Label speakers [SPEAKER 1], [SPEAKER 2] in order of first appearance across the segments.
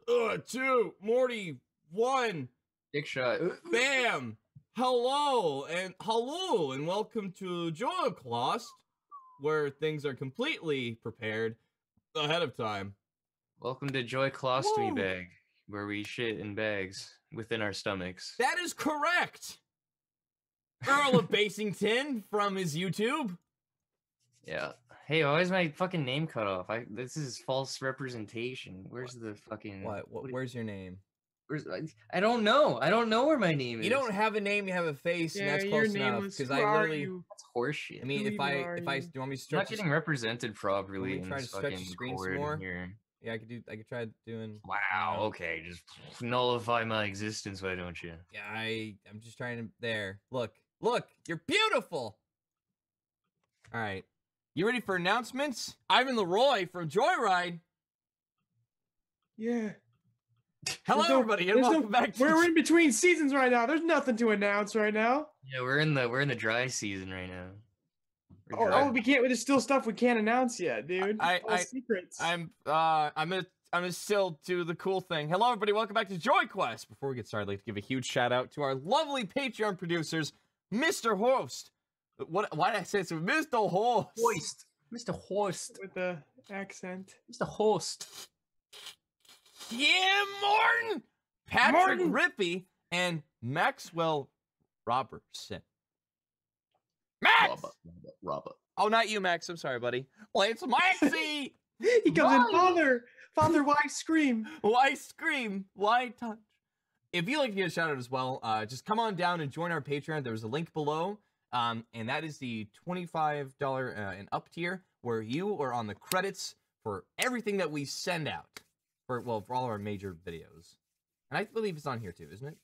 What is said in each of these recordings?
[SPEAKER 1] Two, Morty, one,
[SPEAKER 2] Dick shot.
[SPEAKER 1] bam! Hello, and welcome to Joyquest, where things are completely prepared ahead of time.
[SPEAKER 2] Welcome to Joyclostomy Bag, where we shit in bags within our stomachs.
[SPEAKER 1] That is correct! Earl of Basington from his YouTube.
[SPEAKER 2] Yeah. Hey, why is my fucking name cut off? This is false representation. Where's the fucking...
[SPEAKER 1] What where's your name?
[SPEAKER 2] I don't know. I don't know where my name is.
[SPEAKER 1] You don't have a name, you have a face, and that's close enough. Because I literally...
[SPEAKER 2] That's horseshit.
[SPEAKER 1] I mean, do you want me to
[SPEAKER 2] I'm
[SPEAKER 1] stretch...
[SPEAKER 2] not getting represented properly in
[SPEAKER 1] try to
[SPEAKER 2] this
[SPEAKER 1] stretch
[SPEAKER 2] fucking
[SPEAKER 1] the screen some
[SPEAKER 2] cord
[SPEAKER 1] more?
[SPEAKER 2] here.
[SPEAKER 1] Yeah, I could try doing...
[SPEAKER 2] Wow, okay, just nullify my existence, why don't you?
[SPEAKER 1] Yeah, I'm just trying to... There. Look, you're beautiful! Alright. You ready for announcements? Ivan Leroy from JoyRide.
[SPEAKER 3] Yeah.
[SPEAKER 1] Hello, everybody, and welcome back to...
[SPEAKER 3] We're in between seasons right now. There's nothing to announce right now.
[SPEAKER 2] Yeah, we're in the dry season right now.
[SPEAKER 3] We can't. There's still stuff we can't announce yet, dude. Secrets.
[SPEAKER 1] I'm gonna still do the cool thing. Hello, everybody. Welcome back to Joyquest. Before we get started, I'd like to give a huge shout out to our lovely Patreon producers, Mr. Host. Why did I say so? Mr. Host.
[SPEAKER 2] Mr. Host.
[SPEAKER 3] With the accent.
[SPEAKER 2] Mr. Host.
[SPEAKER 1] Kim Morton, Patrick Rippey, and Maxwell Robertson. Max!
[SPEAKER 2] Robert.
[SPEAKER 1] Oh, not you, Max. I'm sorry, buddy. Well, it's Maxie!
[SPEAKER 3] He comes in, Father, why scream?
[SPEAKER 1] Why scream? Why touch? If you'd like to get a shout out as well, just come on down and join our Patreon. There's a link below, and that is the $25 and up tier, where you are on the credits for everything that we send out. For all our major videos. And I believe it's on here too, isn't it?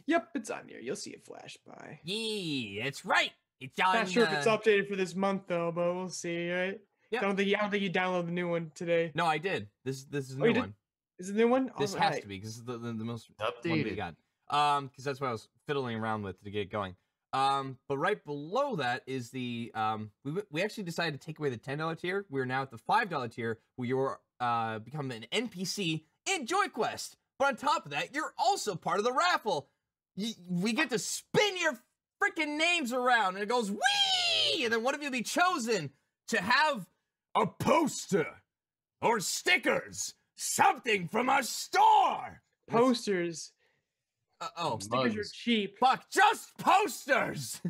[SPEAKER 3] Yep, it's on here. You'll see it flash by.
[SPEAKER 1] Yeah, that's right. It's on.
[SPEAKER 3] Not sure if it's updated for this month though, but we'll see, right?
[SPEAKER 1] Yeah.
[SPEAKER 3] I don't think you downloaded the new one today.
[SPEAKER 1] No, I did. This is a new one.
[SPEAKER 3] Is it the new one?
[SPEAKER 1] This has to be because it's the most updated one we got. Because that's what I was fiddling around with to get it going. But right below that is the we actually decided to take away the $10 tier. We're now at the $5 tier where you're become an NPC in Joyquest. But on top of that, you're also part of the raffle. We get to spin your freaking names around, and it goes wee, and then one of you will be chosen to have a poster or stickers, something from our store.
[SPEAKER 3] Posters.
[SPEAKER 1] Stickers
[SPEAKER 3] are cheap.
[SPEAKER 1] Fuck, just posters.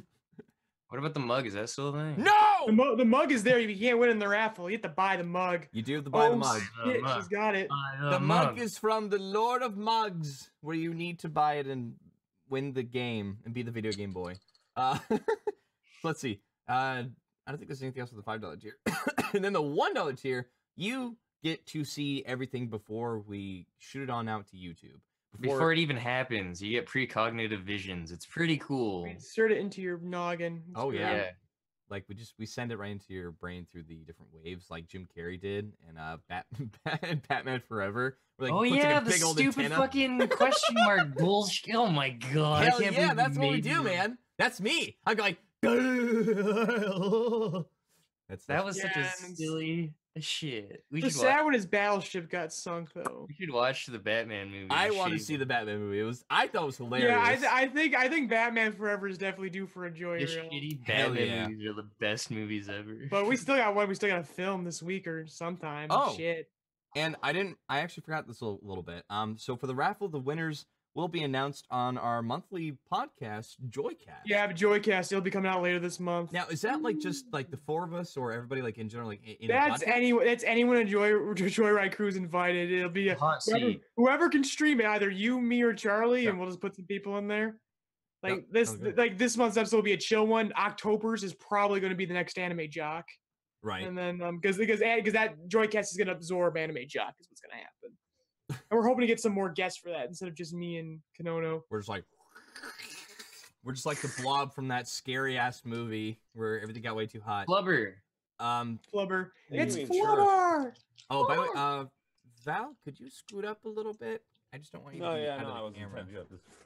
[SPEAKER 2] What about the mug? Is that still a thing?
[SPEAKER 1] No!
[SPEAKER 3] The mug is there. You can't win in the raffle. You have to buy the mug.
[SPEAKER 1] You do have to buy the mug.
[SPEAKER 3] Shit, she's got it.
[SPEAKER 1] The mug is from the Lord of Mugs, where you need to buy it and win the game and be the video game boy. Let's see. I don't think there's anything else with the $5 tier. And then the $1 tier, you get to see everything before we shoot it on out to YouTube.
[SPEAKER 2] Before it even happens, you get precognitive visions. It's pretty cool.
[SPEAKER 3] We insert it into your noggin.
[SPEAKER 1] Oh yeah. Like we send it right into your brain through the different waves, like Jim Carrey did, and Batman Forever. Where, like,
[SPEAKER 2] yeah, the stupid fucking question mark bullshit. Oh my god!
[SPEAKER 1] Hell yeah, that's what we do, man. That's me. I'm like.
[SPEAKER 2] That was such a silly shit.
[SPEAKER 3] The sad one is Battleship got sunk though.
[SPEAKER 2] We should watch the Batman movie.
[SPEAKER 1] I want to see the Batman movie. I thought it was hilarious.
[SPEAKER 3] Yeah, I think Batman Forever is definitely due for a joy.
[SPEAKER 2] The shitty Batman movies are the best movies ever.
[SPEAKER 3] But we still got one. We still got to film this week or sometime.
[SPEAKER 1] Oh
[SPEAKER 3] shit!
[SPEAKER 1] And I actually forgot this a little bit. So for the raffle, the winners will be announced on our monthly podcast, Joycast.
[SPEAKER 3] Yeah, Joycast. It'll be coming out later this month.
[SPEAKER 1] Now, is that like just like the four of us, or everybody like in general? Like
[SPEAKER 3] that's anyone. That's anyone in JoyRide crew's invited. It'll be whoever can stream it, either you, me, or Charlie, and we'll just put some people in there. Like this month's episode will be a chill one. October's is probably going to be the next Anime Jock.
[SPEAKER 1] Right.
[SPEAKER 3] And then because that Joycast is going to absorb Anime Jock is what's going to happen. And we're hoping to get some more guests for that instead of just me and Kanono.
[SPEAKER 1] We're just like the blob from that scary ass movie where everything got way too hot.
[SPEAKER 2] Flubber.
[SPEAKER 3] Flubber. It's Flubber.
[SPEAKER 1] Oh, by the way, Val, could you scoot up a little bit? I just don't want you to be out of the camera.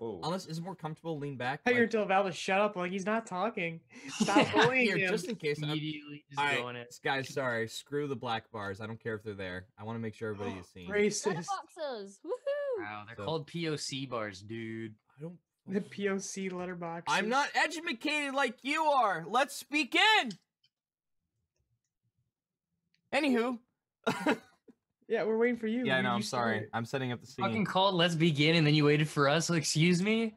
[SPEAKER 1] Unless it's more comfortable, lean back.
[SPEAKER 3] I hear Val to shut up. Like he's not talking. Stop bullying him.
[SPEAKER 1] Just in case.
[SPEAKER 2] Immediately just going it.
[SPEAKER 1] Guys, sorry. Screw the black bars. I don't care if they're there. I want to make sure everybody is seen.
[SPEAKER 3] Racist.
[SPEAKER 4] Letterboxes. Woohoo!
[SPEAKER 2] Wow, they're called POC bars, dude.
[SPEAKER 1] I don't.
[SPEAKER 3] The POC letterboxes.
[SPEAKER 1] I'm not educated like you are. Let's begin. Anywho.
[SPEAKER 3] Yeah, we're waiting for you.
[SPEAKER 1] Yeah, no, I'm sorry. I'm setting up the scene.
[SPEAKER 2] Fucking called Let's Begin, and then you waited for us. Excuse me?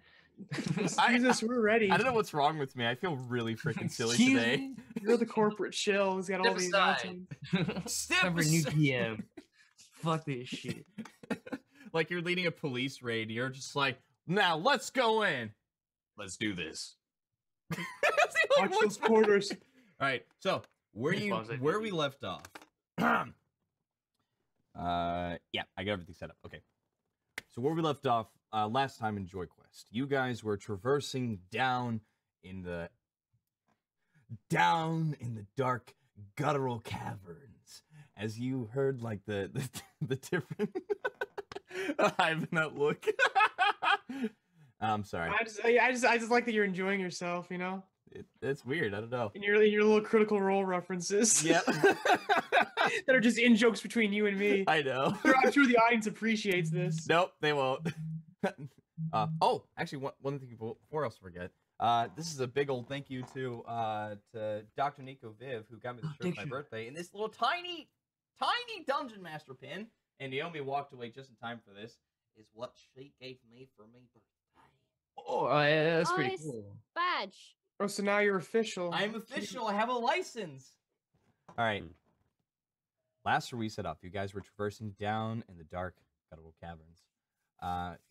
[SPEAKER 3] Excuse us, we're ready.
[SPEAKER 1] I don't know what's wrong with me. I feel really freaking silly today.
[SPEAKER 3] You're the corporate shill who's got all these announcements.
[SPEAKER 2] Remember new PM. Fuck this shit.
[SPEAKER 1] Like you're leading a police raid. You're just like, now let's go in.
[SPEAKER 2] Let's do this.
[SPEAKER 3] Watch those quarters.
[SPEAKER 1] All right, so where we left off. Yeah, I got everything set up. Okay. So where we left off last time in Joyquest, you guys were traversing down in the dark guttural caverns as you heard like the different I've that look. I'm sorry.
[SPEAKER 3] I just like that you're enjoying yourself, you know?
[SPEAKER 1] It's weird. I don't know.
[SPEAKER 3] And your little Critical Role references.
[SPEAKER 1] Yeah.
[SPEAKER 3] That are just in jokes between you and me.
[SPEAKER 1] I know.
[SPEAKER 3] I'm sure the audience appreciates this.
[SPEAKER 1] Nope, they won't. Oh, actually, one thing before else forget. This is a big old thank you to Dr. Nico Viv, who got me the shirt for my birthday, and this little tiny Dungeon Master pin. And Naomi walked away just in time for this. Is what she gave me for my birthday.
[SPEAKER 2] Oh, yeah, that's pretty cool.
[SPEAKER 4] Badge.
[SPEAKER 3] Oh, so now you're official.
[SPEAKER 1] I'm official. I have a license. All right. Last where we set up, you guys were traversing down in the dark guttural caverns.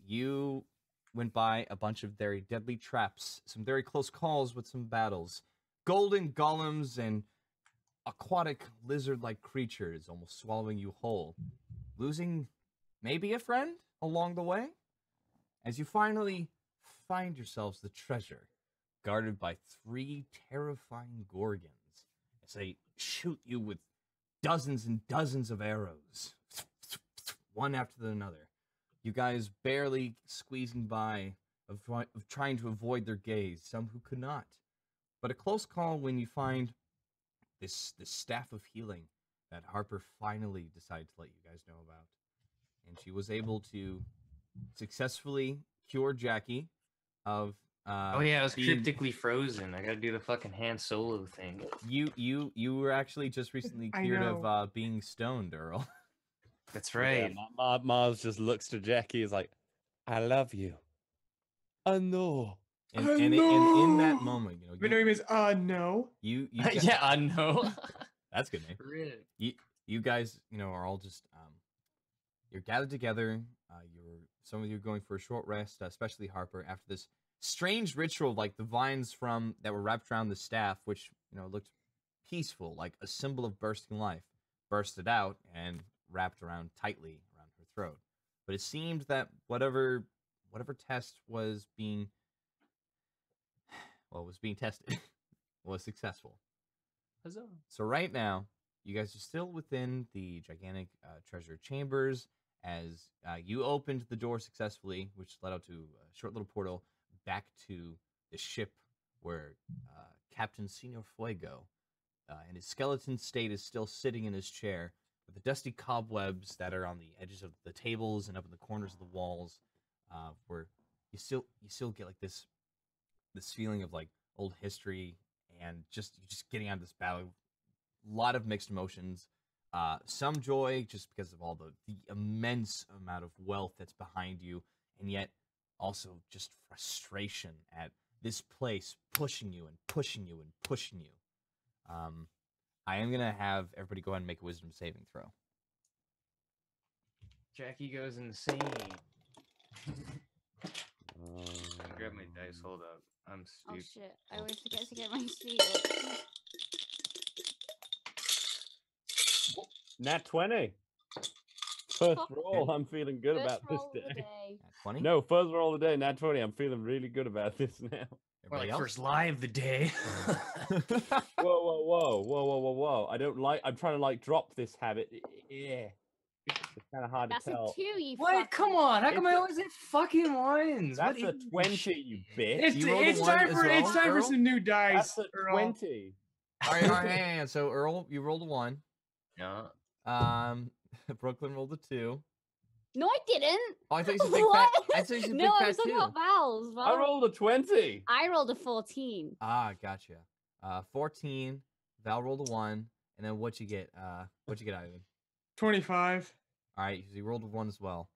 [SPEAKER 1] You went by a bunch of very deadly traps, some very close calls with some battles, golden golems and aquatic lizard-like creatures almost swallowing you whole, losing maybe a friend along the way, as you finally find yourselves the treasure, guarded by 3 terrifying gorgons as they shoot you with dozens and dozens of arrows, one after another. You guys barely squeezing by, of trying to avoid their gaze, some who could not. But a close call when you find this staff of healing that Harper finally decided to let you guys know about. And she was able to successfully cure Jackie of
[SPEAKER 2] oh yeah, I was cryptically frozen. I gotta do the fucking Han Solo thing.
[SPEAKER 1] You were actually just recently cured of being stoned, Earl.
[SPEAKER 2] That's right.
[SPEAKER 5] Yeah, Mars just looks to Jackie, is like, I love you. I know.
[SPEAKER 1] And in that moment, you know,
[SPEAKER 3] my name is no.
[SPEAKER 1] You
[SPEAKER 2] yeah, I know.
[SPEAKER 1] That's good name.
[SPEAKER 2] Really?
[SPEAKER 1] You guys, you know, are all just you're gathered together. Some of you are going for a short rest, especially Harper, after this strange ritual of like the vines that were wrapped around the staff, which, you know, looked peaceful, like a symbol of bursting life, bursted out and wrapped around tightly around her throat. But it seemed that whatever test was being tested was successful.
[SPEAKER 2] Huzzah.
[SPEAKER 1] So right now, you guys are still within the gigantic treasure chambers as you opened the door successfully, which led out to a short little portal back to the ship where Captain Senor Fuego in his skeleton state is still sitting in his chair with the dusty cobwebs that are on the edges of the tables and up in the corners of the walls, where you still get like this feeling of like old history and just getting out of this battle. A lot of mixed emotions, some joy just because of all the immense amount of wealth that's behind you, and yet also just frustration at this place pushing you and pushing you and pushing you. I am gonna have everybody go ahead and make a wisdom saving throw.
[SPEAKER 2] Jackie goes insane. Grab my dice. Hold up. I'm stupid.
[SPEAKER 4] Oh shit! I always forget to get my sheet up.
[SPEAKER 5] Nat 20. First roll, I'm feeling good about this day.
[SPEAKER 1] 20?
[SPEAKER 5] No, first roll of the day, Nat 20. I'm feeling really good about this now.
[SPEAKER 2] Like first lie of the day.
[SPEAKER 5] Whoa. I don't like. I'm trying to like drop this habit. Yeah. It's kind of hard
[SPEAKER 4] That's
[SPEAKER 5] to
[SPEAKER 4] a
[SPEAKER 5] tell.
[SPEAKER 4] 2, you
[SPEAKER 2] What? Come on! How come I
[SPEAKER 5] It's a-
[SPEAKER 2] always hit fucking ones?
[SPEAKER 5] That's
[SPEAKER 2] What
[SPEAKER 5] a
[SPEAKER 2] is
[SPEAKER 5] 20, you bitch.
[SPEAKER 3] It's
[SPEAKER 1] You rolled a
[SPEAKER 3] it's
[SPEAKER 1] one
[SPEAKER 3] time
[SPEAKER 1] as
[SPEAKER 3] for
[SPEAKER 1] well,
[SPEAKER 3] it's time for
[SPEAKER 1] Earl?
[SPEAKER 3] some new dice.
[SPEAKER 5] That's a
[SPEAKER 3] Earl.
[SPEAKER 5] 20.
[SPEAKER 1] All right, hang on. So Earl, you rolled a 1.
[SPEAKER 2] No.
[SPEAKER 1] Brooklyn rolled a 2.
[SPEAKER 4] No, I didn't.
[SPEAKER 1] Oh, I thought you said big
[SPEAKER 4] What?
[SPEAKER 1] fat. I thought you said
[SPEAKER 4] No,
[SPEAKER 1] big
[SPEAKER 4] I
[SPEAKER 1] fat
[SPEAKER 4] was talking
[SPEAKER 1] 2.
[SPEAKER 4] about vowels.
[SPEAKER 5] I rolled a 20.
[SPEAKER 4] I rolled a 14.
[SPEAKER 1] Ah, gotcha. 14. Val rolled a 1, and then what'd you get? What'd you get, Ivan?
[SPEAKER 3] 25.
[SPEAKER 1] All right, so you rolled a 1 as well.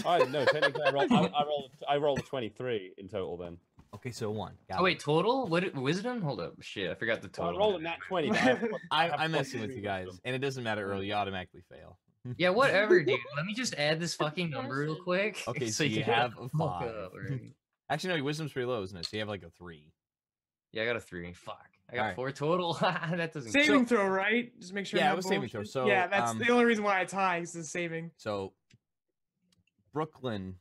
[SPEAKER 5] Oh no, technically I rolled a 23 in total then.
[SPEAKER 1] Okay, so 1. Got
[SPEAKER 2] Oh
[SPEAKER 1] it.
[SPEAKER 2] wait, total? What wisdom? Hold up. Shit, I forgot the
[SPEAKER 5] So I
[SPEAKER 2] total.
[SPEAKER 5] rolled a nat 20. But
[SPEAKER 1] I'm messing with you guys, and it doesn't matter, Earl. You automatically fail.
[SPEAKER 2] Yeah, whatever, dude. Let me just add this fucking number real quick.
[SPEAKER 1] Okay, so
[SPEAKER 2] you
[SPEAKER 1] you
[SPEAKER 2] can
[SPEAKER 1] have
[SPEAKER 2] shut
[SPEAKER 1] a
[SPEAKER 2] the fuck
[SPEAKER 1] 5.
[SPEAKER 2] up, right?
[SPEAKER 1] Actually, no, your wisdom's pretty low, isn't it? So you have like a 3.
[SPEAKER 2] Yeah, I got a 3. Fuck. I got
[SPEAKER 1] Alright.
[SPEAKER 2] 4 total. That doesn't
[SPEAKER 3] Saving throw, right? Just make sure.
[SPEAKER 1] Yeah,
[SPEAKER 3] I'm
[SPEAKER 1] it
[SPEAKER 3] not
[SPEAKER 1] was saving throw.
[SPEAKER 3] bullshit.
[SPEAKER 1] So,
[SPEAKER 3] yeah, that's the only reason why it's high. Is the saving.
[SPEAKER 1] So Brooklyn,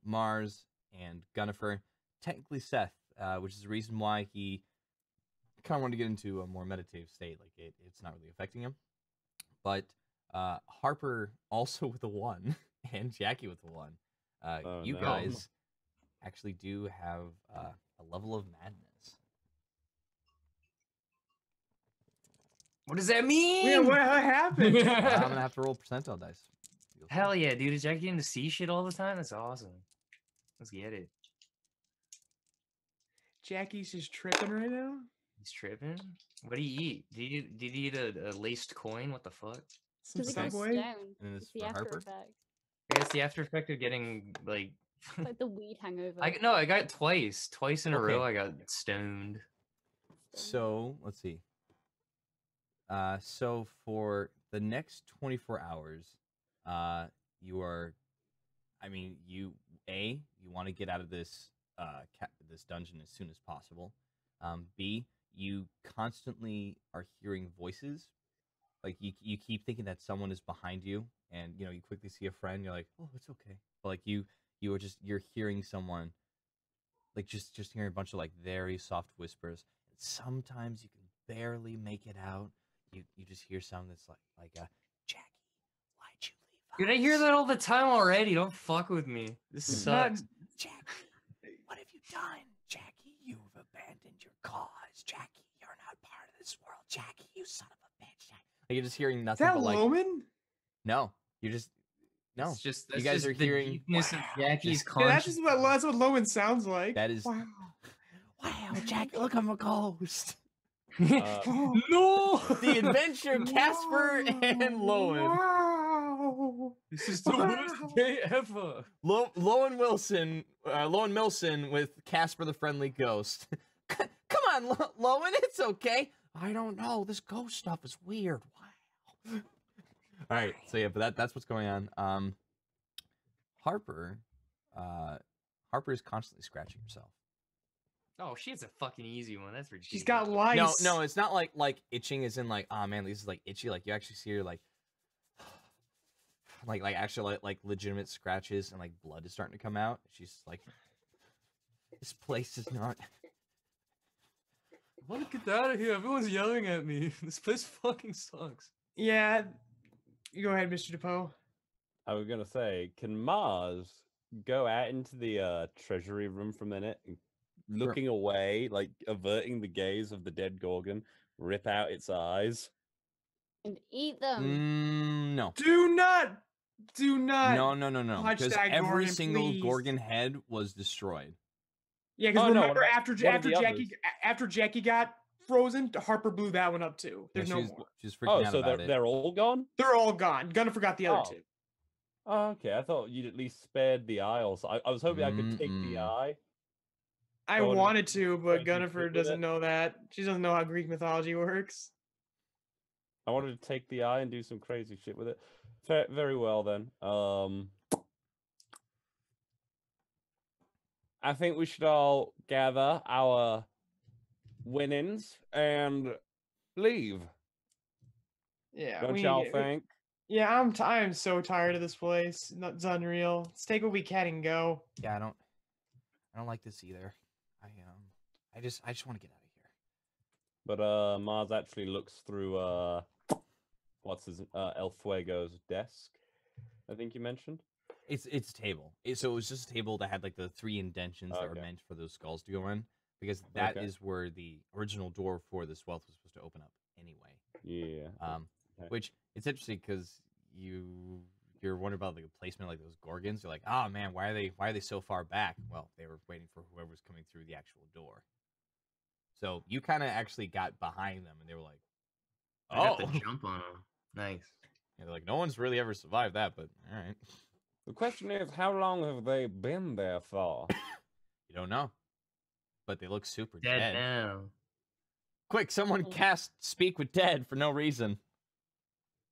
[SPEAKER 1] Mars, and Gunnifer. Technically Seth, which is the reason why he kind of wanted to get into a more meditative state. Like it's not really affecting him. But Harper also with a 1, and Jackie with a 1. You guys actually do have a level of madness.
[SPEAKER 2] What does that mean?
[SPEAKER 3] Yeah, what happened?
[SPEAKER 1] I'm gonna have to roll percentile dice.
[SPEAKER 2] Hell yeah, dude. Is Jackie getting to see shit all the time? That's awesome. Let's get it.
[SPEAKER 3] Jackie's just tripping right now.
[SPEAKER 2] He's tripping. What do you eat? Did you eat a laced coin? What the fuck?
[SPEAKER 3] Some
[SPEAKER 4] Because it goes
[SPEAKER 3] Subway.
[SPEAKER 4] down.
[SPEAKER 1] And
[SPEAKER 4] It's
[SPEAKER 1] it's
[SPEAKER 4] the
[SPEAKER 1] for
[SPEAKER 4] after
[SPEAKER 1] Harper?
[SPEAKER 4] effect.
[SPEAKER 2] I guess the after effect of getting like.
[SPEAKER 4] It's like the weed hangover.
[SPEAKER 2] I got twice in a
[SPEAKER 1] Okay.
[SPEAKER 2] row. I got stoned.
[SPEAKER 1] So let's see. So for the next 24 hours, you are, I mean, you want to get out of this this dungeon as soon as possible. B, you constantly are hearing voices. Like you keep thinking that someone is behind you, and you quickly see a friend. You're like, oh, it's okay. But like you're hearing someone, like just hearing a bunch of like very soft whispers. And sometimes you can barely make it out. You just hear something that's like Jackie, why'd you leave us?
[SPEAKER 2] Dude, I hear that all the time already. Don't fuck with me. This sucks.
[SPEAKER 1] Jackie, what have you done? Jackie, you've abandoned your cause. Jackie, you're not part of this world. Jackie, you son of a bitch. Like, you're just hearing
[SPEAKER 3] Is
[SPEAKER 1] nothing
[SPEAKER 3] that
[SPEAKER 1] but like
[SPEAKER 3] Loman?
[SPEAKER 1] no. You're just no.
[SPEAKER 2] It's just
[SPEAKER 1] you guys are
[SPEAKER 2] the
[SPEAKER 1] hearing
[SPEAKER 2] deepness of Jackie's
[SPEAKER 3] Yeah,
[SPEAKER 2] conscience.
[SPEAKER 3] that's what Loman sounds like.
[SPEAKER 1] that is
[SPEAKER 3] Wow.
[SPEAKER 1] wow, Jackie, look, I'm a ghost.
[SPEAKER 2] No!
[SPEAKER 1] The adventure Casper and Lowen.
[SPEAKER 3] Wow.
[SPEAKER 2] This is the worst day ever.
[SPEAKER 1] Lowen Milson with Casper the Friendly Ghost. Come on, Lowen, it's okay. I don't know. This ghost stuff is weird. Wow. All right, so yeah, but that's what's going on. Harper is constantly scratching herself.
[SPEAKER 2] Oh, she has a fucking easy one. That's ridiculous.
[SPEAKER 3] She's got lice.
[SPEAKER 1] No, it's not like itching as in like, oh man, this is like itchy. Like you actually see her like actually like legitimate scratches and like blood is starting to come out. She's like, this place is not.
[SPEAKER 2] I want to get out of here. Everyone's yelling at me. This place fucking sucks.
[SPEAKER 3] Yeah. You go ahead, Mr. DePoe.
[SPEAKER 5] I was gonna say, can Mars go out into the treasury room for a minute and looking away, like averting the gaze of the dead Gorgon, rip out its eyes?
[SPEAKER 4] And eat them.
[SPEAKER 1] No.
[SPEAKER 3] Do not.
[SPEAKER 1] No.
[SPEAKER 3] touch
[SPEAKER 1] Because
[SPEAKER 3] that
[SPEAKER 1] every
[SPEAKER 3] Gorgon,
[SPEAKER 1] single
[SPEAKER 3] please.
[SPEAKER 1] Gorgon head was destroyed.
[SPEAKER 3] Yeah, because
[SPEAKER 5] Oh, no,
[SPEAKER 3] remember
[SPEAKER 5] what
[SPEAKER 3] after
[SPEAKER 5] about the
[SPEAKER 3] after Jackie got frozen, Harper blew that one up too. There's
[SPEAKER 1] Yeah,
[SPEAKER 3] no more.
[SPEAKER 1] She's freaking
[SPEAKER 5] Oh,
[SPEAKER 1] out
[SPEAKER 5] so
[SPEAKER 1] about it.
[SPEAKER 5] they're all gone?
[SPEAKER 3] They're all gone. Gunner forgot the other
[SPEAKER 5] Oh.
[SPEAKER 3] two.
[SPEAKER 5] Oh, okay. I thought you'd at least spared the eye. Also, I was hoping I could take the
[SPEAKER 1] Mm-mm.
[SPEAKER 5] eye.
[SPEAKER 3] I
[SPEAKER 5] Go on,
[SPEAKER 3] wanted to, but
[SPEAKER 5] crazy
[SPEAKER 3] Gunnifer
[SPEAKER 5] shit with
[SPEAKER 3] doesn't
[SPEAKER 5] it.
[SPEAKER 3] know that. She doesn't know how Greek mythology works.
[SPEAKER 5] I wanted to take the eye and do some crazy shit with it. Very well then. I think we should all gather our winnings and leave.
[SPEAKER 3] Yeah,
[SPEAKER 5] Don't y'all think?
[SPEAKER 3] Yeah, I am so tired of this place. It's unreal. Let's take what we can and go.
[SPEAKER 1] Yeah, I don't like this either. I just want to get out of here.
[SPEAKER 5] But Mars actually looks through what's his El Fuego's desk? I think you mentioned.
[SPEAKER 1] It's a table. So it was just a table that had like the 3 indentions that were meant for those skulls to go in, because that is where the original door for this wealth was supposed to open up anyway.
[SPEAKER 5] Yeah.
[SPEAKER 1] Which it's interesting because you're wondering about like the placement of like those gorgons. You're like, oh man, why are they so far back? Well, they were waiting for whoever's coming through the actual door. So you kind of actually got behind them, and they were like,
[SPEAKER 2] "Oh, I got the jump on them." Nice.
[SPEAKER 1] Yeah, they're like, no one's really ever survived that, but all right.
[SPEAKER 5] The question is, how long have they been there for?
[SPEAKER 1] You don't know, but they look super
[SPEAKER 2] dead now.
[SPEAKER 1] Quick, someone cast Speak with Dead for no reason.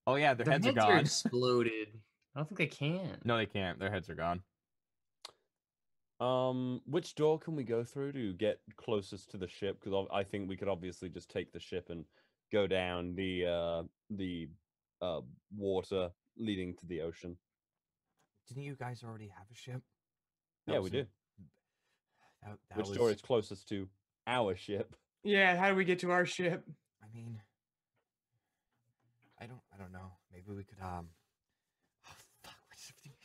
[SPEAKER 1] Oh yeah, their heads are gone.
[SPEAKER 2] Exploded. I don't think they can.
[SPEAKER 1] No, they can't. Their heads are gone.
[SPEAKER 5] Which door can we go through to get closest to the ship? Because I think we could obviously just take the ship and go down the water leading to the ocean.
[SPEAKER 1] Didn't you guys already have a ship?
[SPEAKER 5] Yeah, we do. Which door is closest to our ship?
[SPEAKER 3] Yeah, how do we get to our ship?
[SPEAKER 1] I mean, I don't know. Maybe we could oh, fuck,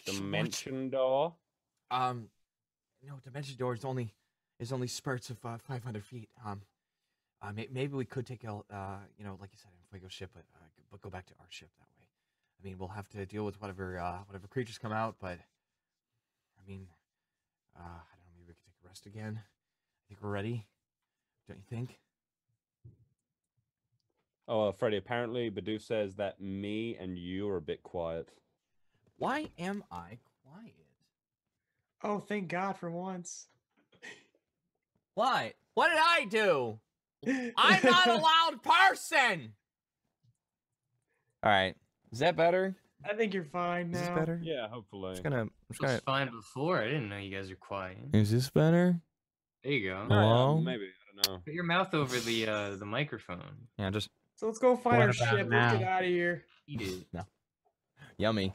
[SPEAKER 5] dimension door.
[SPEAKER 1] No, dimension door is only spurts of 500 feet. Maybe we could take like you said, a Fuego ship, but go back to our ship that way. I mean, we'll have to deal with whatever creatures come out, but I mean, I don't know. Maybe we could take a rest again. I think we're ready. Don't you think?
[SPEAKER 5] Oh, Freddy, apparently Bidoof says that me and you are a bit quiet.
[SPEAKER 1] Why am I quiet?
[SPEAKER 3] Oh, thank God for once.
[SPEAKER 1] Why? What did I do? I'm not a loud person! Alright. Is that better?
[SPEAKER 3] I think you're fine now.
[SPEAKER 1] Is this better?
[SPEAKER 5] Yeah, hopefully.
[SPEAKER 1] It was
[SPEAKER 2] fine before. I didn't know you guys were quiet.
[SPEAKER 1] Is this better?
[SPEAKER 2] There you go.
[SPEAKER 1] Hello?
[SPEAKER 5] Maybe. I don't know.
[SPEAKER 2] Put your mouth over the microphone.
[SPEAKER 1] Yeah, just...
[SPEAKER 3] So let's go find our ship. Let's get out of here.
[SPEAKER 2] Eat it.
[SPEAKER 1] No. Yummy.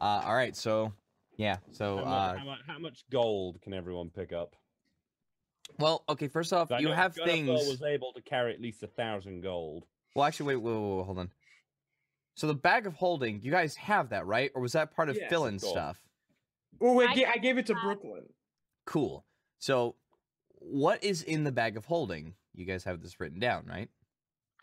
[SPEAKER 1] Alright, so... Yeah, so...
[SPEAKER 5] How much gold can everyone pick up?
[SPEAKER 1] Well, okay, first off, you have things...
[SPEAKER 5] was able to carry at least 1,000 gold.
[SPEAKER 1] Well, actually, wait, hold on. So the bag of holding, you guys have that, right? Or was that part of fill-in stuff?
[SPEAKER 3] Well, wait, I gave it to Brooklyn.
[SPEAKER 1] Cool. So, what is in the bag of holding? You guys have this written down, right?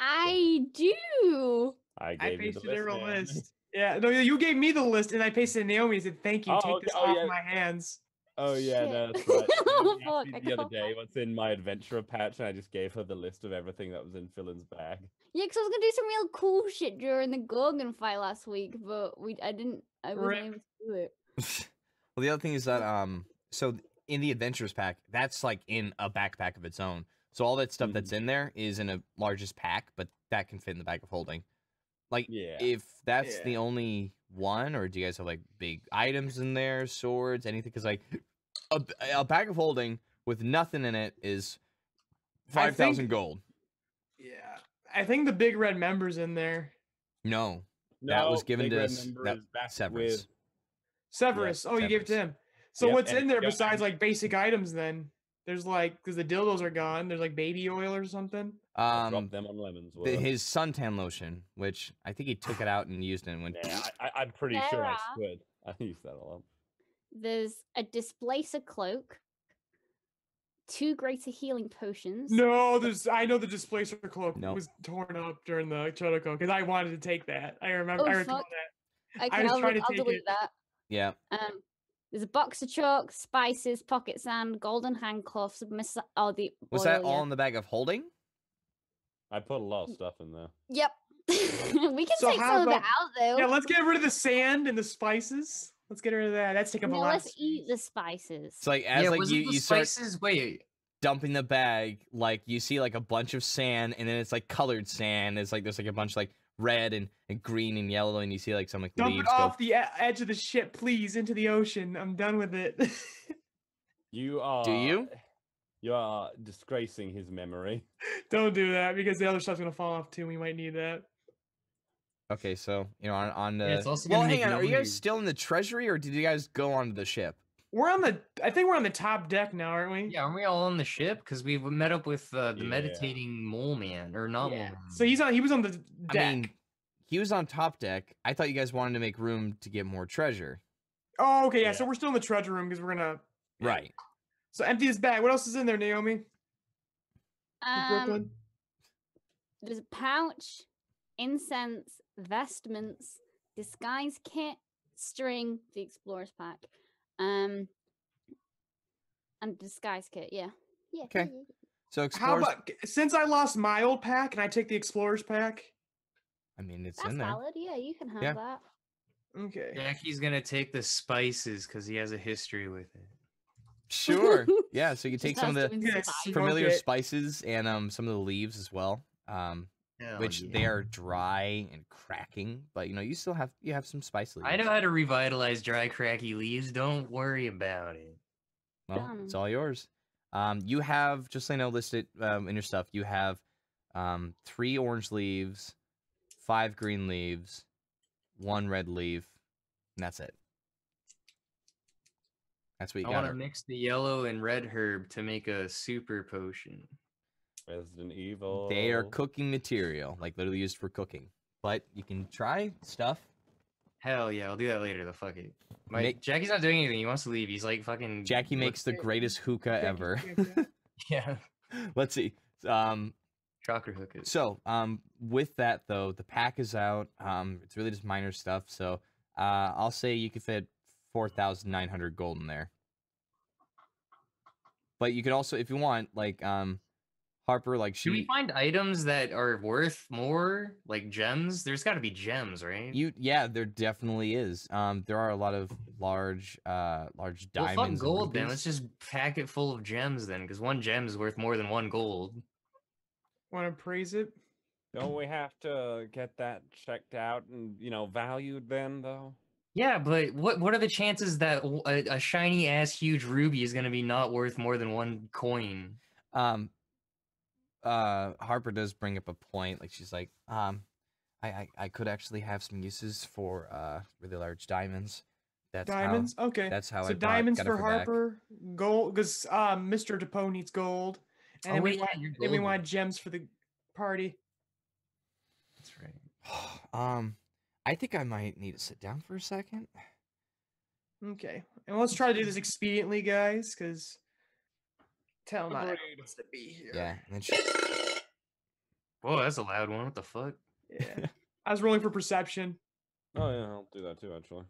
[SPEAKER 4] I do.
[SPEAKER 5] I pasted her a list.
[SPEAKER 3] Yeah, no, you gave me the list, and I pasted Naomi and said, "Thank you. Take this off my hands."
[SPEAKER 5] Oh yeah, no, that's right. The other day, what's in my adventurer patch, and I just gave her the list of everything that was in Phil's bag.
[SPEAKER 4] Yeah, because I was gonna do some real cool shit during the Gorgon fight last week, but I wasn't able to do it.
[SPEAKER 1] Well, the other thing is that so in the adventurers pack, that's like in a backpack of its own. So all that stuff that's in there is in a largest pack, but that can fit in the bag of holding. Like, if that's the only one, or do you guys have like big items in there, swords, anything? Because like a bag of holding with nothing in it is 5,000 gold.
[SPEAKER 3] Yeah, I think the big red member's in there.
[SPEAKER 1] No, that was given to Severus.
[SPEAKER 3] Severus. Oh, you gave it to him. So what's in there besides like basic items then? There's like, because the dildos are gone, there's like baby oil or something.
[SPEAKER 5] Drop them on lemons.
[SPEAKER 1] His suntan lotion, which I think he took it out and used it and went.
[SPEAKER 5] Yeah, I'm pretty sure I Squid. I used that a lot.
[SPEAKER 4] There's a displacer cloak, 2 greater healing potions.
[SPEAKER 3] No, I know the displacer cloak was torn up during the Chotoko because I wanted to take that. I remember. I recall that.
[SPEAKER 4] Okay, I'll delete that.
[SPEAKER 1] Yeah.
[SPEAKER 4] There's a box of chalk, spices, pocket sand, golden handcuffs.
[SPEAKER 1] Was that all in the bag of holding?
[SPEAKER 5] I put a lot of stuff in there.
[SPEAKER 4] Yep. We can take some of it out though.
[SPEAKER 3] Yeah, let's get rid of the sand and the spices. Let's get rid of that. That's taking up a lot.
[SPEAKER 4] Let's eat the spices.
[SPEAKER 1] It's like as like you start dumping the bag, like you see like a bunch of sand, and then it's like colored sand. It's like there's like a bunch of like red and green and yellow, and you see like some like
[SPEAKER 3] dump
[SPEAKER 1] leaves
[SPEAKER 3] it off the edge of the ship, please, into the ocean. I'm done with it.
[SPEAKER 5] You are.
[SPEAKER 1] Do you?
[SPEAKER 5] You are disgracing his memory.
[SPEAKER 3] Don't do that because the other stuff's gonna fall off too. We might need that.
[SPEAKER 1] Okay, so on the.
[SPEAKER 2] Yeah,
[SPEAKER 1] well, hang on. Are you guys still in the treasury, or did you guys go onto the ship?
[SPEAKER 3] I think we're on the top deck now, aren't we?
[SPEAKER 2] Yeah, aren't we all on the ship? Because we met up with the meditating mole man, or not mole man.
[SPEAKER 3] So he was on the deck.
[SPEAKER 1] I mean, he was on top deck. I thought you guys wanted to make room to get more treasure.
[SPEAKER 3] Oh, okay, yeah. So we're still in the treasure room because we're gonna.
[SPEAKER 1] Right.
[SPEAKER 3] So empty this bag. What else is in there, Naomi? Brooklyn.
[SPEAKER 4] There's a pouch, incense, vestments, disguise kit, string, the explorer's pack, and disguise kit. Yeah.
[SPEAKER 1] Okay. So
[SPEAKER 3] How
[SPEAKER 1] explorers.
[SPEAKER 3] about since I lost my old pack, can I take the explorer's pack?
[SPEAKER 1] I mean, it's
[SPEAKER 4] That's
[SPEAKER 1] in there.
[SPEAKER 4] valid. Yeah, you can have that.
[SPEAKER 3] Okay.
[SPEAKER 2] Jackie's gonna take the spices because he has a history with it.
[SPEAKER 1] Sure. Yeah. So you take some of the
[SPEAKER 3] Yes,
[SPEAKER 1] familiar spices and some of the leaves as well. Which they are dry and cracking, but you know you still have some spice leaves.
[SPEAKER 2] I know how to revitalize dry, cracky leaves. Don't worry about it.
[SPEAKER 1] Well, it's all yours. You have, just so I know, listed in your stuff. You have 3 orange leaves, 5 green leaves, 1 red leaf, and that's it. That's what you got.
[SPEAKER 2] I want to mix the yellow and red herb to make a super potion.
[SPEAKER 5] Resident Evil.
[SPEAKER 1] They are cooking material, like literally used for cooking. But you can try stuff.
[SPEAKER 2] Hell yeah, I'll do that later. The fuck it. Jackie's not doing anything. He wants to leave. He's like fucking.
[SPEAKER 1] Jackie makes the greatest hookah ever.
[SPEAKER 2] Yeah.
[SPEAKER 1] Let's see.
[SPEAKER 2] Chocolate hookahs.
[SPEAKER 1] So, with that though, the pack is out. It's really just minor stuff. So, I'll say you could fit 4,900 gold in there. But you could also, if you want, like, Harper, like
[SPEAKER 2] Should we find items that are worth more, like gems? There's got to be gems, right?
[SPEAKER 1] Yeah, there definitely is. There are a lot of large diamonds.
[SPEAKER 2] Well, fuck gold then. Let's just pack it full of gems then, because 1 gem is worth more than 1 gold.
[SPEAKER 3] Want to praise it?
[SPEAKER 5] Don't we have to get that checked out and valued then though?
[SPEAKER 2] Yeah, but what are the chances that a shiny ass huge ruby is gonna be not worth more than 1 coin?
[SPEAKER 1] Harper does bring up a point. Like she's like, I could actually have some uses for really large diamonds. That's
[SPEAKER 3] diamonds. Okay.
[SPEAKER 1] That's how
[SPEAKER 3] so diamonds for Harper, gold because Mr. DePoe needs gold, and then we want gems for the party.
[SPEAKER 2] That's right.
[SPEAKER 3] I
[SPEAKER 1] think I might need to sit down for a second.
[SPEAKER 3] Okay, and let's try to do this expediently, guys, because tell not wants to be here.
[SPEAKER 1] Yeah. And then
[SPEAKER 2] whoa, that's a loud one. What the fuck?
[SPEAKER 3] Yeah. I was rolling for perception.
[SPEAKER 5] Oh yeah, I'll do that too, actually.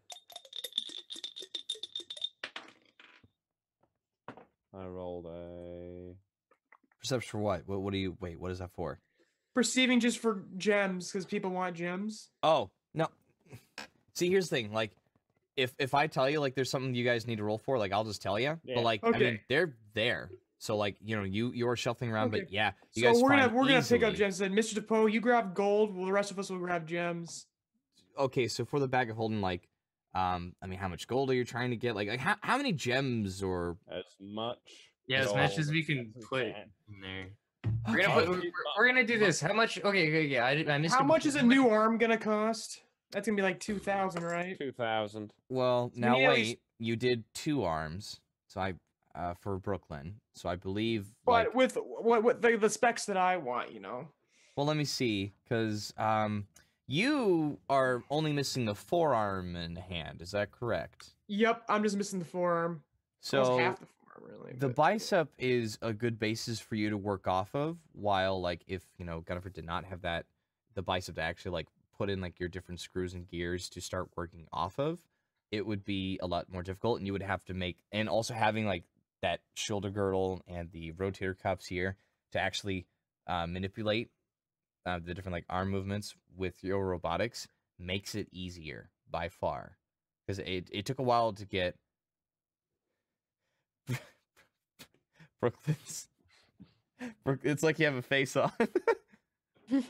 [SPEAKER 5] I rolled a
[SPEAKER 1] perception for what? What do you wait? What is that for?
[SPEAKER 3] Perceiving just for gems because people want gems.
[SPEAKER 1] Oh no. See, here's the thing. Like, if I tell you like there's something you guys need to roll for, like I'll just tell you. Yeah. But like, I mean, they're there. So like, you are shuffling around, but yeah, you guys.
[SPEAKER 3] So we're gonna pick up gems. Then Mr. DePoe, you grab gold. Well, the rest of us will grab gems.
[SPEAKER 1] Okay, so for the bag of holding, like, I mean, how much gold are you trying to get? Like how many gems or
[SPEAKER 5] as much?
[SPEAKER 2] Yeah, as much as we can put in there. We're gonna do this. How much? Okay, yeah. I missed.
[SPEAKER 3] How much is a new arm gonna cost? That's gonna be like 2,000, right?
[SPEAKER 5] 2,000.
[SPEAKER 1] Well, now wait. You did 2 arms, so I for Brooklyn. So I believe.
[SPEAKER 3] But with what the specs that I want,
[SPEAKER 1] Well, let me see, because you are only missing the forearm and hand. Is that correct?
[SPEAKER 3] Yep, I'm just missing the forearm.
[SPEAKER 1] So
[SPEAKER 3] half the forearm, really.
[SPEAKER 1] The bicep is a good basis for you to work off of. While like if Gunnifer did not have the bicep to actually like put in like your different screws and gears to start working off of, it would be a lot more difficult, and you would have to and also having like that shoulder girdle and the rotator cuffs here to actually manipulate the different like arm movements with your robotics makes it easier by far, because it took a while to get Brooklyn's. It's like you have a face on.
[SPEAKER 4] You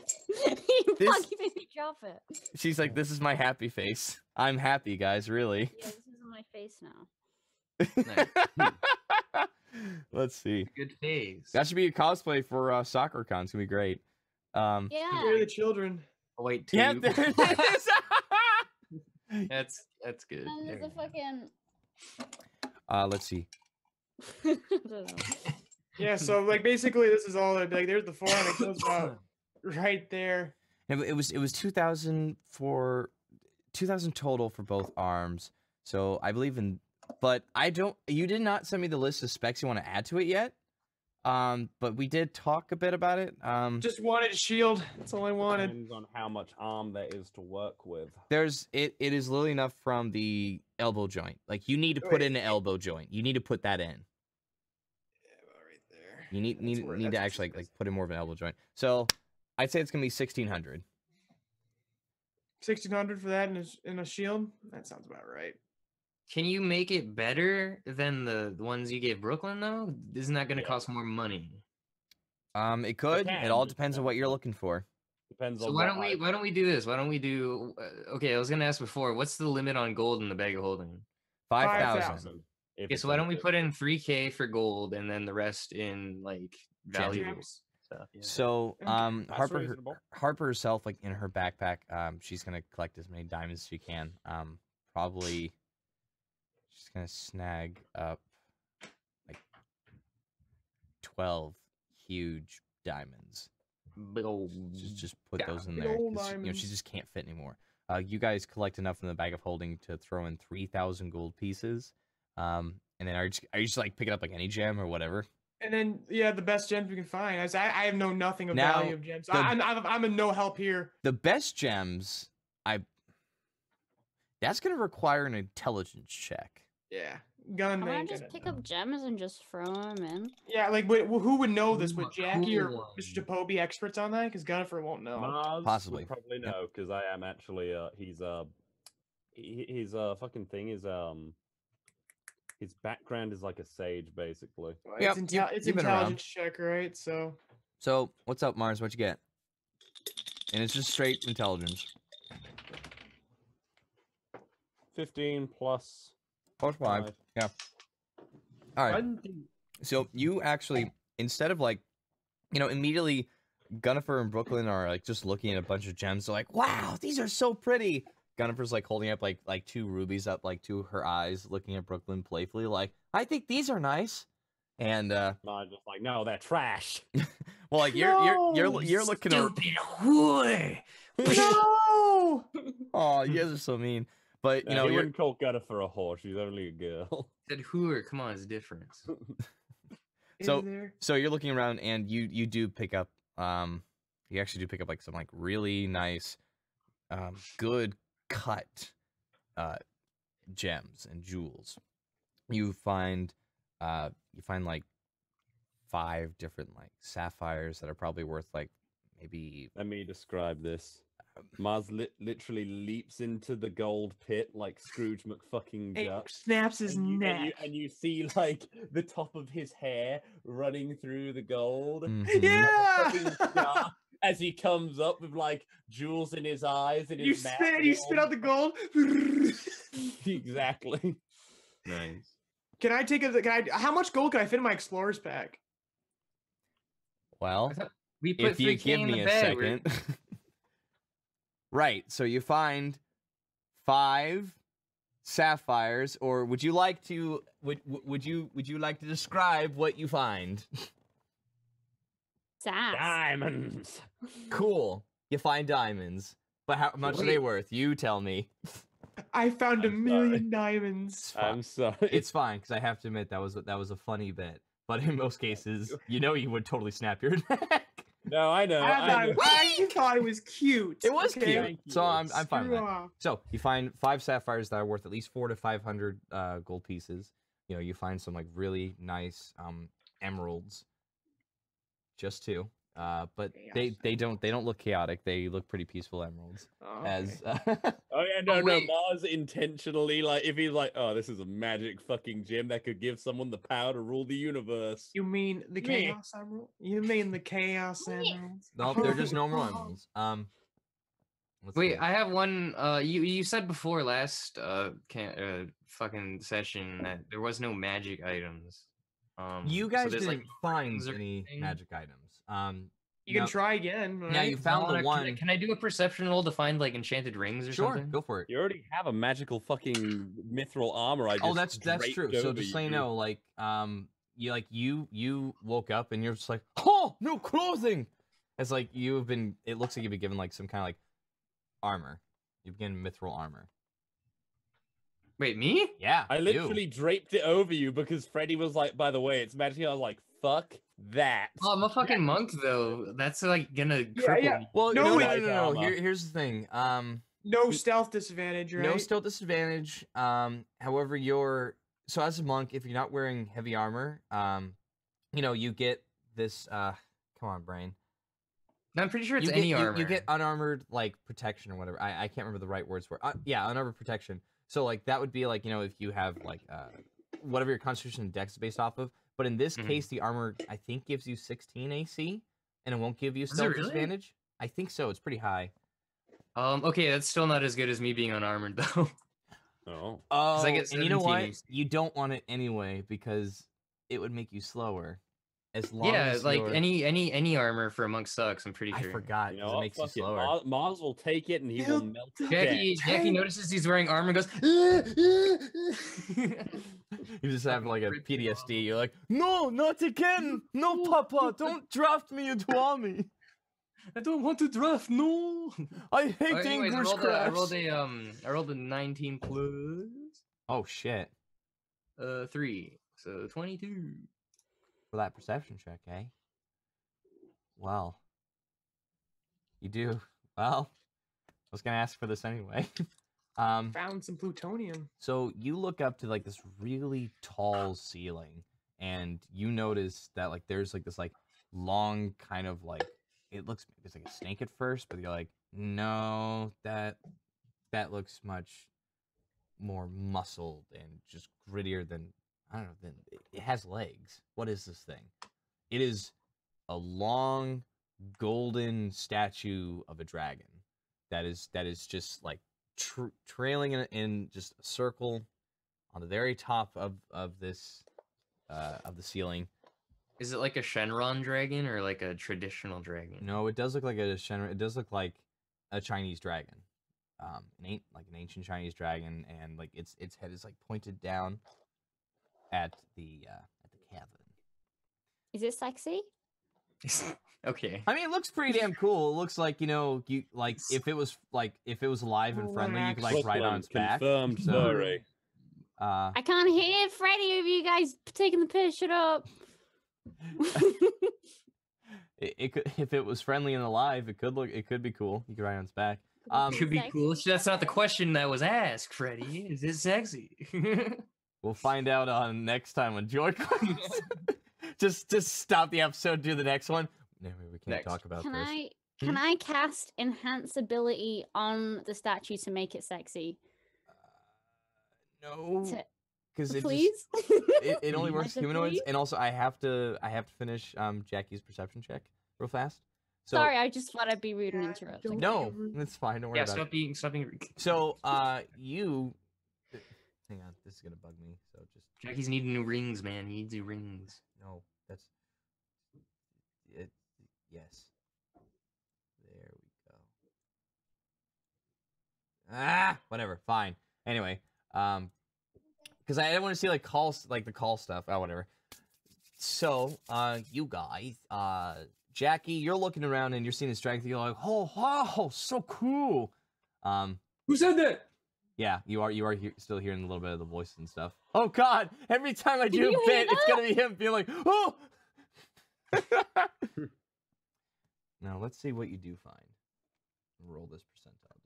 [SPEAKER 4] made me drop it.
[SPEAKER 1] She's like, this is my happy face. I'm happy, guys, really.
[SPEAKER 4] Yeah, this is my face now.
[SPEAKER 2] Nice.
[SPEAKER 1] Let's see.
[SPEAKER 2] Good face.
[SPEAKER 1] That should be a cosplay for SoccerCon. It's gonna be great.
[SPEAKER 4] Yeah.
[SPEAKER 3] They're the children.
[SPEAKER 2] Oh, wait, 2.
[SPEAKER 1] Yeah, there it is.
[SPEAKER 2] That's good.
[SPEAKER 4] And there's a fucking.
[SPEAKER 1] Let's see.
[SPEAKER 4] I don't know.
[SPEAKER 3] Yeah, so like basically this is all like there's the forearm. It goes out right there.
[SPEAKER 6] It was 2,000 for 2,000 total for both arms. So I believe in, but I don't. You did not send me the list of specs you want to add to it yet. But we did talk a bit about it.
[SPEAKER 3] Just wanted a shield. That's all I wanted.
[SPEAKER 5] Depends on how much arm there is to work with.
[SPEAKER 6] It is literally enough from the elbow joint. Like you need to put in an elbow joint. You need to put that in.
[SPEAKER 3] Yeah, about right there.
[SPEAKER 6] You need to actually like put in more of an elbow joint. So I'd say it's gonna be 1,600.
[SPEAKER 3] 1,600 for that in a shield. That sounds about right.
[SPEAKER 2] Can you make it better than the ones you gave Brooklyn though? Isn't that going to cost more money?
[SPEAKER 6] It could. It all depends on what you're looking for.
[SPEAKER 5] Depends
[SPEAKER 2] so
[SPEAKER 5] on.
[SPEAKER 2] Why don't we do this? Why don't we do? Okay, I was going to ask before. What's the limit on gold in the bag of holding?
[SPEAKER 6] 5,000.
[SPEAKER 2] Okay, so why don't we put in 3K for gold and then the rest in like valuables stuff? Yeah.
[SPEAKER 6] So Harper herself, like in her backpack, she's gonna collect as many diamonds as she can. Probably. She's gonna snag up like 12 huge diamonds.
[SPEAKER 2] Big old
[SPEAKER 6] just put those in there. She just can't fit anymore. You guys collect enough in the bag of holding to throw in 3,000 gold pieces. And then are you just like picking up like any gem or whatever?
[SPEAKER 3] And then the best gems we can find. I have know nothing of value of gems. I'm in no help here.
[SPEAKER 6] The best gems, that's gonna require an intelligence check.
[SPEAKER 3] Yeah,
[SPEAKER 4] Can I just pick up gems and just throw them in?
[SPEAKER 3] Yeah, like who would know this? Would Jackie or Mr. Japo be experts on that? Because Gunnifer won't know.
[SPEAKER 5] Mars
[SPEAKER 6] Possibly,
[SPEAKER 5] probably know because I am actually. His fucking thing is his background is like a sage basically.
[SPEAKER 3] Well, it's intelligence check, right? So
[SPEAKER 6] what's up, Mars? What you get? And it's just straight intelligence.
[SPEAKER 5] 15 plus
[SPEAKER 6] 5. Yeah. All right. So you actually, instead of like, immediately Gunnifer and Brooklyn are like just looking at a bunch of gems. They're like, wow, these are so pretty. Gunnifer's like holding up like 2 rubies up like to her eyes, looking at Brooklyn playfully, like, I think these are nice. And
[SPEAKER 5] I'm just like, no, they're trash.
[SPEAKER 6] well, like you're looking at
[SPEAKER 2] stupid whore.
[SPEAKER 3] No.
[SPEAKER 6] Oh, you guys are so mean. But
[SPEAKER 5] you wouldn't call Gunnifer a whore. She's only a girl.
[SPEAKER 2] Said whore. Come on, it's a difference.
[SPEAKER 6] So you're looking around and you do pick up you actually do pick up like some like really nice good cut gems and jewels. You find like 5 different like sapphires that are probably worth like maybe.
[SPEAKER 5] Let me describe this. Mars literally leaps into the gold pit like Scrooge McFucking Duck.
[SPEAKER 3] Snaps his neck.
[SPEAKER 5] And you see like the top of his hair running through the gold.
[SPEAKER 6] Mm-hmm.
[SPEAKER 3] Yeah!
[SPEAKER 5] As he comes up with like jewels in his eyes and his mouth.
[SPEAKER 3] You spit out the gold.
[SPEAKER 5] Exactly.
[SPEAKER 2] Nice.
[SPEAKER 3] How much gold can I fit in my explorer's pack?
[SPEAKER 6] Well,
[SPEAKER 2] we put
[SPEAKER 6] if you give me a second. Right, so you find 5 sapphires, or would you like to describe what you find?
[SPEAKER 4] Sass.
[SPEAKER 5] Diamonds.
[SPEAKER 6] Cool. You find diamonds, but how much are they worth? You tell me.
[SPEAKER 3] I found a million diamonds.
[SPEAKER 5] I'm sorry.
[SPEAKER 1] It's fine because I have to admit that was a funny bit, but in most cases, you would totally snap your neck.
[SPEAKER 5] No, I know.
[SPEAKER 3] I thought it was cute.
[SPEAKER 6] It was cute. So I'm fine with that.
[SPEAKER 3] Off.
[SPEAKER 1] So you find 5 sapphires that are worth at least 400 to 500 gold pieces. You find some like really nice emeralds. Just 2. But they don't look chaotic. They look pretty peaceful emeralds.
[SPEAKER 3] Oh, okay.
[SPEAKER 5] Oh yeah, no, Mars intentionally, like, if he's like, oh, this is a magic fucking gem that could give someone the power to rule the universe.
[SPEAKER 3] You mean the chaos emerald? You mean the chaos emeralds?
[SPEAKER 1] No, they're just normal emeralds.
[SPEAKER 2] Wait, I have one. You said before last fucking session that there was no magic items.
[SPEAKER 1] You guys didn't find any magic items.
[SPEAKER 3] You can try again. Right?
[SPEAKER 1] Now you found the one.
[SPEAKER 2] Can I do a perception roll to find like enchanted rings or something?
[SPEAKER 1] Sure, go for it.
[SPEAKER 5] You already have a magical fucking mithril armor.
[SPEAKER 1] That's true. So just so you know, like you woke up and you're just like, oh, new clothing. It's like you've been. It looks like you've been given like some kind of like armor. You've been given mithril armor.
[SPEAKER 2] Wait, me?
[SPEAKER 1] Yeah,
[SPEAKER 5] I literally draped it over you because Freddy was like, by the way, it's magic. I was like, fuck that.
[SPEAKER 2] Oh, I'm a fucking monk though. That's like gonna cripple me.
[SPEAKER 1] Well,
[SPEAKER 3] No,
[SPEAKER 1] no. Here's the thing.
[SPEAKER 3] No stealth disadvantage, right?
[SPEAKER 1] No stealth disadvantage. However, so as a monk, if you're not wearing heavy armor, you know, you get this. Come on, brain.
[SPEAKER 2] No, I'm pretty sure it's any armor.
[SPEAKER 1] You get unarmored like protection or whatever. I can't remember the right words for it. Yeah, unarmored protection. So like that would be like, you know, if you have like whatever your constitution and dex is based off of. But in this case, the armor I think gives you 16 AC, and it won't give you stealth disadvantage. I think so. It's pretty high.
[SPEAKER 2] Okay, that's still not as good as me being unarmored though.
[SPEAKER 5] Oh.
[SPEAKER 1] Oh, and you know what? AC. You don't want it anyway because it would make you slower. As long as
[SPEAKER 2] like any armor for a monk sucks. I'm pretty sure.
[SPEAKER 1] I forgot.
[SPEAKER 5] You know,
[SPEAKER 1] it makes you slower.
[SPEAKER 5] Mars will take it and he will melt it.
[SPEAKER 2] Jackie notices he's wearing armor and goes.
[SPEAKER 1] You just have like a PTSD. You're like, no, not again. No, Papa, don't draft me into army.
[SPEAKER 2] I don't want to draft. No.
[SPEAKER 1] I hate English class.
[SPEAKER 2] I rolled a 19 plus.
[SPEAKER 1] Oh shit.
[SPEAKER 2] 3, so 22.
[SPEAKER 1] For that perception check, eh? Well, you do. Well, I was gonna ask for this anyway.
[SPEAKER 3] Found some plutonium.
[SPEAKER 1] So you look up to like this really tall ceiling, and you notice that like there's like this like long kind of like it's like a snake at first, but you're like, no, that looks much more muscled and just grittier than. I don't know, it has legs. What is this thing? It is a long golden statue of a dragon that is just like trailing in just a circle on the very top of this of the ceiling.
[SPEAKER 2] Is it like a Shenron dragon or like a traditional dragon?
[SPEAKER 1] No, it does look like a Shenron. It does look like a Chinese dragon. An ancient Chinese dragon, and like its head is like pointed down at the cavern.
[SPEAKER 4] Is it sexy?
[SPEAKER 2] Okay.
[SPEAKER 1] I mean, it looks pretty damn cool. It looks like, you know, you like if it was alive and friendly, you could like ride on its back.
[SPEAKER 5] Confirmed, sorry.
[SPEAKER 4] I can't hear Freddy of you guys taking the piss. Shut up.
[SPEAKER 1] It could, if it was friendly and alive, it could be cool. You could ride on its back.
[SPEAKER 2] Could be cool. That's not the question that was asked, Freddy. Is it sexy?
[SPEAKER 1] We'll find out on next time on Joyquest. just stop the episode, do the next one. No, we can't talk about this.
[SPEAKER 4] Can I cast enhance ability on the statue to make it sexy?
[SPEAKER 1] No, because
[SPEAKER 4] please.
[SPEAKER 1] It only works humanoids, and also I have to finish Jackie's perception check real fast. So,
[SPEAKER 4] sorry, I just thought I'd be rude and interrupt.
[SPEAKER 1] No, it's fine. Don't worry about it.
[SPEAKER 2] Stop being rude.
[SPEAKER 1] So, you. Hang on, this is gonna bug me. So just.
[SPEAKER 2] Jackie's needing new rings, man. He needs new rings.
[SPEAKER 1] No, that's. It. Yes. There we go. Whatever. Fine. Anyway, because I didn't want to see like the call stuff. Oh, whatever. So, you guys, Jackie, you're looking around and you're seeing this dragon. You're like, oh, wow, so cool.
[SPEAKER 3] Who said that?
[SPEAKER 1] Yeah, you are still hearing a little bit of the voices and stuff. Oh God! Every time I do a bit, it's gonna be him being like, oh. Now let's see what you do find. Roll this percentile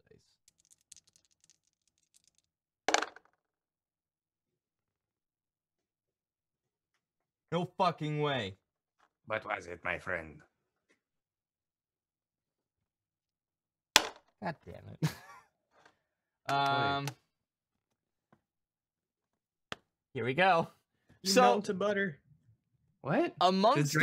[SPEAKER 1] dice. No fucking way.
[SPEAKER 2] What was it, my friend?
[SPEAKER 1] God damn it. Here we go.
[SPEAKER 3] You melt to butter.
[SPEAKER 2] What?
[SPEAKER 1] Amongst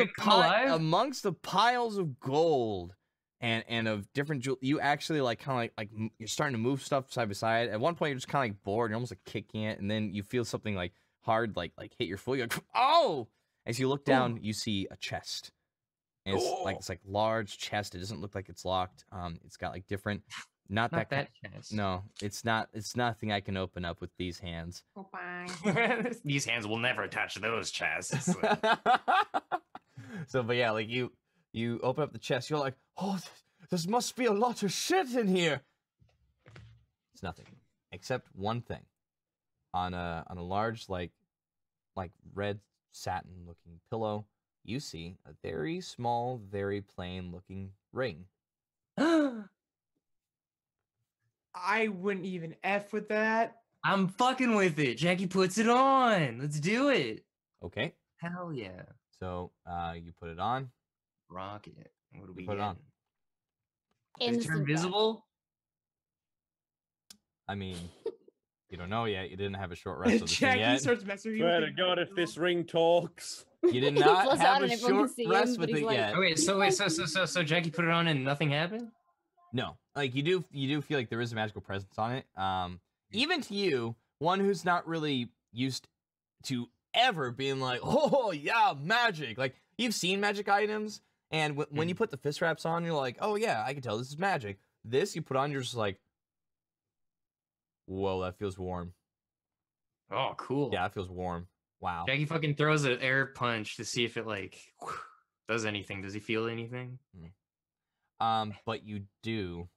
[SPEAKER 1] the piles of gold and of different jewels, you actually like kind of like you're starting to move stuff side by side. At one point, you're just kind of like bored. You're almost like kicking it, and then you feel something like hard like hit your foot. You're like, oh! As you look down, you see a chest. And it's like this like large chest. It doesn't look like it's locked. It's got like different. Not that chest. No, it's not. It's nothing I can open up with these hands.
[SPEAKER 3] Oh, bye.
[SPEAKER 2] These hands will never touch those chests.
[SPEAKER 1] So, but yeah, like you You open up the chest. You're like, oh, there must be a lot of shit in here. It's nothing, except one thing. On a large like red satin looking pillow, you see a very small, very plain looking ring.
[SPEAKER 3] I wouldn't even F with that.
[SPEAKER 2] I'm fucking with it. Jackie puts it on. Let's do it.
[SPEAKER 1] Okay.
[SPEAKER 2] Hell yeah.
[SPEAKER 1] So you put it on.
[SPEAKER 2] Rock it. What do we
[SPEAKER 1] put it on?
[SPEAKER 2] Is it turn visible?
[SPEAKER 1] I mean, you don't know yet. You didn't have a short rest of this thing
[SPEAKER 3] Jackie
[SPEAKER 1] yet.
[SPEAKER 3] starts messing with you.
[SPEAKER 5] Swear to God, if this ring talks.
[SPEAKER 1] You did not have a short rest with it yet.
[SPEAKER 2] Oh, wait, so Jackie put it on and nothing happened?
[SPEAKER 1] No, like you do feel like there is a magical presence on it. Even to you, one who's not really used to ever being like, oh yeah, magic. Like you've seen magic items, and when you put the fist wraps on, you're like, oh yeah, I can tell this is magic. This you put on, you're just like, whoa, that feels warm.
[SPEAKER 2] Oh, cool.
[SPEAKER 1] Yeah, it feels warm. Wow.
[SPEAKER 2] Jackie fucking throws an air punch to see if it like does anything. Does he feel anything?
[SPEAKER 1] But you do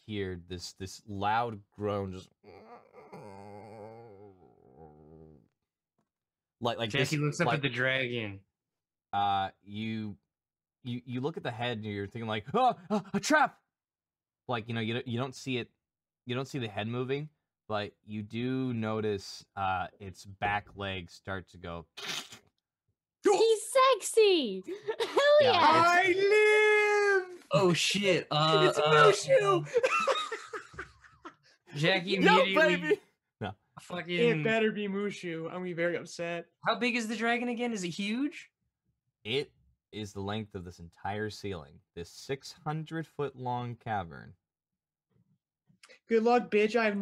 [SPEAKER 1] hear this loud groan, just like
[SPEAKER 2] Jackie
[SPEAKER 1] this,
[SPEAKER 2] looks up at the dragon.
[SPEAKER 1] You look at the head and you're thinking like, oh, a trap. Like you don't see it, you don't see the head moving, but you do notice its back legs start to go.
[SPEAKER 4] He's sexy. Hell yeah!
[SPEAKER 3] I live.
[SPEAKER 2] Oh shit!
[SPEAKER 3] It's Mushu.
[SPEAKER 2] Jackie immediately.
[SPEAKER 1] No, baby. No.
[SPEAKER 2] Fucking.
[SPEAKER 3] It better be Mushu. I'm gonna be very upset.
[SPEAKER 2] How big is the dragon again? Is it huge?
[SPEAKER 1] It is the length of this entire ceiling. This 600-foot long cavern.
[SPEAKER 3] Good luck, bitch. I have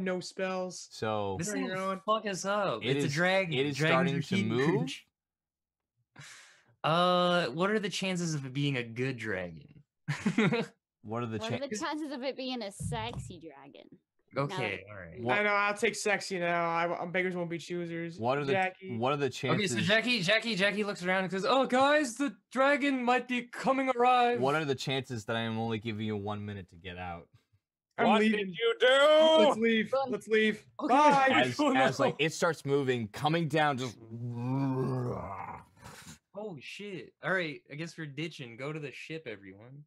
[SPEAKER 3] no spells.
[SPEAKER 1] So
[SPEAKER 2] this thing will fuck us up.
[SPEAKER 1] It's a dragon. It is starting to move.
[SPEAKER 2] What are the chances of it being a good dragon?
[SPEAKER 1] What are the
[SPEAKER 4] chances of it being a sexy dragon?
[SPEAKER 2] Okay, all right.
[SPEAKER 3] I know. I'll take sexy now. Beggars won't be choosers.
[SPEAKER 1] What are the chances?
[SPEAKER 2] Okay, so Jackie looks around and says, "Oh, guys, the dragon might be coming arrive."
[SPEAKER 1] What are the chances that I am only giving you 1 minute to get out?
[SPEAKER 5] What did you do?
[SPEAKER 3] Let's leave. Let's leave.
[SPEAKER 2] Okay.
[SPEAKER 3] Bye.
[SPEAKER 1] As like it starts moving, coming down, just.
[SPEAKER 2] Holy shit! All right, I guess we're ditching. Go to the ship, everyone.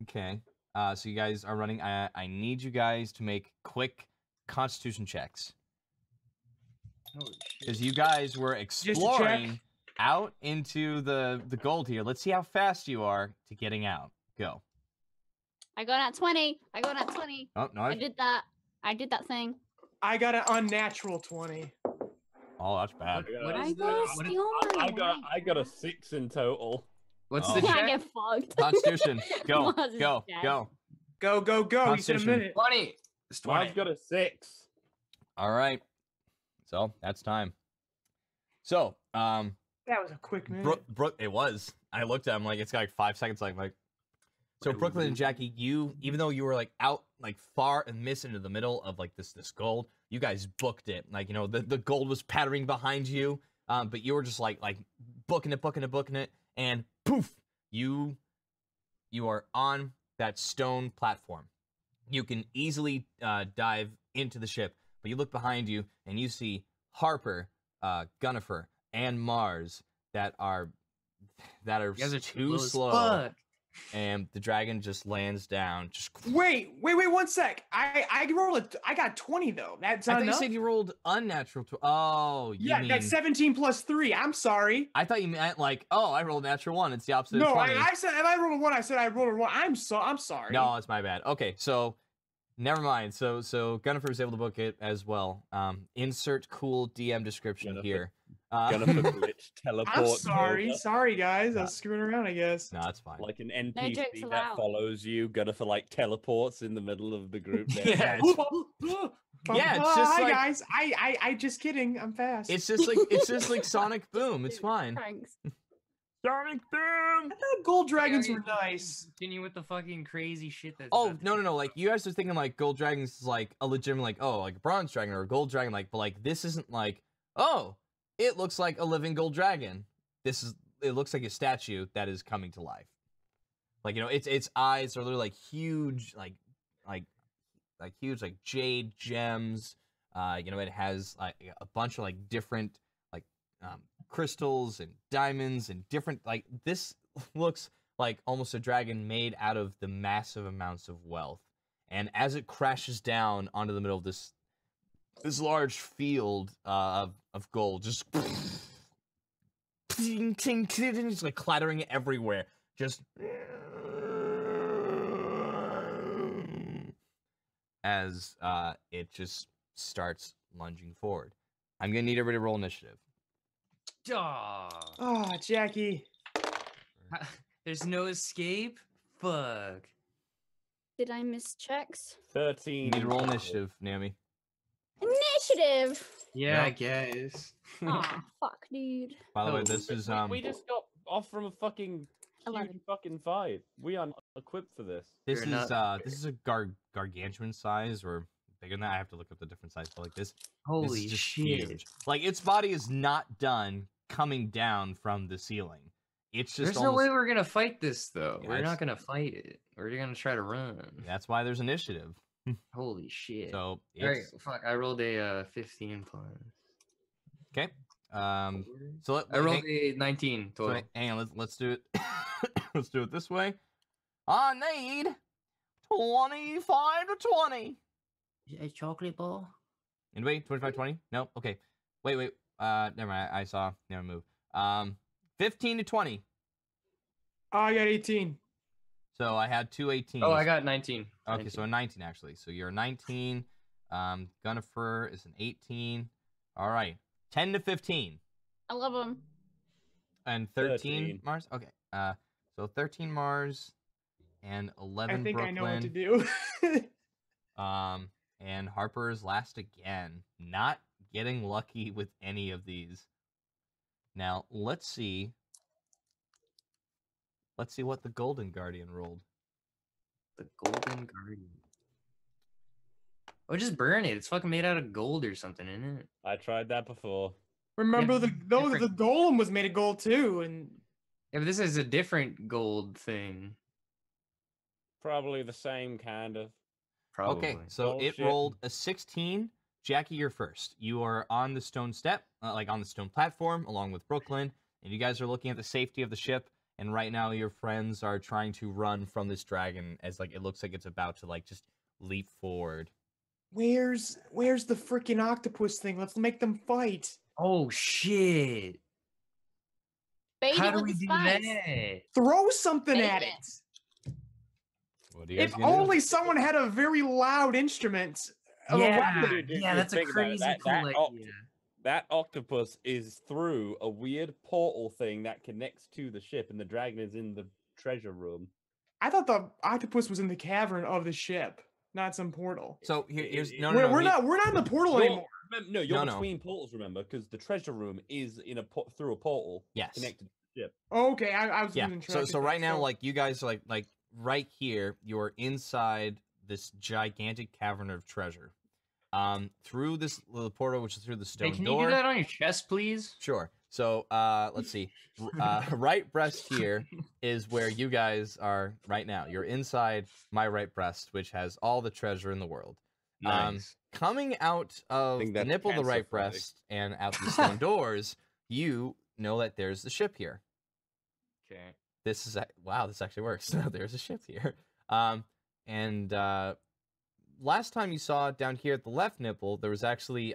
[SPEAKER 1] Okay. So you guys are running. I need you guys to make quick Constitution checks. Because you guys were exploring out into the gold here. Let's see how fast you are to getting out. Go.
[SPEAKER 4] I got at 20.
[SPEAKER 1] Oh no!
[SPEAKER 4] I did that thing.
[SPEAKER 3] I got an unnatural 20.
[SPEAKER 1] Oh, that's bad.
[SPEAKER 5] I got a 6 in total.
[SPEAKER 2] What's the check?
[SPEAKER 4] I get fucked.
[SPEAKER 1] Constitution. Go.
[SPEAKER 3] Go. You said a minute.
[SPEAKER 2] 20.
[SPEAKER 5] I've got a 6.
[SPEAKER 1] All right. So that's time. So
[SPEAKER 3] that was a quick minute.
[SPEAKER 1] It was. I looked at him like it's got like 5 seconds. Like. So Brooklyn and Jackie, even though you were like out like far and missed into the middle of like this gold, you guys booked it. Like the gold was pattering behind you, but you were just like booking it, and poof, you are on that stone platform. You can easily dive into the ship, but you look behind you and you see Harper, Gunnifer, and Mars that are too slow.
[SPEAKER 2] Fuck.
[SPEAKER 1] And the dragon just lands down. Just
[SPEAKER 3] wait 1 sec. I got 20 though. That's not enough.
[SPEAKER 1] You said you rolled unnatural. Oh,
[SPEAKER 3] yeah, that's 17 plus 3. I'm sorry.
[SPEAKER 1] I thought you meant like, oh, I rolled a natural 1. It's the opposite of 20.
[SPEAKER 3] I said if I rolled a 1, I said I rolled a 1. I'm sorry.
[SPEAKER 1] No, it's my bad. Okay, so never mind. So Gunnifer was able to book it as well. Insert cool DM description here.
[SPEAKER 5] Gunnifer glitch teleport.
[SPEAKER 3] I'm sorry guys. I was screwing around, I guess.
[SPEAKER 1] No, it's fine.
[SPEAKER 5] Like an NPC that follows you, Gunnifer like teleports in the middle of the group.
[SPEAKER 1] Yeah,
[SPEAKER 3] it's just
[SPEAKER 1] hi
[SPEAKER 3] guys. I just kidding. I'm fast.
[SPEAKER 1] It's just like Sonic Boom. It's fine.
[SPEAKER 4] Thanks.
[SPEAKER 1] Sonic Boom.
[SPEAKER 3] I thought gold dragons were nice.
[SPEAKER 2] Continue with the fucking crazy shit that's.
[SPEAKER 1] Oh no! Like you guys are thinking like gold dragons is like a legitimate like like a bronze dragon or a gold dragon but like this isn't like it looks like a living gold dragon. This is it looks like a statue that is coming to life. Like, you know, its eyes are literally like huge, like huge like jade gems. You know, it has like a bunch of like different like crystals and diamonds and different, like, this looks like almost a dragon made out of the massive amounts of wealth. And as it crashes down onto the middle of this large field of gold, just just like clattering everywhere, just as it just starts lunging forward. I'm gonna need everybody to roll initiative.
[SPEAKER 3] Oh, Jackie.
[SPEAKER 2] There's no escape? Fuck.
[SPEAKER 4] Did I miss checks?
[SPEAKER 5] 13.
[SPEAKER 1] You need to roll initiative, Naomi.
[SPEAKER 4] Initiative!
[SPEAKER 2] Yeah, I guess.
[SPEAKER 4] Aw, fuck, dude.
[SPEAKER 1] By the way, this is
[SPEAKER 5] We just got off from a fucking
[SPEAKER 4] 11.
[SPEAKER 5] huge fucking fight. We are not equipped for this.
[SPEAKER 1] this is a gargantuan size, or bigger than that. I have to look up the different size, but like this
[SPEAKER 2] Holy
[SPEAKER 1] is just
[SPEAKER 2] shit.
[SPEAKER 1] huge. Like, its body is not done coming down from the ceiling. It's just
[SPEAKER 2] There's no way we're gonna fight this though.
[SPEAKER 1] Yeah,
[SPEAKER 2] we're not gonna fight it. We're gonna try to run.
[SPEAKER 1] That's why there's initiative.
[SPEAKER 2] Holy shit.
[SPEAKER 1] So it's
[SPEAKER 2] Alright, fuck, I rolled a 15 plus.
[SPEAKER 1] okay. So
[SPEAKER 2] I rolled a 19 total.
[SPEAKER 1] So hang on, let's do it. Let's do it this way. I need 25 to 20.
[SPEAKER 2] A chocolate ball?
[SPEAKER 1] Anybody? 25, 20? No? Okay. Wait. Never mind. I saw. Never move. 15 to 20.
[SPEAKER 3] I got 18.
[SPEAKER 1] So I had two 18s.
[SPEAKER 2] Oh, I got 19.
[SPEAKER 1] Okay,
[SPEAKER 2] 19.
[SPEAKER 1] so a 19 actually. So you're a 19. Gunnifer is an 18. All right. 10 to 15.
[SPEAKER 4] I love them.
[SPEAKER 1] And 13 Mars? Okay. So 13 Mars and 11
[SPEAKER 3] I think
[SPEAKER 1] Brooklyn.
[SPEAKER 3] I know what to do.
[SPEAKER 1] And Harper's last again. Not getting lucky with any of these. Now, let's see. Let's see what the Golden Guardian rolled.
[SPEAKER 2] The Golden Guardian. Oh, just burn it. It's fucking made out of gold or something, isn't it?
[SPEAKER 5] I tried that before.
[SPEAKER 3] Remember,
[SPEAKER 2] Yeah,
[SPEAKER 3] the golem was made of gold too, and
[SPEAKER 2] Yeah, but this is a different gold thing.
[SPEAKER 5] Probably the same kind of.
[SPEAKER 2] Probably.
[SPEAKER 1] Okay, so it
[SPEAKER 5] Bullshit.
[SPEAKER 1] rolled a 16. Jackie, you're first. You are on the stone step, like on the stone platform, along with Brooklyn, and you guys are looking at the safety of the ship. And right now, your friends are trying to run from this dragon, as like it looks like it's about to like just leap forward.
[SPEAKER 3] where's the freaking octopus thing? Let's make them fight.
[SPEAKER 2] Oh, shit.
[SPEAKER 4] Bait
[SPEAKER 2] How
[SPEAKER 4] it
[SPEAKER 2] do
[SPEAKER 4] with
[SPEAKER 2] we
[SPEAKER 4] the
[SPEAKER 2] do
[SPEAKER 4] spice.
[SPEAKER 2] that?
[SPEAKER 3] Throw something
[SPEAKER 4] Bait
[SPEAKER 3] at
[SPEAKER 4] it.
[SPEAKER 3] it.
[SPEAKER 1] What do you guys
[SPEAKER 3] If
[SPEAKER 1] gonna do?
[SPEAKER 3] only someone had a very loud instrument. of a
[SPEAKER 2] Yeah,
[SPEAKER 3] weapon.
[SPEAKER 2] yeah, that's a
[SPEAKER 5] think about it.
[SPEAKER 2] crazy cool idea.
[SPEAKER 5] That octopus is through a weird portal thing that connects to the ship, and the dragon is in the treasure room.
[SPEAKER 3] I thought the octopus was in the cavern of the ship, not some portal.
[SPEAKER 1] So here's
[SPEAKER 3] We're not in the portal anymore.
[SPEAKER 5] No, you're
[SPEAKER 1] No.
[SPEAKER 5] between portals, remember? Because the treasure room is in through a portal
[SPEAKER 1] Yes.
[SPEAKER 5] connected to the ship.
[SPEAKER 3] Okay, I was
[SPEAKER 1] Yeah.
[SPEAKER 3] losing track.
[SPEAKER 1] So
[SPEAKER 3] of
[SPEAKER 1] right
[SPEAKER 3] things.
[SPEAKER 1] now, like you guys are like right here, you're inside this gigantic cavern of treasure. Through this little portal, which is through the stone
[SPEAKER 2] Hey, can
[SPEAKER 1] door.
[SPEAKER 2] you do that on your chest, please?
[SPEAKER 1] Sure. So let's see. Right breast here is where you guys are right now. You're inside my right breast, which has all the treasure in the world.
[SPEAKER 2] Nice.
[SPEAKER 1] Coming out of
[SPEAKER 5] think
[SPEAKER 1] the
[SPEAKER 5] that's
[SPEAKER 1] nipple of the right
[SPEAKER 5] cancer-friendly.
[SPEAKER 1] breast and out the stone doors, you know that there's the ship here.
[SPEAKER 2] Okay.
[SPEAKER 1] This is wow. This actually works. There's a ship here. Last time you saw down here at the left nipple, there was actually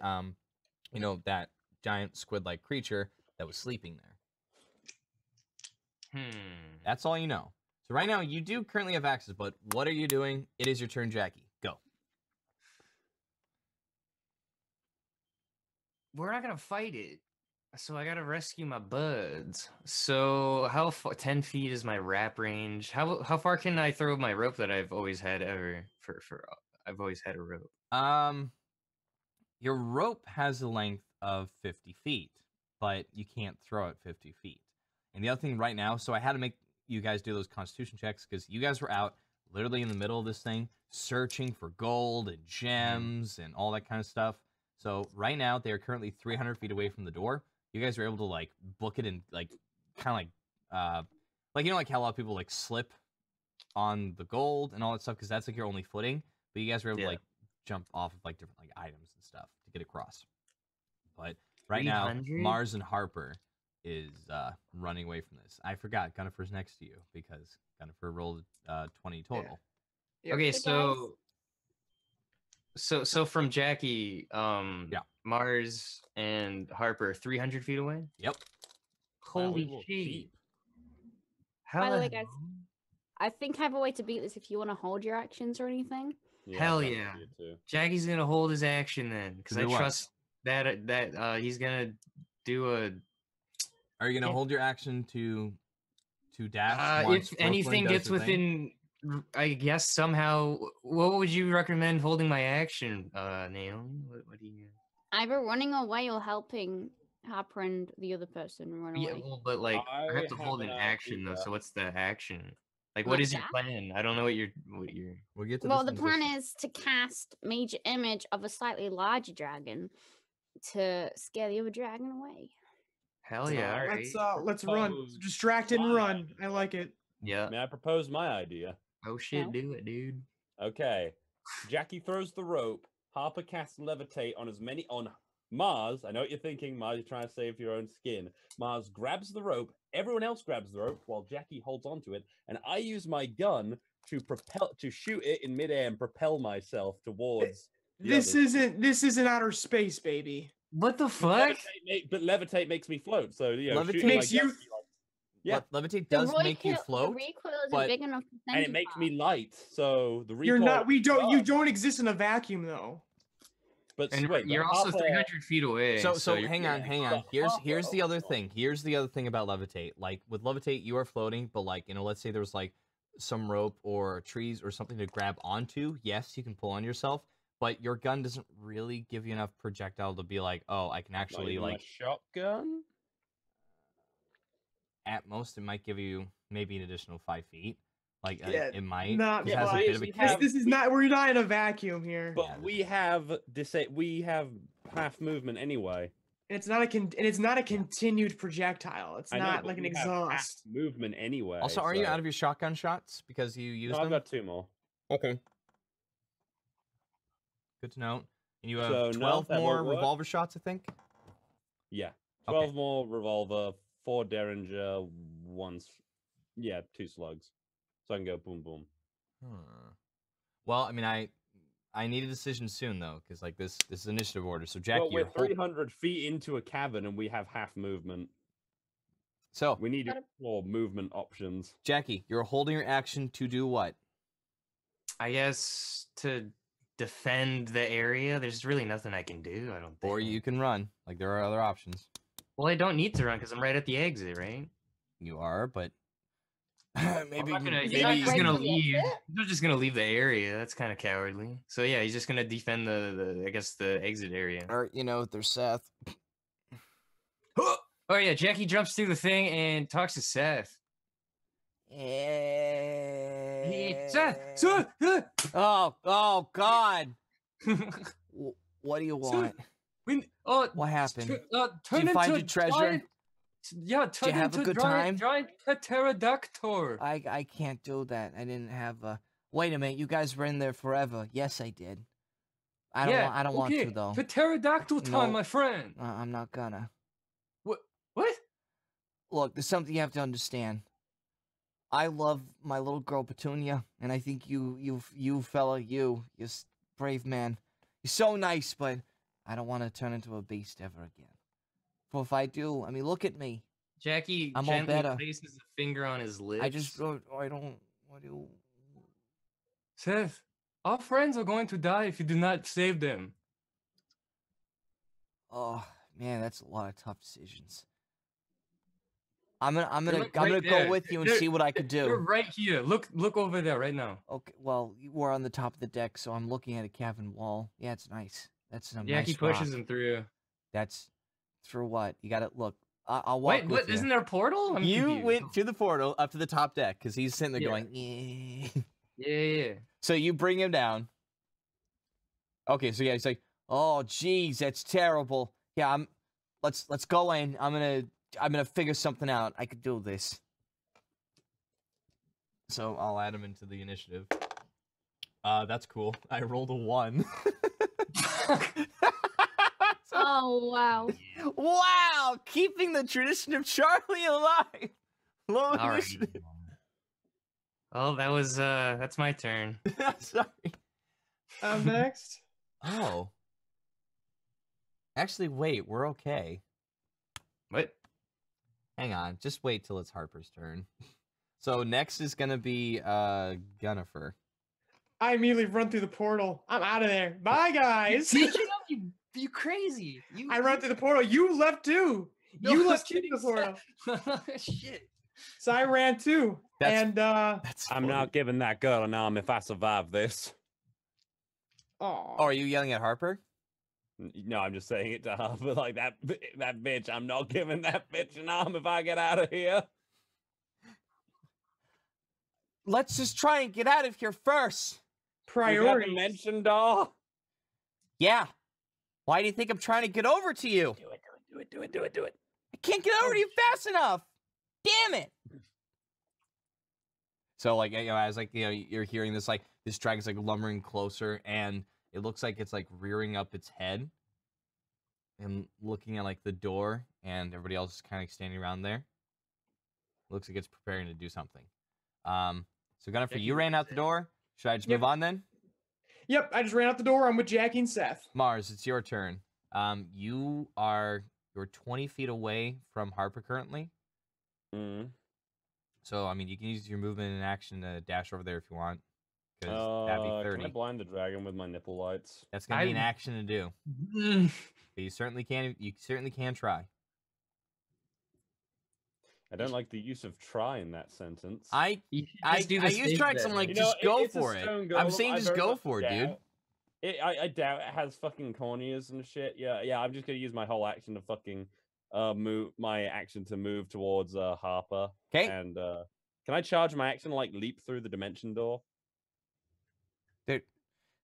[SPEAKER 1] you know, that giant squid-like creature that was sleeping there. That's all you know. So right now, you do currently have access, but what are you doing? It is your turn, Jackie. Go.
[SPEAKER 2] We're not gonna fight it, so I gotta rescue my buds. So how far? 10 feet is my wrap range. How far can I throw my rope that I've always had ever? I've always had a rope.
[SPEAKER 1] Your rope has a length of 50 feet, but you can't throw it 50 feet. And the other thing right now, so I had to make you guys do those constitution checks because you guys were out literally in the middle of this thing, searching for gold and gems and all that kind of stuff. So right now, they are currently 300 feet away from the door. You guys are able to like book it and like kind of like like you know, like how a lot of people like slip on the gold and all that stuff because that's like your only footing. But you guys were able to like jump off of like different like items and stuff to get across. But right now, Mars and Harper is running away from this. I forgot Gunnifer's next to you because Gunnifer rolled 20 total.
[SPEAKER 2] Yeah. Okay, so from Jackie, Mars and Harper 300 feet away.
[SPEAKER 1] Yep.
[SPEAKER 2] Holy shit!
[SPEAKER 4] By the way, guys, I think I have a way to beat this if you want to hold your actions or anything.
[SPEAKER 2] Yeah, hell yeah! Jackie's gonna hold his action then, because I trust that he's gonna do a.
[SPEAKER 1] Are you gonna hold your action to dash?
[SPEAKER 2] If anything gets within, I guess somehow. What would you recommend holding my action, Naomi? What do you?
[SPEAKER 4] Either running away or helping Harper and the other person run away.
[SPEAKER 2] Yeah, well, but like I have to hold an action though. So what's the action? Like, what is your plan? I don't know what you're.
[SPEAKER 1] We'll get to.
[SPEAKER 4] Well, the plan is to cast major image of a slightly larger dragon to scare the other dragon away.
[SPEAKER 2] Hell yeah! All right.
[SPEAKER 3] Let's run. Distract and run. I like it.
[SPEAKER 5] Yeah. May I propose my idea?
[SPEAKER 2] Oh shit! Do it, dude.
[SPEAKER 5] Okay. Jackie throws the rope. Harper casts levitate on Mars. I know what you're thinking, Mars. You're trying to save your own skin. Mars grabs the rope. Everyone else grabs the rope while Jackie holds onto it, and I use my gun to shoot it in midair and propel myself towards.
[SPEAKER 3] This isn't outer space, baby.
[SPEAKER 2] What the fuck?
[SPEAKER 5] But levitate makes me float. So
[SPEAKER 3] levitate makes you.
[SPEAKER 1] Yeah, levitate does make you float.
[SPEAKER 4] The recoil isn't big enough to
[SPEAKER 5] and it makes me light. So the recoil.
[SPEAKER 3] You're not. You don't exist in a vacuum though.
[SPEAKER 5] But
[SPEAKER 2] you're also 300 feet away.
[SPEAKER 1] So hang on. Here's the other thing. Here's the other thing about levitate. Like with levitate, you are floating, but like let's say there was like some rope or trees or something to grab onto. Yes, you can pull on yourself, but your gun doesn't really give you enough projectile to be like, oh, I can actually like
[SPEAKER 5] a shotgun.
[SPEAKER 1] At most, it might give you maybe an additional 5 feet. Like it might.
[SPEAKER 3] Not
[SPEAKER 1] it has a bit of a
[SPEAKER 3] this is not. We're not in a vacuum here.
[SPEAKER 5] But we have half movement anyway.
[SPEAKER 3] And it's not a continued projectile. It's not like an exhaust.
[SPEAKER 5] Movement anyway.
[SPEAKER 1] Also, are you out of your shotgun shots because you used them?
[SPEAKER 5] I've got 2 more.
[SPEAKER 1] Okay. Good to know. And you have 12 more revolver shots, I think.
[SPEAKER 5] Yeah, 12 more revolver, 4 derringer, 2 slugs. So I can go boom, boom.
[SPEAKER 1] Well, I mean, I need a decision soon, though, because, like, this is initiative order. So, Jackie,
[SPEAKER 5] we're 300 feet into a cavern, and we have half movement.
[SPEAKER 1] So
[SPEAKER 5] we need to explore movement options.
[SPEAKER 1] Jackie, you're holding your action to do what?
[SPEAKER 2] I guess to defend the area. There's really nothing I can do, I don't think.
[SPEAKER 1] Or you can run. Like, there are other options.
[SPEAKER 2] Well, I don't need to run, because I'm right at the exit, right?
[SPEAKER 1] You are, but... maybe
[SPEAKER 2] he's just gonna leave. They're just gonna leave the area. That's kind of cowardly. So yeah, he's just gonna defend the exit area.
[SPEAKER 1] Or there's Seth.
[SPEAKER 2] Oh yeah, Jackie jumps through the thing and talks to Seth. Seth.
[SPEAKER 1] Oh God. What do you want? What happened? Did you find your treasure?
[SPEAKER 2] Yeah,
[SPEAKER 1] did you have a good time?
[SPEAKER 2] Giant pterodactyl.
[SPEAKER 7] I can't do that. I didn't have a. Wait a minute, you guys were in there forever. Yes, I did. I don't want to though.
[SPEAKER 2] Pterodactyl time, my friend.
[SPEAKER 7] I'm not gonna.
[SPEAKER 2] What?
[SPEAKER 7] Look, there's something you have to understand. I love my little girl Petunia, and I think you fella, you're brave man. You're so nice, but I don't want to turn into a beast ever again. For if I do, I mean, look at me.
[SPEAKER 2] Jackie
[SPEAKER 7] I'm
[SPEAKER 2] gently
[SPEAKER 7] all better.
[SPEAKER 2] places a finger on his lips.
[SPEAKER 7] I don't. What do you...
[SPEAKER 2] Seth, our friends are going to die if you do not save them.
[SPEAKER 7] Oh man, that's a lot of tough decisions. I'm gonna go with you and see what I could do.
[SPEAKER 2] You're right here. Look over there right now.
[SPEAKER 7] Okay. Well, we're on the top of the deck, so I'm looking at a cavern wall. Yeah, it's nice. That's some
[SPEAKER 2] Jackie
[SPEAKER 7] nice
[SPEAKER 2] pushes
[SPEAKER 7] rock.
[SPEAKER 2] him through.
[SPEAKER 7] That's for what? You gotta look. I'll walk with
[SPEAKER 2] what?
[SPEAKER 7] you.
[SPEAKER 2] Isn't there a portal?
[SPEAKER 1] You went through the portal up to the top deck because he's sitting there going,
[SPEAKER 2] yeah.
[SPEAKER 1] So you bring him down. Okay, so yeah, he's like, oh, geez, that's terrible. Yeah, let's go in. I'm gonna figure something out. I could do this. So I'll add him into the initiative. That's cool. I rolled a 1.
[SPEAKER 4] Oh, wow.
[SPEAKER 6] Wow! Keeping the tradition of Charlie alive! Low initiative.
[SPEAKER 2] Oh, that was, that's my turn.
[SPEAKER 1] Sorry.
[SPEAKER 3] I'm next.
[SPEAKER 1] Oh. Actually, wait, we're okay.
[SPEAKER 2] What?
[SPEAKER 1] Hang on, just wait till it's Harper's turn. So next is gonna be Gunnifer.
[SPEAKER 3] I immediately run through the portal. I'm out of there. Bye, guys.
[SPEAKER 2] You crazy.
[SPEAKER 3] I run through the portal. You left too.
[SPEAKER 2] No,
[SPEAKER 3] you left through the portal.
[SPEAKER 2] Shit.
[SPEAKER 3] So I ran too.
[SPEAKER 5] I'm not giving that girl an arm if I survive this.
[SPEAKER 3] Oh,
[SPEAKER 6] are you yelling at Harper?
[SPEAKER 5] No, I'm just saying it to Harper like that bitch. I'm not giving that bitch an arm if I get out of here.
[SPEAKER 7] Let's just try and get out of here first.
[SPEAKER 3] Priority.
[SPEAKER 5] Dimension door.
[SPEAKER 7] Yeah. Why do you think I'm trying to get over to you?
[SPEAKER 5] Do it.
[SPEAKER 7] I can't get over to you fast enough. Damn it.
[SPEAKER 1] So like, you know, as like, you know, you're hearing this, like this dragon's like lumbering closer, and it looks like it's like rearing up its head and looking at like the door, and everybody else is kind of standing around there. Looks like it's preparing to do something. So Gunnifer, you ran out the door. Should I just move on then?
[SPEAKER 3] Yep, I just ran out the door. I'm with Jackie and Seth.
[SPEAKER 1] Mars, it's your turn. You're 20 feet away from Harper currently. So I mean, you can use your movement and action to dash over there if you want. That'd be 30.
[SPEAKER 5] Can I blind the dragon with my nipple lights?
[SPEAKER 1] That's gonna be an action to do. But you certainly can. You certainly can try.
[SPEAKER 5] I don't like the use of try in that sentence.
[SPEAKER 1] I use try because I'm like, just go for it. I'm saying just go for it, dude.
[SPEAKER 5] I doubt it has fucking corneas and shit. Yeah. I'm just gonna use my whole action to fucking move towards Harper.
[SPEAKER 6] Okay.
[SPEAKER 5] And can I charge my action to like leap through the dimension door?
[SPEAKER 6] There.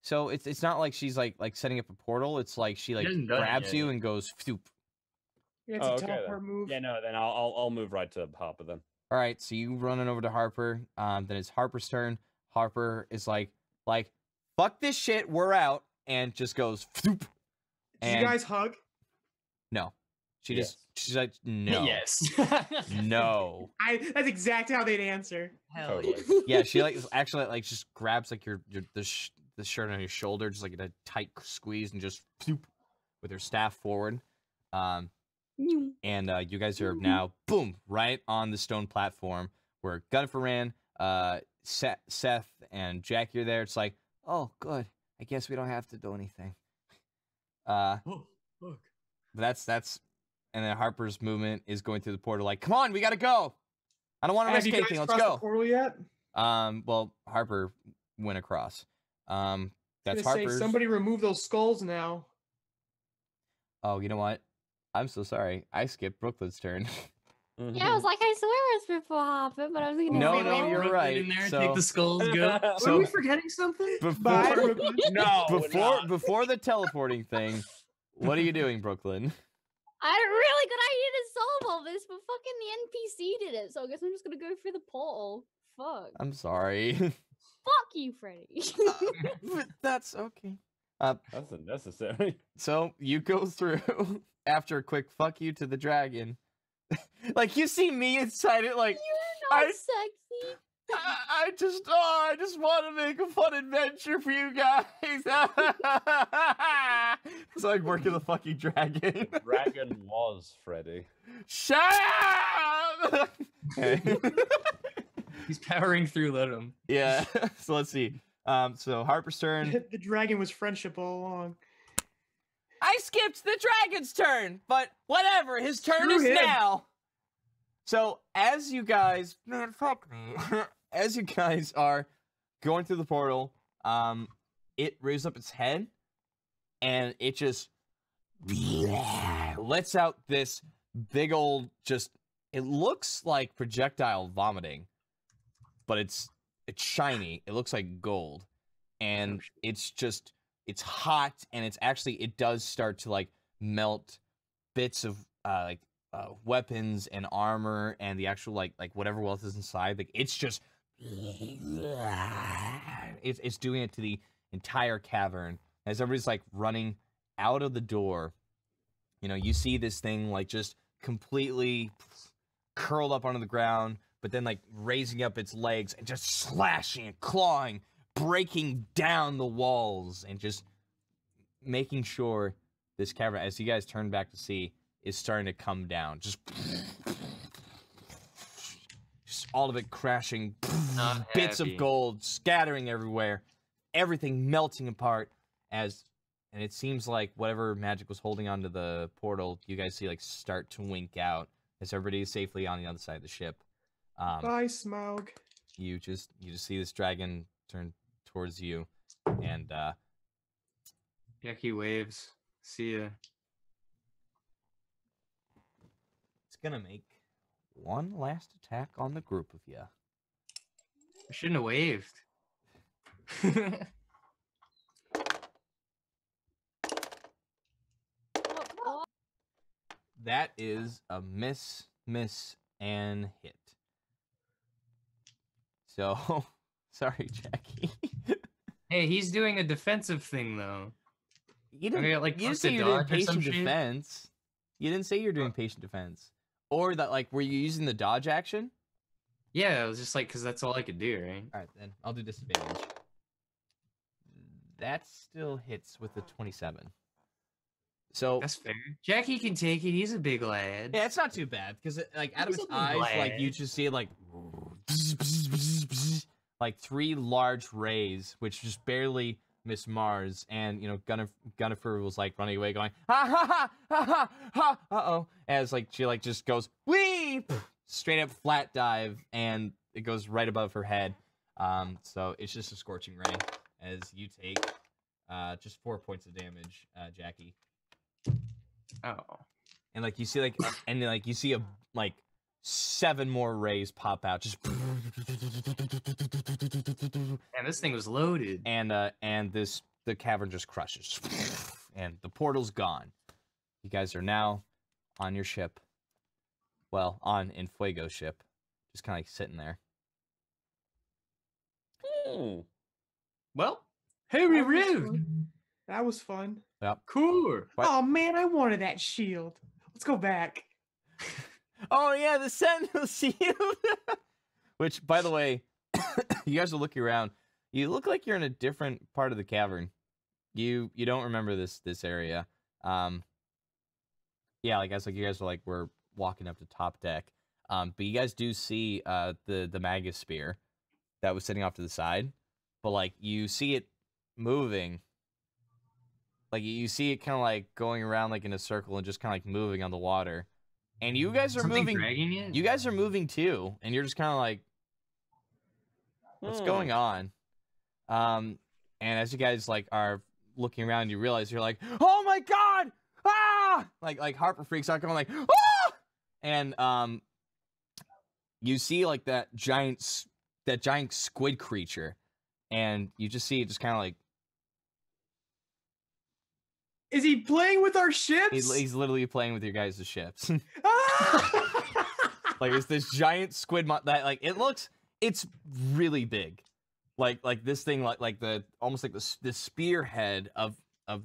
[SPEAKER 6] So it's not like she's like setting up a portal. It's like she like grabs you and goes phoop.
[SPEAKER 3] Yeah, it's a teleport move.
[SPEAKER 5] Yeah, no, then I'll move right to Harper then.
[SPEAKER 6] All right, so you running over to Harper. Then it's Harper's turn. Harper is like fuck this shit, we're out, and just goes phoop.
[SPEAKER 3] Did you guys hug?
[SPEAKER 6] No. She's like, no.
[SPEAKER 2] Yes.
[SPEAKER 6] No.
[SPEAKER 3] That's exactly how they'd answer.
[SPEAKER 2] Hell yeah.
[SPEAKER 6] Yeah, she like actually like just grabs like the shirt on your shoulder, just like in a tight squeeze, and just phoop with her staff forward. And you guys are now boom right on the stone platform where Gunnifer ran. Seth and Jackie are there. It's like, oh, good. I guess we don't have to do anything.
[SPEAKER 2] Look.
[SPEAKER 6] That's and then Harper's movement is going through the portal. Like, come on, we gotta go. I don't want to risk anything. Let's go.
[SPEAKER 3] The portal yet?
[SPEAKER 6] Well, Harper went across. That's Harper's.
[SPEAKER 3] Somebody remove those skulls now.
[SPEAKER 6] Oh, you know what? I'm so sorry. I skipped Brooklyn's turn.
[SPEAKER 4] Yeah, I was like, I swear it was before Harper, but I was thinking.
[SPEAKER 6] No, you're right.
[SPEAKER 2] In there,
[SPEAKER 6] so,
[SPEAKER 2] take the skulls, go.
[SPEAKER 6] So,
[SPEAKER 2] are we forgetting something?
[SPEAKER 6] Before the teleporting thing, what are you doing, Brooklyn?
[SPEAKER 4] I had a really good idea to solve all this, but fucking the NPC did it, so I guess I'm just gonna go through the portal. Fuck.
[SPEAKER 6] I'm sorry.
[SPEAKER 4] Fuck you, Freddy.
[SPEAKER 6] But that's okay.
[SPEAKER 5] That's unnecessary.
[SPEAKER 6] So you go through after a quick fuck you to the dragon. Like you see me inside it, like
[SPEAKER 4] you're not sexy.
[SPEAKER 6] I just want to make a fun adventure for you guys. It's like working the fucking dragon.
[SPEAKER 5] The dragon was Freddy.
[SPEAKER 6] Shut up!
[SPEAKER 2] He's powering through. Let him.
[SPEAKER 6] Yeah. So let's see. So Harper's turn.
[SPEAKER 3] The dragon was friendship all along.
[SPEAKER 6] I skipped the dragon's turn, but whatever. His turn is now. So as you guys, man, fuck me. As you guys are going through the portal, it raises up its head, and it just lets out this big old it looks like projectile vomiting, but it's shiny. It looks like gold, and it's hot, and it does start to like melt bits of weapons and armor and the actual like whatever else is inside. Like it's just
[SPEAKER 1] it's doing it to the entire cavern as everybody's like running out of the door. You know, you see this thing like just completely curled up onto the ground, but then like raising up its legs and just slashing and clawing, breaking down the walls and just making sure this cavern, as you guys turn back to see, is starting to come down. Just all of it crashing, bits of gold scattering everywhere, everything melting apart and it seems like whatever magic was holding onto the portal, you guys see like start to wink out as everybody is safely on the other side of the ship.
[SPEAKER 3] Bye, Smaug.
[SPEAKER 1] You just see this dragon turn towards you, and
[SPEAKER 2] Jackie waves. See ya.
[SPEAKER 1] It's gonna make one last attack on the group of you.
[SPEAKER 2] I shouldn't have waved.
[SPEAKER 1] That is a miss, and hit. So, sorry, Jackie.
[SPEAKER 2] Hey, he's doing a defensive thing though.
[SPEAKER 1] You didn't say you're doing patient defense. You didn't say you're doing patient defense. Or that, like, were you using the dodge action?
[SPEAKER 2] Yeah, it was just like, because that's all I could do, right?
[SPEAKER 1] Alright, then. I'll do disadvantage. That still hits with the 27. So
[SPEAKER 2] that's fair. Jackie can take it. He's a big lad.
[SPEAKER 1] Yeah, it's not too bad because like out of its eyes, like you just see it like 3 large rays, which just barely miss Mars, and you know Gunnifer was like running away, going ha ha ha ha ha ha as like she like just goes wee straight up flat dive, and it goes right above her head. So it's just a scorching ray as you take just 4 points of damage, Jackie.
[SPEAKER 2] Oh,
[SPEAKER 1] and like you see like and like you see a like 7 more rays pop out, just
[SPEAKER 2] and this thing was loaded,
[SPEAKER 1] and the cavern just crushes, and the portal's gone. You guys are now on your ship, well, on Infuego's ship, just kind of like sitting there.
[SPEAKER 2] Well, hurry, rude.
[SPEAKER 3] That was fun.
[SPEAKER 1] Yep.
[SPEAKER 2] Cool.
[SPEAKER 1] What?
[SPEAKER 3] Oh man, I wanted that shield. Let's go back.
[SPEAKER 1] Oh yeah, the Sentinel shield. Which, by the way, you guys are looking around. You look like you're in a different part of the cavern. You don't remember this area. Yeah, like I guess like you guys were walking up to top deck. But you guys do see the Magus spear that was sitting off to the side. But like you see it moving. Like, you see it kind of, like, going around, like, in a circle and just kind of, like, moving on the water. And you guys are moving.
[SPEAKER 2] Dragging it?
[SPEAKER 1] You guys are moving, too. And you're just kind of like, what's going on? And as you guys, like, are looking around, you realize you're like, oh, my God! Ah! Like Harper freaks out, going like, ah! And, you see, like, that giant squid creature. And you just see it just kind of, like,
[SPEAKER 3] is he playing with our ships?
[SPEAKER 1] He's literally playing with your guys' ships. Like, it's this giant squid that, like, it's really big. Like this thing, like the almost like the spearhead of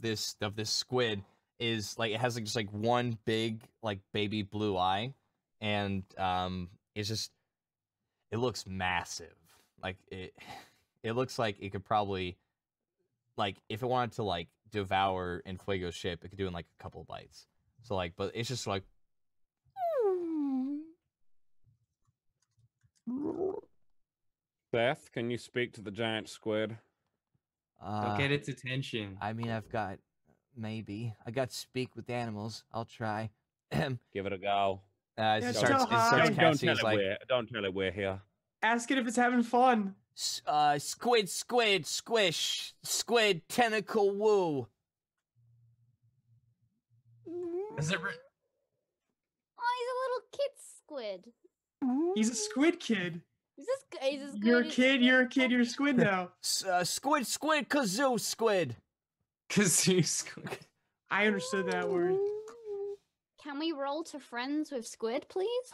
[SPEAKER 1] this squid is like, it has like just like one big like baby blue eye, and it's just, it looks massive. Like it looks like it could probably, like, if it wanted to like devour Infuego's ship, it could do it in like a couple bites. So like, but it's just like,
[SPEAKER 5] Beth, can you speak to the giant squid?
[SPEAKER 2] Don't get its attention.
[SPEAKER 7] I mean, I got speak with animals. I'll try.
[SPEAKER 5] Give it a go.
[SPEAKER 1] It starts
[SPEAKER 5] casting.
[SPEAKER 1] Don't
[SPEAKER 5] tell it we're here.
[SPEAKER 3] Ask it if it's having fun.
[SPEAKER 7] Squid, squish, squid, tentacle, woo.
[SPEAKER 2] Is it?
[SPEAKER 4] Oh, he's a little kid squid.
[SPEAKER 3] He's a squid kid.
[SPEAKER 4] He's a squid.
[SPEAKER 3] You're a kid, you're a squid now.
[SPEAKER 7] Squid, kazoo, squid.
[SPEAKER 2] Kazoo, squid.
[SPEAKER 3] I understood that word.
[SPEAKER 4] Can we roll to friends with squid, please?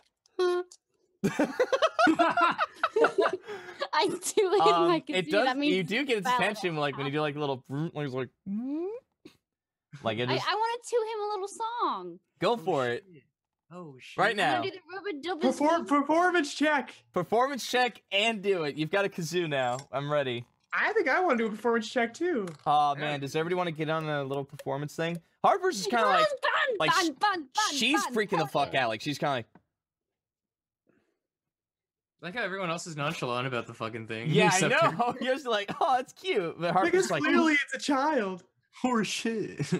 [SPEAKER 4] I do hit my kazoo.
[SPEAKER 1] It does.
[SPEAKER 4] That means
[SPEAKER 1] You do get its attention, like when you do like a little, like it. Just...
[SPEAKER 4] I want to him a little song.
[SPEAKER 1] Go for it.
[SPEAKER 2] Oh shit!
[SPEAKER 1] Right now.
[SPEAKER 4] Do the
[SPEAKER 3] performance check.
[SPEAKER 1] Performance check and do it. You've got a kazoo now. I'm ready.
[SPEAKER 3] I think I want to do a performance check too.
[SPEAKER 1] Oh man, does everybody want to get on a little performance thing? Harper's is kind of like, she's freaking the fuck out. Like she's kind of like.
[SPEAKER 2] Like how everyone else is nonchalant about the fucking thing.
[SPEAKER 1] Yeah, I know. You're just like, oh, it's cute. But Harper's like,
[SPEAKER 3] clearly it's a child.
[SPEAKER 2] Horse shit.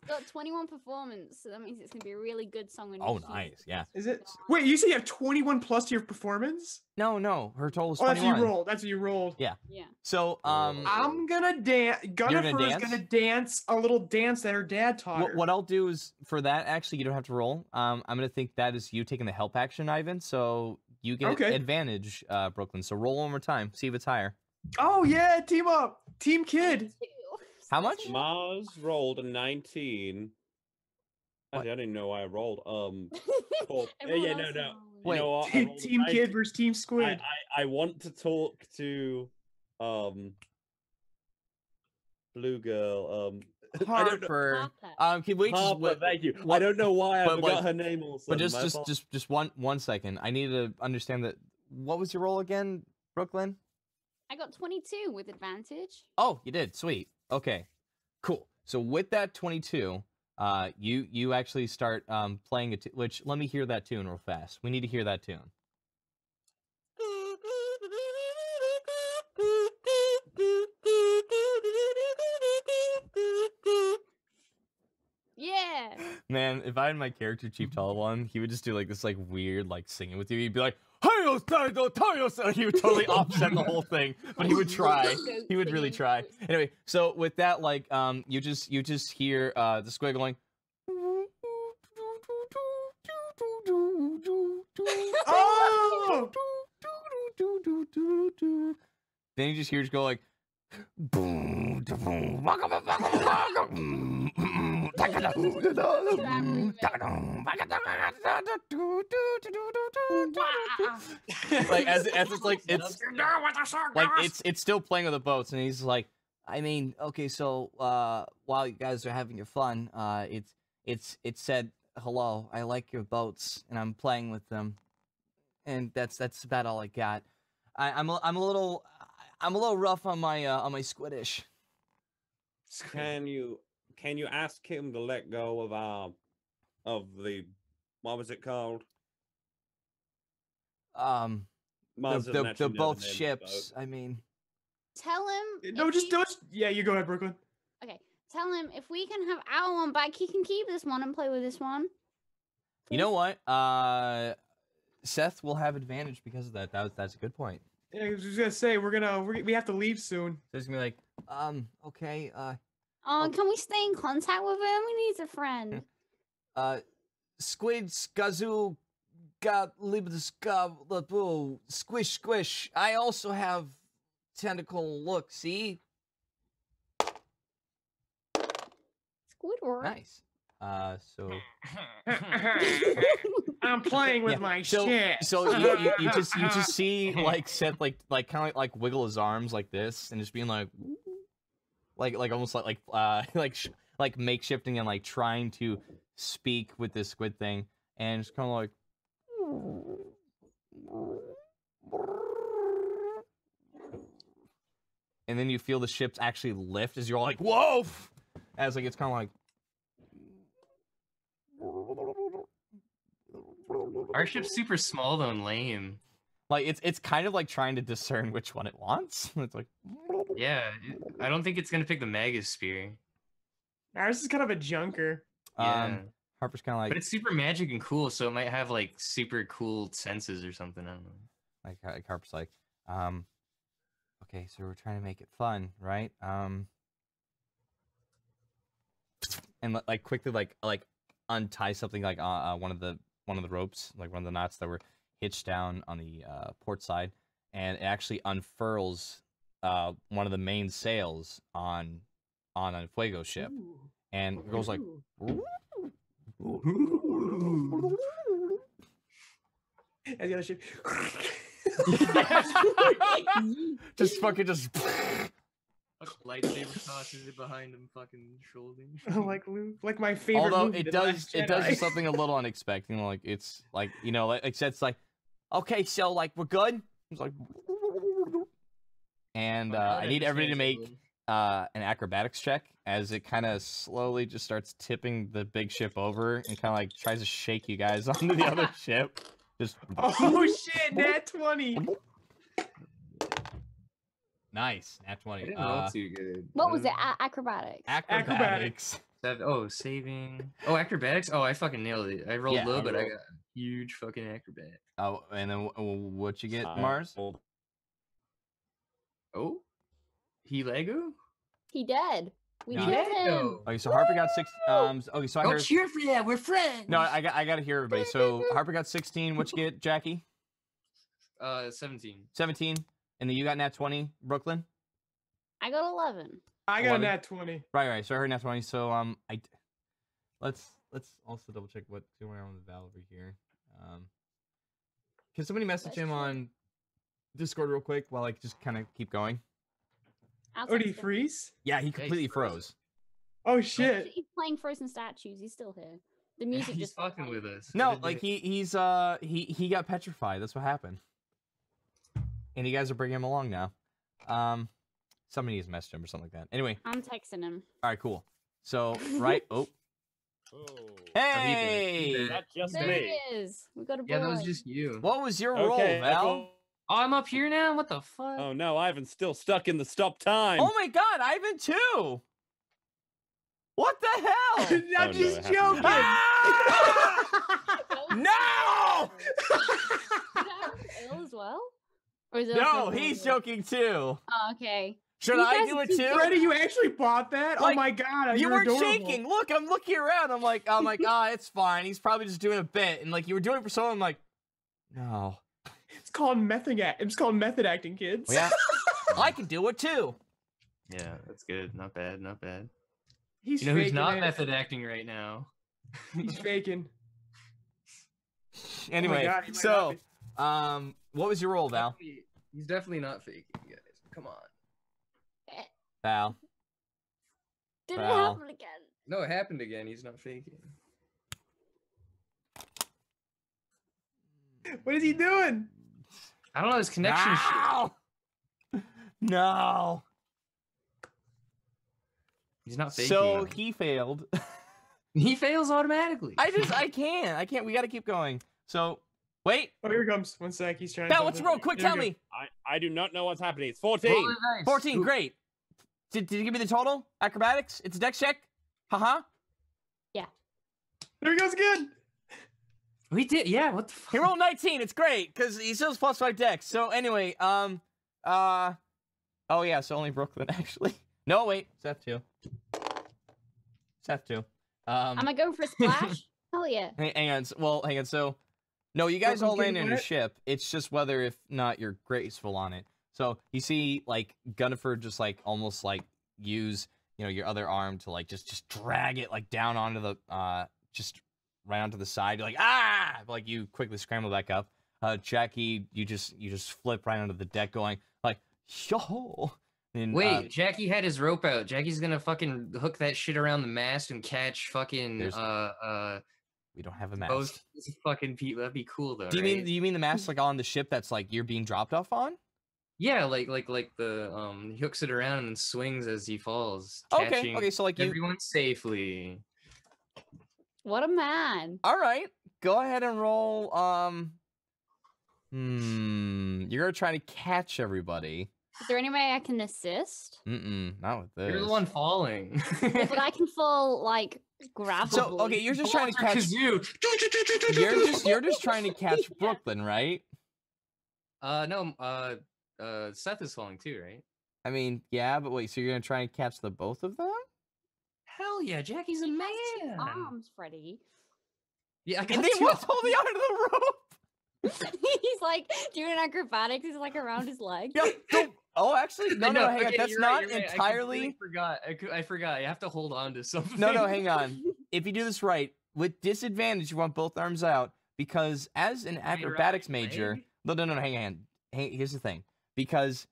[SPEAKER 4] Got 21 performance, so that means it's gonna be a really good song.
[SPEAKER 1] Oh, nice. Yeah.
[SPEAKER 3] Is it? Wait, you say you have 21 plus to your performance?
[SPEAKER 1] No. Her total is 21.
[SPEAKER 3] That's what you rolled. That's what you rolled.
[SPEAKER 1] Yeah.
[SPEAKER 4] Yeah.
[SPEAKER 1] So,
[SPEAKER 3] I'm gonna dance. Gunnifer is gonna dance a little dance that her dad taught her.
[SPEAKER 1] What I'll do is for that. Actually, you don't have to roll. I'm gonna think that is you taking the help action, Ivan. So you get advantage, Brooklyn. So roll one more time. See if it's higher.
[SPEAKER 3] Oh yeah, team up, team kid.
[SPEAKER 1] How much?
[SPEAKER 5] Mars rolled a 19. Actually, I didn't know why I rolled. Yeah, no.
[SPEAKER 1] Wait,
[SPEAKER 5] you know what?
[SPEAKER 3] Team Kid versus Team Squid.
[SPEAKER 5] I want to talk to Blue Girl.
[SPEAKER 1] Harper. Can we just
[SPEAKER 5] Harper, thank you. I don't know why I forgot her name also.
[SPEAKER 1] But just one second. I need to understand that. What was your roll again, Brooklyn?
[SPEAKER 4] I got 22 with advantage.
[SPEAKER 1] Oh, you did. Sweet. Okay. Cool. So with that 22, you actually start playing it. Which let me hear that tune real fast. We need to hear that tune.
[SPEAKER 4] Yeah.
[SPEAKER 1] Man, if I had my character Chief Tall he would just do like this like weird like singing with you. He'd be like, he would totally offset the whole thing, but he would try. He would really try. Anyway, so with that, like, you just hear the Squid going.
[SPEAKER 3] Oh!
[SPEAKER 1] Then you just hear it go like. Like as it's like it's still playing with the boats, and he's like,
[SPEAKER 7] I mean, okay, so while you guys are having your fun, it said hello. I like your boats, and I'm playing with them, and that's about all I got. I'm a little rough on my Squidish.
[SPEAKER 5] Can you ask him to let go of the what was it called?
[SPEAKER 7] The both ships. I mean,
[SPEAKER 4] tell him.
[SPEAKER 3] No, just don't. Yeah, you go ahead, Brooklyn.
[SPEAKER 4] Okay, tell him if we can have our one back, he can keep this one and play with this one. Please.
[SPEAKER 1] You know what? Seth will have advantage because of that. That's a good point.
[SPEAKER 3] Yeah, I was just gonna say we have to leave soon.
[SPEAKER 1] So he's gonna be like,
[SPEAKER 7] okay,
[SPEAKER 4] can we stay in contact with him? We need a friend.
[SPEAKER 7] Squid, Skazoo, Squish, Squish. I also have tentacle look, see?
[SPEAKER 4] Squidward.
[SPEAKER 1] Nice. So
[SPEAKER 3] I'm playing with my shit.
[SPEAKER 1] So you just see like Seth like kind of like wiggle his arms like this and just being like almost like makeshifting and like trying to speak with this squid thing, and it's kind of like. And then you feel the ships actually lift as you're all like, whoa! As like it's kind of like.
[SPEAKER 2] Our ship's super small though and lame.
[SPEAKER 1] Like it's kind of like trying to discern which one it wants. It's like.
[SPEAKER 2] Yeah, I don't think it's gonna pick the Magosphere.
[SPEAKER 3] Ours is kind of a junker.
[SPEAKER 2] Yeah.
[SPEAKER 1] Harper's kind of like.
[SPEAKER 2] But it's super magic and cool, so it might have like super cool senses or something. I don't know.
[SPEAKER 1] Like Harper's like, okay, so we're trying to make it fun, right? And like quickly like untie something like one of the ropes, like one of the knots that were hitched down on the port side, and it actually unfurls one of the main sails on a Fuego ship. Ooh. And it goes like.
[SPEAKER 3] As the other ship.
[SPEAKER 1] Just fucking just.
[SPEAKER 2] Lightsaber tosses it behind him, fucking shoulder.
[SPEAKER 3] Like Luke, like my favorite.
[SPEAKER 1] Although
[SPEAKER 3] movie,
[SPEAKER 1] it does do something a little unexpected. Like it's like like it's like, okay, so like we're good. It's like, and I need everybody to make an acrobatics check as it kind of slowly just starts tipping the big ship over and kind of like tries to shake you guys onto the other ship. Just
[SPEAKER 3] oh shit, nat 20.
[SPEAKER 1] Nice, nat 20.
[SPEAKER 2] I didn't roll too good.
[SPEAKER 4] What was it? Acrobatics.
[SPEAKER 1] Acrobatics.
[SPEAKER 2] Oh, saving. Oh, acrobatics. Oh, I fucking nailed it. I rolled low, but I got a huge fucking acrobat.
[SPEAKER 1] Oh, and then what you get, Mars?
[SPEAKER 2] Oh, he Lego?
[SPEAKER 4] He dead. We killed him.
[SPEAKER 1] Okay, so Harper got 6. Okay, so I heard.
[SPEAKER 2] Cheer for that. We're friends.
[SPEAKER 1] No, I got to hear everybody. So Harper got 16. What you get, Jackie?
[SPEAKER 2] 17.
[SPEAKER 1] 17. And then you got nat 20, Brooklyn.
[SPEAKER 4] I got 11.
[SPEAKER 3] I got 11? A nat 20.
[SPEAKER 1] Right. So I heard nat 20. So let's also double check what's going on with Val over here. Can somebody message him on Discord real quick while I just kind of keep going?
[SPEAKER 3] Did he freeze?
[SPEAKER 1] Yeah, he completely froze.
[SPEAKER 3] Oh shit!
[SPEAKER 4] He's playing Frozen Statues. He's still here. The music
[SPEAKER 2] he's
[SPEAKER 4] just
[SPEAKER 2] fucking with us.
[SPEAKER 1] No, like he got petrified. That's what happened. And you guys are bringing him along now. Somebody needs to message him or something like that. Anyway.
[SPEAKER 4] I'm texting him.
[SPEAKER 1] All right, cool. So, right. Oh. Hey!
[SPEAKER 5] That's just
[SPEAKER 4] there
[SPEAKER 5] me.
[SPEAKER 4] It is. We got a boy.
[SPEAKER 2] Yeah, that was just you.
[SPEAKER 1] What was your role, Val?
[SPEAKER 2] Oh, I'm up here now? What the fuck?
[SPEAKER 5] Oh no, Ivan's still stuck in the stop time.
[SPEAKER 1] Oh my god, Ivan too! What the hell?
[SPEAKER 3] I'm just joking!
[SPEAKER 1] Ah! No!
[SPEAKER 4] Ill as well? Or is it
[SPEAKER 1] No, he's joking too.
[SPEAKER 4] Oh, okay.
[SPEAKER 1] Should I do it too?
[SPEAKER 3] Freddie, you actually bought that?
[SPEAKER 1] Like,
[SPEAKER 3] oh my god,
[SPEAKER 1] you were
[SPEAKER 3] adorable.
[SPEAKER 1] shaking. Look, I'm looking around. I'm like, it's fine. He's probably just doing a bit. And like, you were doing it for someone. I'm like, no.
[SPEAKER 3] It's called method acting, kids.
[SPEAKER 1] Well, yeah, I can do it too.
[SPEAKER 2] Yeah, that's good. Not bad. Not bad.
[SPEAKER 3] He's
[SPEAKER 2] you know who's not
[SPEAKER 3] it.
[SPEAKER 2] method acting right now?
[SPEAKER 3] He's faking.
[SPEAKER 1] Anyway, so what was your role, Val?
[SPEAKER 2] He's definitely not faking, guys. Come on.
[SPEAKER 1] Val.
[SPEAKER 4] Did it happen again?
[SPEAKER 2] No, it happened again. He's not faking.
[SPEAKER 3] What is he doing?
[SPEAKER 2] I don't know. His connection.
[SPEAKER 1] No.
[SPEAKER 2] He's not faking.
[SPEAKER 1] So he failed.
[SPEAKER 2] He fails automatically.
[SPEAKER 1] I can't. We got to keep going. So wait.
[SPEAKER 3] Oh, here he comes. 1 sec. He's trying.
[SPEAKER 1] Val, what's the roll? Quick, tell me.
[SPEAKER 5] I do not know what's happening. It's 14.
[SPEAKER 1] 14. Great. Did you give me the total? Acrobatics? It's a dex check? Haha.
[SPEAKER 4] Yeah.
[SPEAKER 3] There he goes again.
[SPEAKER 2] We did, yeah. What the fuck?
[SPEAKER 1] He rolled 19. It's great because he still has +5 dex. So anyway, oh yeah, so only Brooklyn actually. No, wait, Seth too. Seth too.
[SPEAKER 4] Am I going for a splash? Hell yeah.
[SPEAKER 1] Hang on. So, no, you guys all land in your ship. It's just whether if not you're graceful on it. So you see, like Gunniford just like almost like use your other arm to like just drag it like down onto the just right onto the side. You're like like you quickly scramble back up. Jackie, you just flip right onto the deck, going like yo. And,
[SPEAKER 2] wait, Jackie had his rope out. Jackie's gonna fucking hook that shit around the mast and catch fucking
[SPEAKER 1] we don't have a mast.
[SPEAKER 2] Both fucking people. That'd be cool though.
[SPEAKER 1] Do you mean the mast like on the ship that's like you're being dropped off on?
[SPEAKER 2] Yeah, like the he hooks it around and then swings as he falls.
[SPEAKER 1] Okay, so like
[SPEAKER 2] everyone safely.
[SPEAKER 4] What a man!
[SPEAKER 1] All right, go ahead and roll. You're gonna try to catch everybody.
[SPEAKER 4] Is there any way I can assist?
[SPEAKER 1] Not with this.
[SPEAKER 2] You're the one falling.
[SPEAKER 4] Yeah, but I can fall like grabbable.
[SPEAKER 1] So okay, you're just trying to catch you. You're just trying to catch Brooklyn, right?
[SPEAKER 2] No. Seth is falling too, right?
[SPEAKER 1] I mean, yeah, but wait, so you're gonna try and catch the both of them?
[SPEAKER 2] Hell yeah, Jackie's a man.
[SPEAKER 4] Has 2 arms, Freddy.
[SPEAKER 2] Yeah, I got
[SPEAKER 1] and they won't hold the onto the rope.
[SPEAKER 4] He's like doing acrobatics. He's like around his leg.
[SPEAKER 1] Yeah. Oh, actually, no, hang on. That's not entirely.
[SPEAKER 2] I forgot. You have to hold on to something.
[SPEAKER 1] No, hang on. If you do this right, with disadvantage, you want both arms out.
[SPEAKER 6] because as an acrobatics major, no, hang on. Hey, here's the thing. Because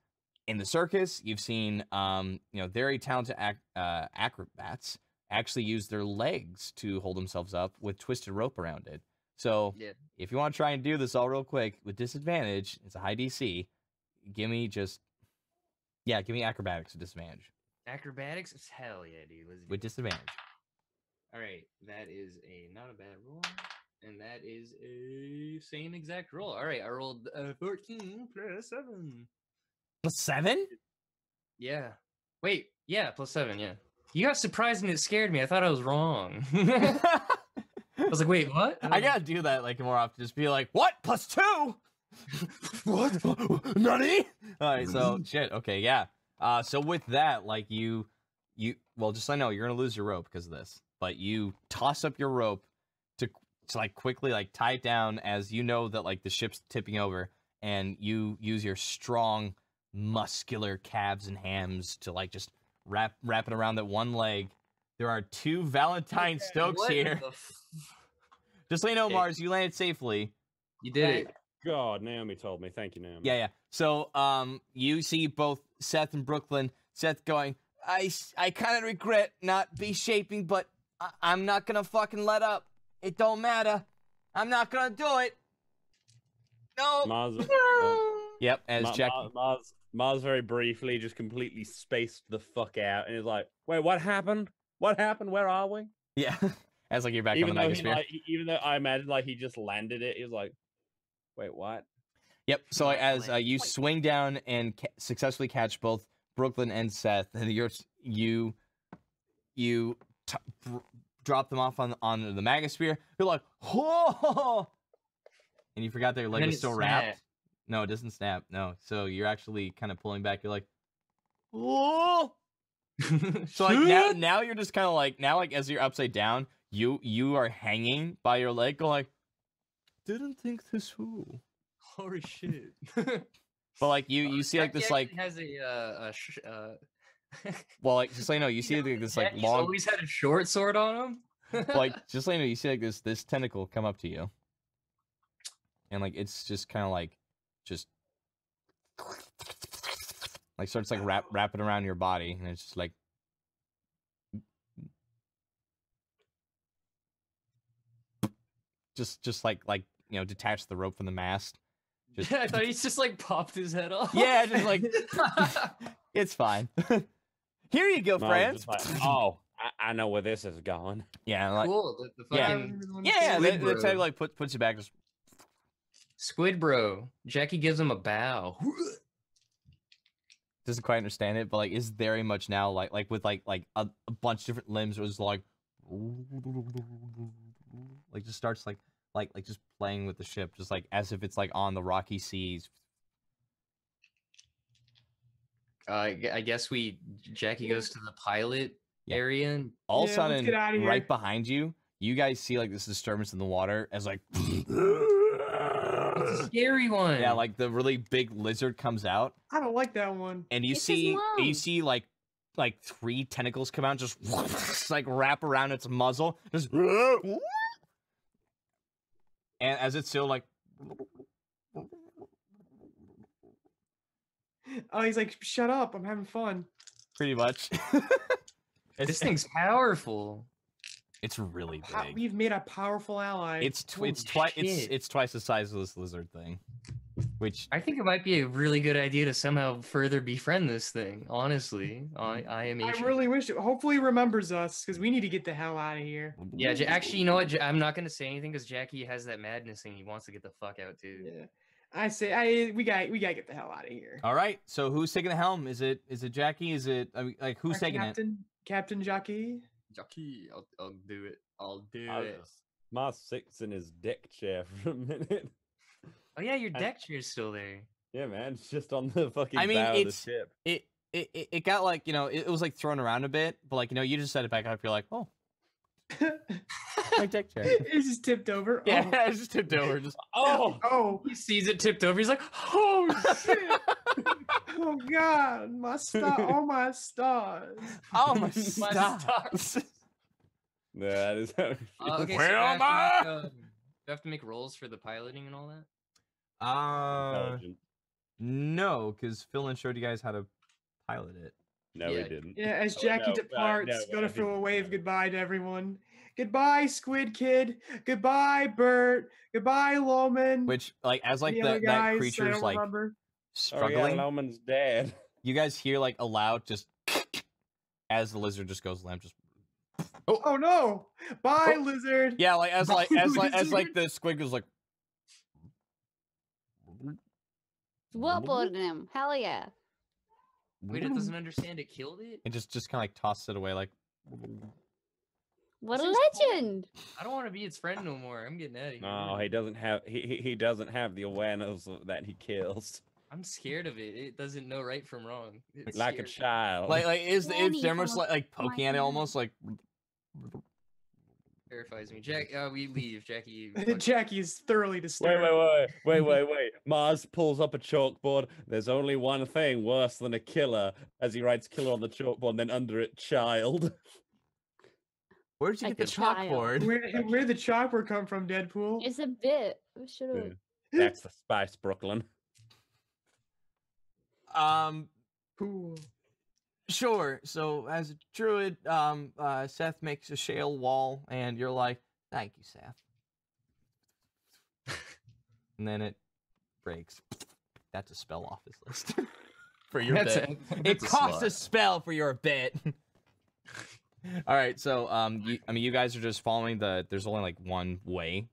[SPEAKER 6] in the circus, you've seen, very talented acrobats actually use their legs to hold themselves up with twisted rope around it. So if you want to try and do this all real quick with disadvantage, it's a high DC. Give me acrobatics with disadvantage.
[SPEAKER 2] Acrobatics? Hell yeah, dude. Let's do
[SPEAKER 6] with disadvantage.
[SPEAKER 2] All right, that is not a bad roll, and that is a same exact roll. All right, I rolled 14 plus 7.
[SPEAKER 6] Plus 7?
[SPEAKER 2] Yeah. Wait, yeah, plus 7, yeah. You got surprised and it scared me. I thought I was wrong. I was like, wait, what?
[SPEAKER 6] I gotta do that like more often. Just be like, what? Plus 2? What? Nutty? All right, so shit. Okay, yeah. So with that, like well, just so I know, you're gonna lose your rope because of this. But you toss up your rope to like quickly like tie it down as you know that like the ship's tipping over, and you use your strong, muscular calves and hams to like just wrap it around that one leg. There are 2 Valentine Stokes here. Just so you know, Mars, you landed safely.
[SPEAKER 2] You did it.
[SPEAKER 5] God, Naomi told me. Thank you, Naomi.
[SPEAKER 6] Yeah. So, you see both Seth and Brooklyn. Seth going, I kind of regret not be shaping, but I'm not gonna fucking let up. It don't matter. I'm not gonna do it. No.
[SPEAKER 5] Mars,
[SPEAKER 6] yep. As Jack.
[SPEAKER 5] Mars very briefly just completely spaced the fuck out, and he's like, "Wait, what happened? What happened? Where are we?"
[SPEAKER 6] Yeah. As like you're back on the Megasphere.
[SPEAKER 5] Even though I imagine like he just landed it, he was like, "Wait, what?"
[SPEAKER 6] Yep. So as you swing down and successfully catch both Brooklyn and Seth, and you drop them off on the Megasphere. You're like, whoa! And you forgot that your leg was still wrapped. No, it doesn't snap. No. So you're actually kind of pulling back. You're like, whoa! So like now you're just kind of like as you're upside down, you are hanging by your leg, going like, didn't think this through.
[SPEAKER 2] Holy shit!
[SPEAKER 6] But like you see like this like
[SPEAKER 2] has
[SPEAKER 6] well, like just so you know, you see like this like
[SPEAKER 2] He's
[SPEAKER 6] long.
[SPEAKER 2] always had a short sword on him.
[SPEAKER 6] Like just so you know, you see like this tentacle come up to you, and like it's just kind of like just like starts like wrapping around your body, and it's just like just like detach the rope from the mast. Just
[SPEAKER 2] I thought he's just like popped his head off.
[SPEAKER 6] Yeah, just like it's fine. Here you go, friends.
[SPEAKER 5] Like, oh, I know where this is going.
[SPEAKER 6] Yeah, like
[SPEAKER 2] cool. The fucking
[SPEAKER 6] that's how like puts you back. Just
[SPEAKER 2] Squid bro. Jackie gives him a bow.
[SPEAKER 6] Doesn't quite understand it, but like is very much now like with like a bunch of different limbs. It was like just starts like just playing with the ship, just like as if it's like on the rocky seas.
[SPEAKER 2] I guess Jackie goes to the pilot area, and
[SPEAKER 6] all of a sudden, right behind you, you guys see like this disturbance in the water as like
[SPEAKER 2] it's a scary one.
[SPEAKER 6] Yeah, like the really big lizard comes out.
[SPEAKER 3] I don't like that one.
[SPEAKER 6] And you see like 3 tentacles come out, just like wrap around its muzzle, just. And as it's still like,
[SPEAKER 3] oh, he's like, shut up! I'm having fun.
[SPEAKER 6] Pretty much.
[SPEAKER 2] This thing's powerful.
[SPEAKER 6] It's really big.
[SPEAKER 3] We've made a powerful ally.
[SPEAKER 6] It's twice the size of this lizard thing. Which
[SPEAKER 2] I think it might be a really good idea to somehow further befriend this thing. Honestly, I
[SPEAKER 3] really wish. Hopefully, he remembers us because we need to get the hell out of here.
[SPEAKER 2] Yeah, actually, you know what? I'm not gonna say anything because Jackie has that madness thing. He wants to get the fuck out too.
[SPEAKER 3] Yeah, I say, we gotta get the hell out of here.
[SPEAKER 6] All right. So who's taking the helm? Is it Jackie? Is it like who's taking it?
[SPEAKER 3] Captain Jackie.
[SPEAKER 2] Jackie, I'll do it. I'll do it.
[SPEAKER 5] Mars sits in his deck chair for a minute.
[SPEAKER 2] Oh yeah, your deck chair's still there.
[SPEAKER 5] Yeah, man, it's just on the fucking bow of the ship.
[SPEAKER 6] It got like it was like thrown around a bit, but like you just set it back up. You're like, oh, my deck chair.
[SPEAKER 3] It's just tipped over.
[SPEAKER 6] Yeah, it's just tipped over. Just
[SPEAKER 3] oh.
[SPEAKER 2] He sees it tipped over. He's like, oh shit.
[SPEAKER 3] Oh god, my star! Oh my stars!
[SPEAKER 6] Oh my stars!
[SPEAKER 5] That is how.
[SPEAKER 6] Where am I?
[SPEAKER 2] you have to make rolls for the piloting and all that?
[SPEAKER 1] No, because Phil showed you guys how to pilot it.
[SPEAKER 5] No, he didn't.
[SPEAKER 3] Yeah, as Jackie departs, gotta throw a wave goodbye to everyone. Goodbye, Squid Kid. Goodbye, Bert. Goodbye, Loman.
[SPEAKER 1] Which, like, as like that creature's like struggling.
[SPEAKER 5] Oh, yeah, Loman's dead.
[SPEAKER 1] You guys hear like a loud just as the lizard just goes limp. Just
[SPEAKER 3] oh no! Bye, lizard.
[SPEAKER 1] Yeah, like as the squid goes like.
[SPEAKER 4] What on him? Hell yeah!
[SPEAKER 2] Wait, it doesn't understand it killed it?
[SPEAKER 1] It just kind of like tosses it away like.
[SPEAKER 4] What a legend!
[SPEAKER 2] I don't want to be its friend no more. I'm getting out of here.
[SPEAKER 5] No, he doesn't have. He doesn't have the awareness that he kills.
[SPEAKER 2] I'm scared of it. It doesn't know right from wrong. It's
[SPEAKER 5] like a child.
[SPEAKER 1] Like is Demer's like poking at it almost like.
[SPEAKER 2] Terrifies me. We leave. Jackie.
[SPEAKER 3] Jackie is thoroughly disturbed.
[SPEAKER 5] Wait. Mars pulls up a chalkboard. There's only one thing worse than a killer, as he writes killer on the chalkboard, and then under it, child.
[SPEAKER 1] Where'd you get the chalkboard?
[SPEAKER 3] Where did the chalkboard come from, Deadpool?
[SPEAKER 4] It's a bit. Should have.
[SPEAKER 5] That's the spice, Brooklyn.
[SPEAKER 3] Cool.
[SPEAKER 1] Sure. So as a druid, Seth makes a shale wall, and you're like, "Thank you, Seth." And then it breaks. That's a spell off his list for your bit. It costs a spell for your bit. All right. So you guys are just following the. There's only like one way.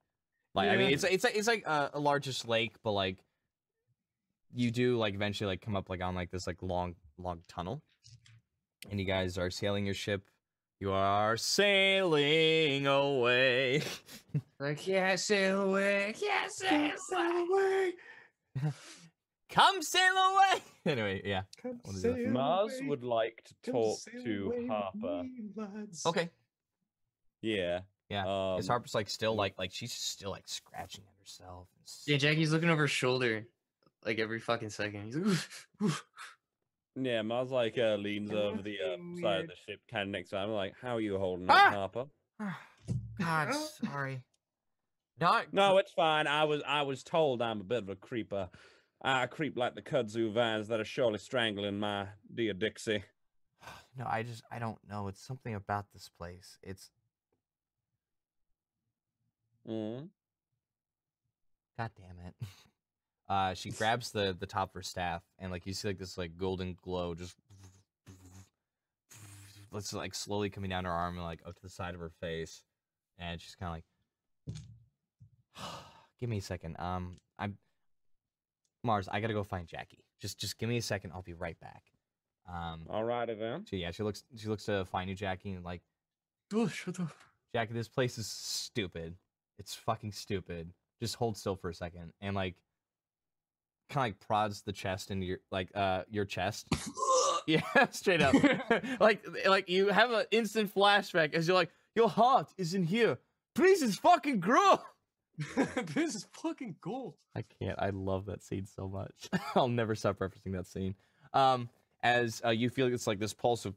[SPEAKER 1] Like yeah. I mean, it's like a largest lake, but like you do like eventually like come up like on like this like long tunnel. And you guys are sailing your ship. You are sailing away.
[SPEAKER 2] Like, yeah, sail away. Yeah, sail away.
[SPEAKER 1] Come sail away. Anyway, yeah.
[SPEAKER 5] Mars would like to talk to Harper.
[SPEAKER 1] Okay.
[SPEAKER 5] Yeah.
[SPEAKER 1] Yeah. Is Harper's like still like she's still like scratching at herself.
[SPEAKER 2] Yeah, Jackie's looking over her shoulder like every fucking second. He's like, oof.
[SPEAKER 5] Yeah, Mars like leans over the side of the ship, kind of next to him. Like, how are you holding up, Harper?
[SPEAKER 7] God, sorry.
[SPEAKER 5] No, it's fine. I was told I'm a bit of a creeper. I creep like the kudzu vines that are surely strangling my dear Dixie.
[SPEAKER 7] No, I don't know. It's something about this place. It's.
[SPEAKER 5] God
[SPEAKER 7] damn it.
[SPEAKER 1] She grabs the top of her staff, and like you see like this like golden glow just it's like slowly coming down her arm and like up to the side of her face, and she's kind of like, give me a second. I'm Mars. I gotta go find Jackie. Just give me a second. I'll be right back.
[SPEAKER 5] All right then.
[SPEAKER 1] So yeah, she looks to find you, Jackie, and like,
[SPEAKER 2] oh, shut up,
[SPEAKER 1] Jackie. This place is stupid. It's fucking stupid. Just hold still for a second, and like. Kind of like prods the chest into your chest. Yeah, straight up. like you have an instant flashback as you're like, your heart is in here. Please, it's fucking grow.
[SPEAKER 2] This is fucking cool.
[SPEAKER 1] I can't. I love that scene so much. I'll never stop referencing that scene. As you feel it's like this pulse of,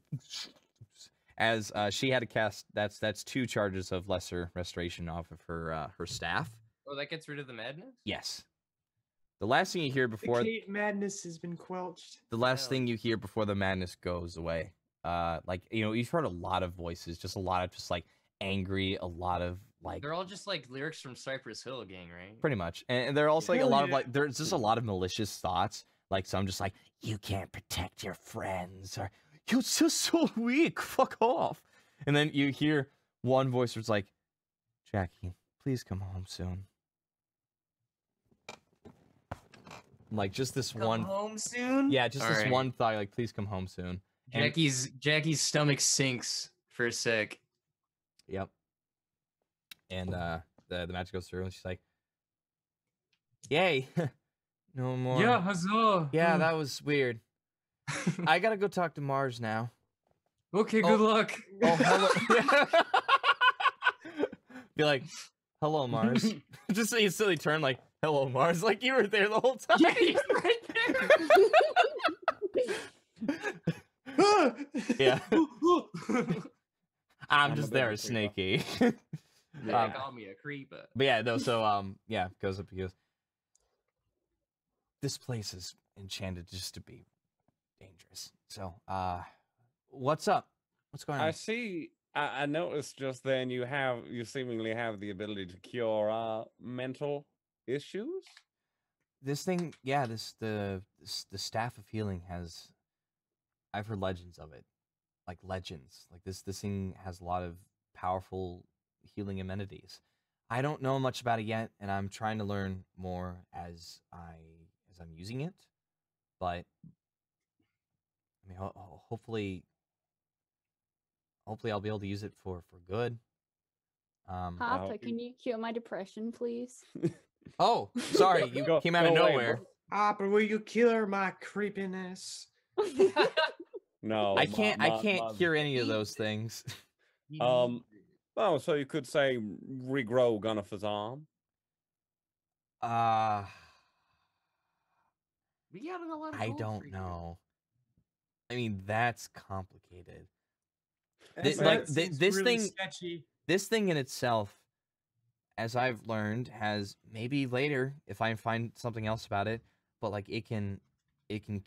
[SPEAKER 1] as she had to cast. That's 2 charges of lesser restoration off of her staff.
[SPEAKER 2] Oh, that gets rid of the madness?
[SPEAKER 1] Yes. The last thing you hear before
[SPEAKER 3] the madness has been quelched.
[SPEAKER 1] The last thing you hear before the madness goes away, like you've heard a lot of voices, just a lot of just like angry, a lot of like.
[SPEAKER 2] They're all just like lyrics from Cypress Hill Gang, right?
[SPEAKER 1] Pretty much, and they're also like a lot of like there's just a lot of malicious thoughts. Like some just like you can't protect your friends, or you're just so weak. Fuck off. And then you hear one voice that's like, Jackie, please come home soon. Like just this
[SPEAKER 2] come
[SPEAKER 1] one
[SPEAKER 2] home soon.
[SPEAKER 1] Yeah, just all this one thought. Like, please come home soon.
[SPEAKER 2] Jackie's stomach sinks for a sec.
[SPEAKER 1] Yep. And the magic goes through, and she's like, "Yay, no more."
[SPEAKER 2] Yeah, huzzah.
[SPEAKER 1] Yeah, that was weird. I gotta go talk to Mars now.
[SPEAKER 2] Okay, good luck.
[SPEAKER 1] Oh, hello. Be like, hello, Mars. Just so you silly turn like. Hello, Mars. Like you were there the whole time.
[SPEAKER 2] Yeah, you're right there.
[SPEAKER 1] Yeah. I'm just there, Snaky.
[SPEAKER 2] call me a creeper.
[SPEAKER 1] But yeah, no. So yeah, goes up. He goes. This place is enchanted just to be dangerous. So what's up? What's going on?
[SPEAKER 5] I see. I noticed just then you seemingly have the ability to cure mental issues.
[SPEAKER 1] This thing, yeah, the staff of healing has. I've heard legends of it, like legends. Like this thing has a lot of powerful healing amenities. I don't know much about it yet, and I'm trying to learn more as I'm using it. But I mean, hopefully I'll be able to use it for good.
[SPEAKER 4] Harper, can you cure my depression, please?
[SPEAKER 1] Oh, sorry, you came out of nowhere.
[SPEAKER 3] Harper, will you cure my creepiness?
[SPEAKER 5] No,
[SPEAKER 1] I can't cure any of those things.
[SPEAKER 5] Oh, so you could say regrow Gunnifer's arm.
[SPEAKER 2] We got a lot of
[SPEAKER 1] I don't know. I mean, that's complicated. This
[SPEAKER 3] really
[SPEAKER 1] thing,
[SPEAKER 3] sketchy.
[SPEAKER 1] This thing in itself, as I've learned, has maybe later if I find something else about it, but like it can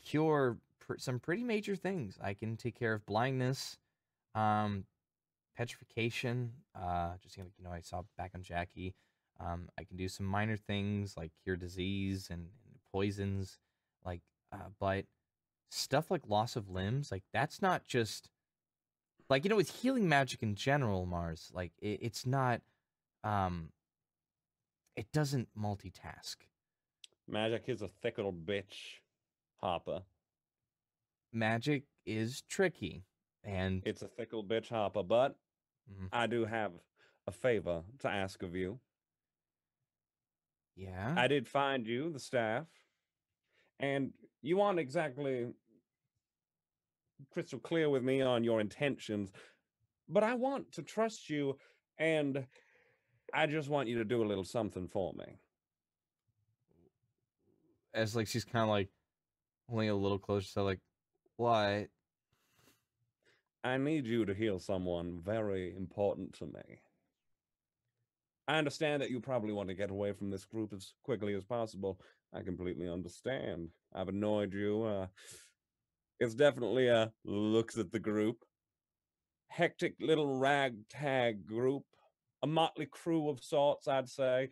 [SPEAKER 1] cure some pretty major things. I can take care of blindness, petrification. Just I saw back on Jackie. I can do some minor things like cure disease and poisons, like but stuff like loss of limbs, like that's not just like with healing magic in general, Mars. Like it's not, it doesn't multitask.
[SPEAKER 5] Magic is a thick little bitch, Harper.
[SPEAKER 1] Magic is tricky, and
[SPEAKER 5] it's a thick little bitch, Harper. But I do have a favor to ask of you.
[SPEAKER 1] Yeah.
[SPEAKER 5] I did find you the staff, and you aren't exactly crystal clear with me on your intentions, but I want to trust you, and I just want you to do a little something for me.
[SPEAKER 1] As like she's kind of like holding a little closer, so like, what?
[SPEAKER 5] I need you to heal someone very important to me. I understand that you probably want to get away from this group as quickly as possible. I completely understand. I've annoyed you. It's definitely a looks at the group. Hectic little ragtag group. A motley crew of sorts, I'd say.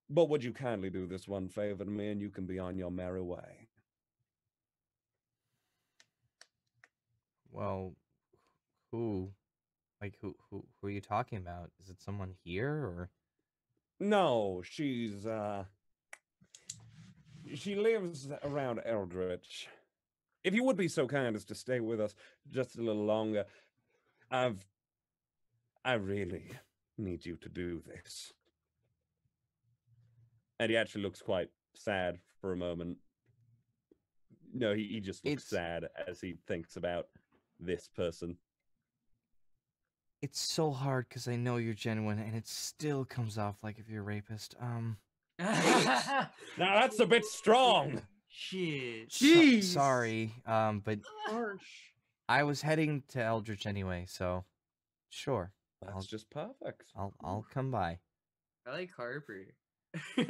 [SPEAKER 5] But would you kindly do this one favor to me and you can be on your merry way?
[SPEAKER 1] Well, who? Like, who are you talking about? Is it someone here, or?
[SPEAKER 5] No, she lives around Eldritch. If you would be so kind as to stay with us just a little longer, I really need you to do this. And he actually looks quite sad for a moment. No, he just looks sad as he thinks about this person.
[SPEAKER 7] It's so hard because I know you're genuine, and it still comes off like if you're a rapist.
[SPEAKER 5] Now that's a bit strong.
[SPEAKER 2] Shit.
[SPEAKER 3] Jeez.
[SPEAKER 1] Sorry, but
[SPEAKER 3] harsh.
[SPEAKER 1] I was heading to Eldritch anyway, so sure.
[SPEAKER 5] That's just perfect.
[SPEAKER 1] I'll come by.
[SPEAKER 2] I like Harper.
[SPEAKER 5] No,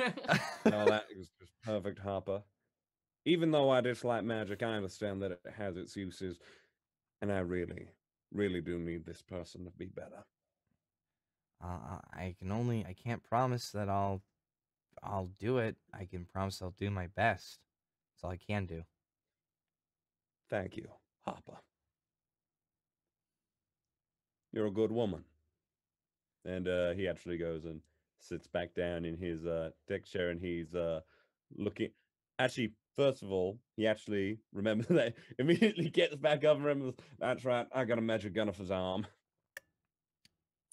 [SPEAKER 5] that is just perfect, Harper. Even though I dislike magic, I understand that it has its uses, and I really, really do need this person to be better.
[SPEAKER 1] I can't promise that I'll do it. I can promise I'll do my best. That's all I can do.
[SPEAKER 5] Thank you, Harper. You're a good woman. And he actually goes and sits back down in his deck chair, and he's looking. Actually, first of all, he actually remembers that. Immediately gets back up and remembers, that's right, I got a magic gun off his arm.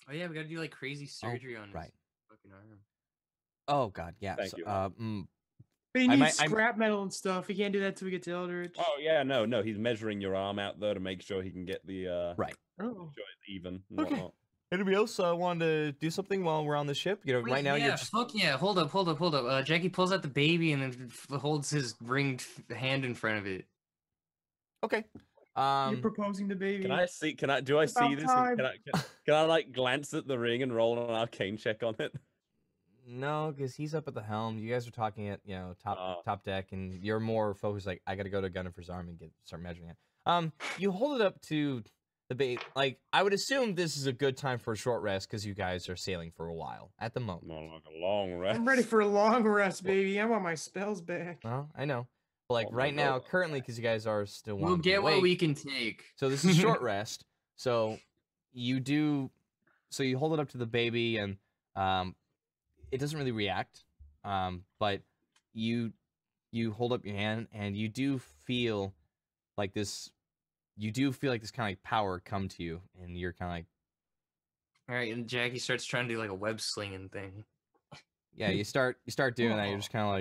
[SPEAKER 2] Oh yeah, we gotta do like crazy surgery on his fucking arm.
[SPEAKER 1] Oh god, yeah.
[SPEAKER 5] Thank
[SPEAKER 1] so,
[SPEAKER 5] you.
[SPEAKER 3] But he needs scrap metal and stuff. He can't do that till we get to Eldritch.
[SPEAKER 5] Oh yeah, no. He's measuring your arm out though to make sure he can get the
[SPEAKER 1] right.
[SPEAKER 5] Make sure it's even. And
[SPEAKER 1] Okay.
[SPEAKER 5] Whatnot.
[SPEAKER 1] Anybody else want to do something while we're on the ship?
[SPEAKER 2] Wait,
[SPEAKER 1] right now
[SPEAKER 2] yeah,
[SPEAKER 1] you're just...
[SPEAKER 2] fuck yeah. Hold up. Jackie pulls out the baby and then holds his ringed hand in front of it.
[SPEAKER 1] Okay.
[SPEAKER 3] You're proposing to baby.
[SPEAKER 5] Can I see? Do I see this? Can I like glance at the ring and roll an arcane check on it?
[SPEAKER 1] No, because he's up at the helm. You guys are talking at top deck, and you're more focused. Like, I got to go to Gunnifer's arm and start measuring it. You hold it up to the bait. Like, I would assume this is a good time for a short rest because you guys are sailing for a while at the moment.
[SPEAKER 5] Not like a long rest.
[SPEAKER 3] I'm ready for a long rest, baby. I want my spells back.
[SPEAKER 1] Well, I know. But like right now, currently, because you guys are still
[SPEAKER 2] we'll get what we can take.
[SPEAKER 1] So this is short rest. So you do. So you hold it up to the baby, and it doesn't really react. But you hold up your hand, and you do feel like this. You do feel like this kind of like power come to you, and you're kind of like.
[SPEAKER 2] All right, and Jackie starts trying to do like a web slinging thing.
[SPEAKER 1] Yeah, you start doing that. You're just kind of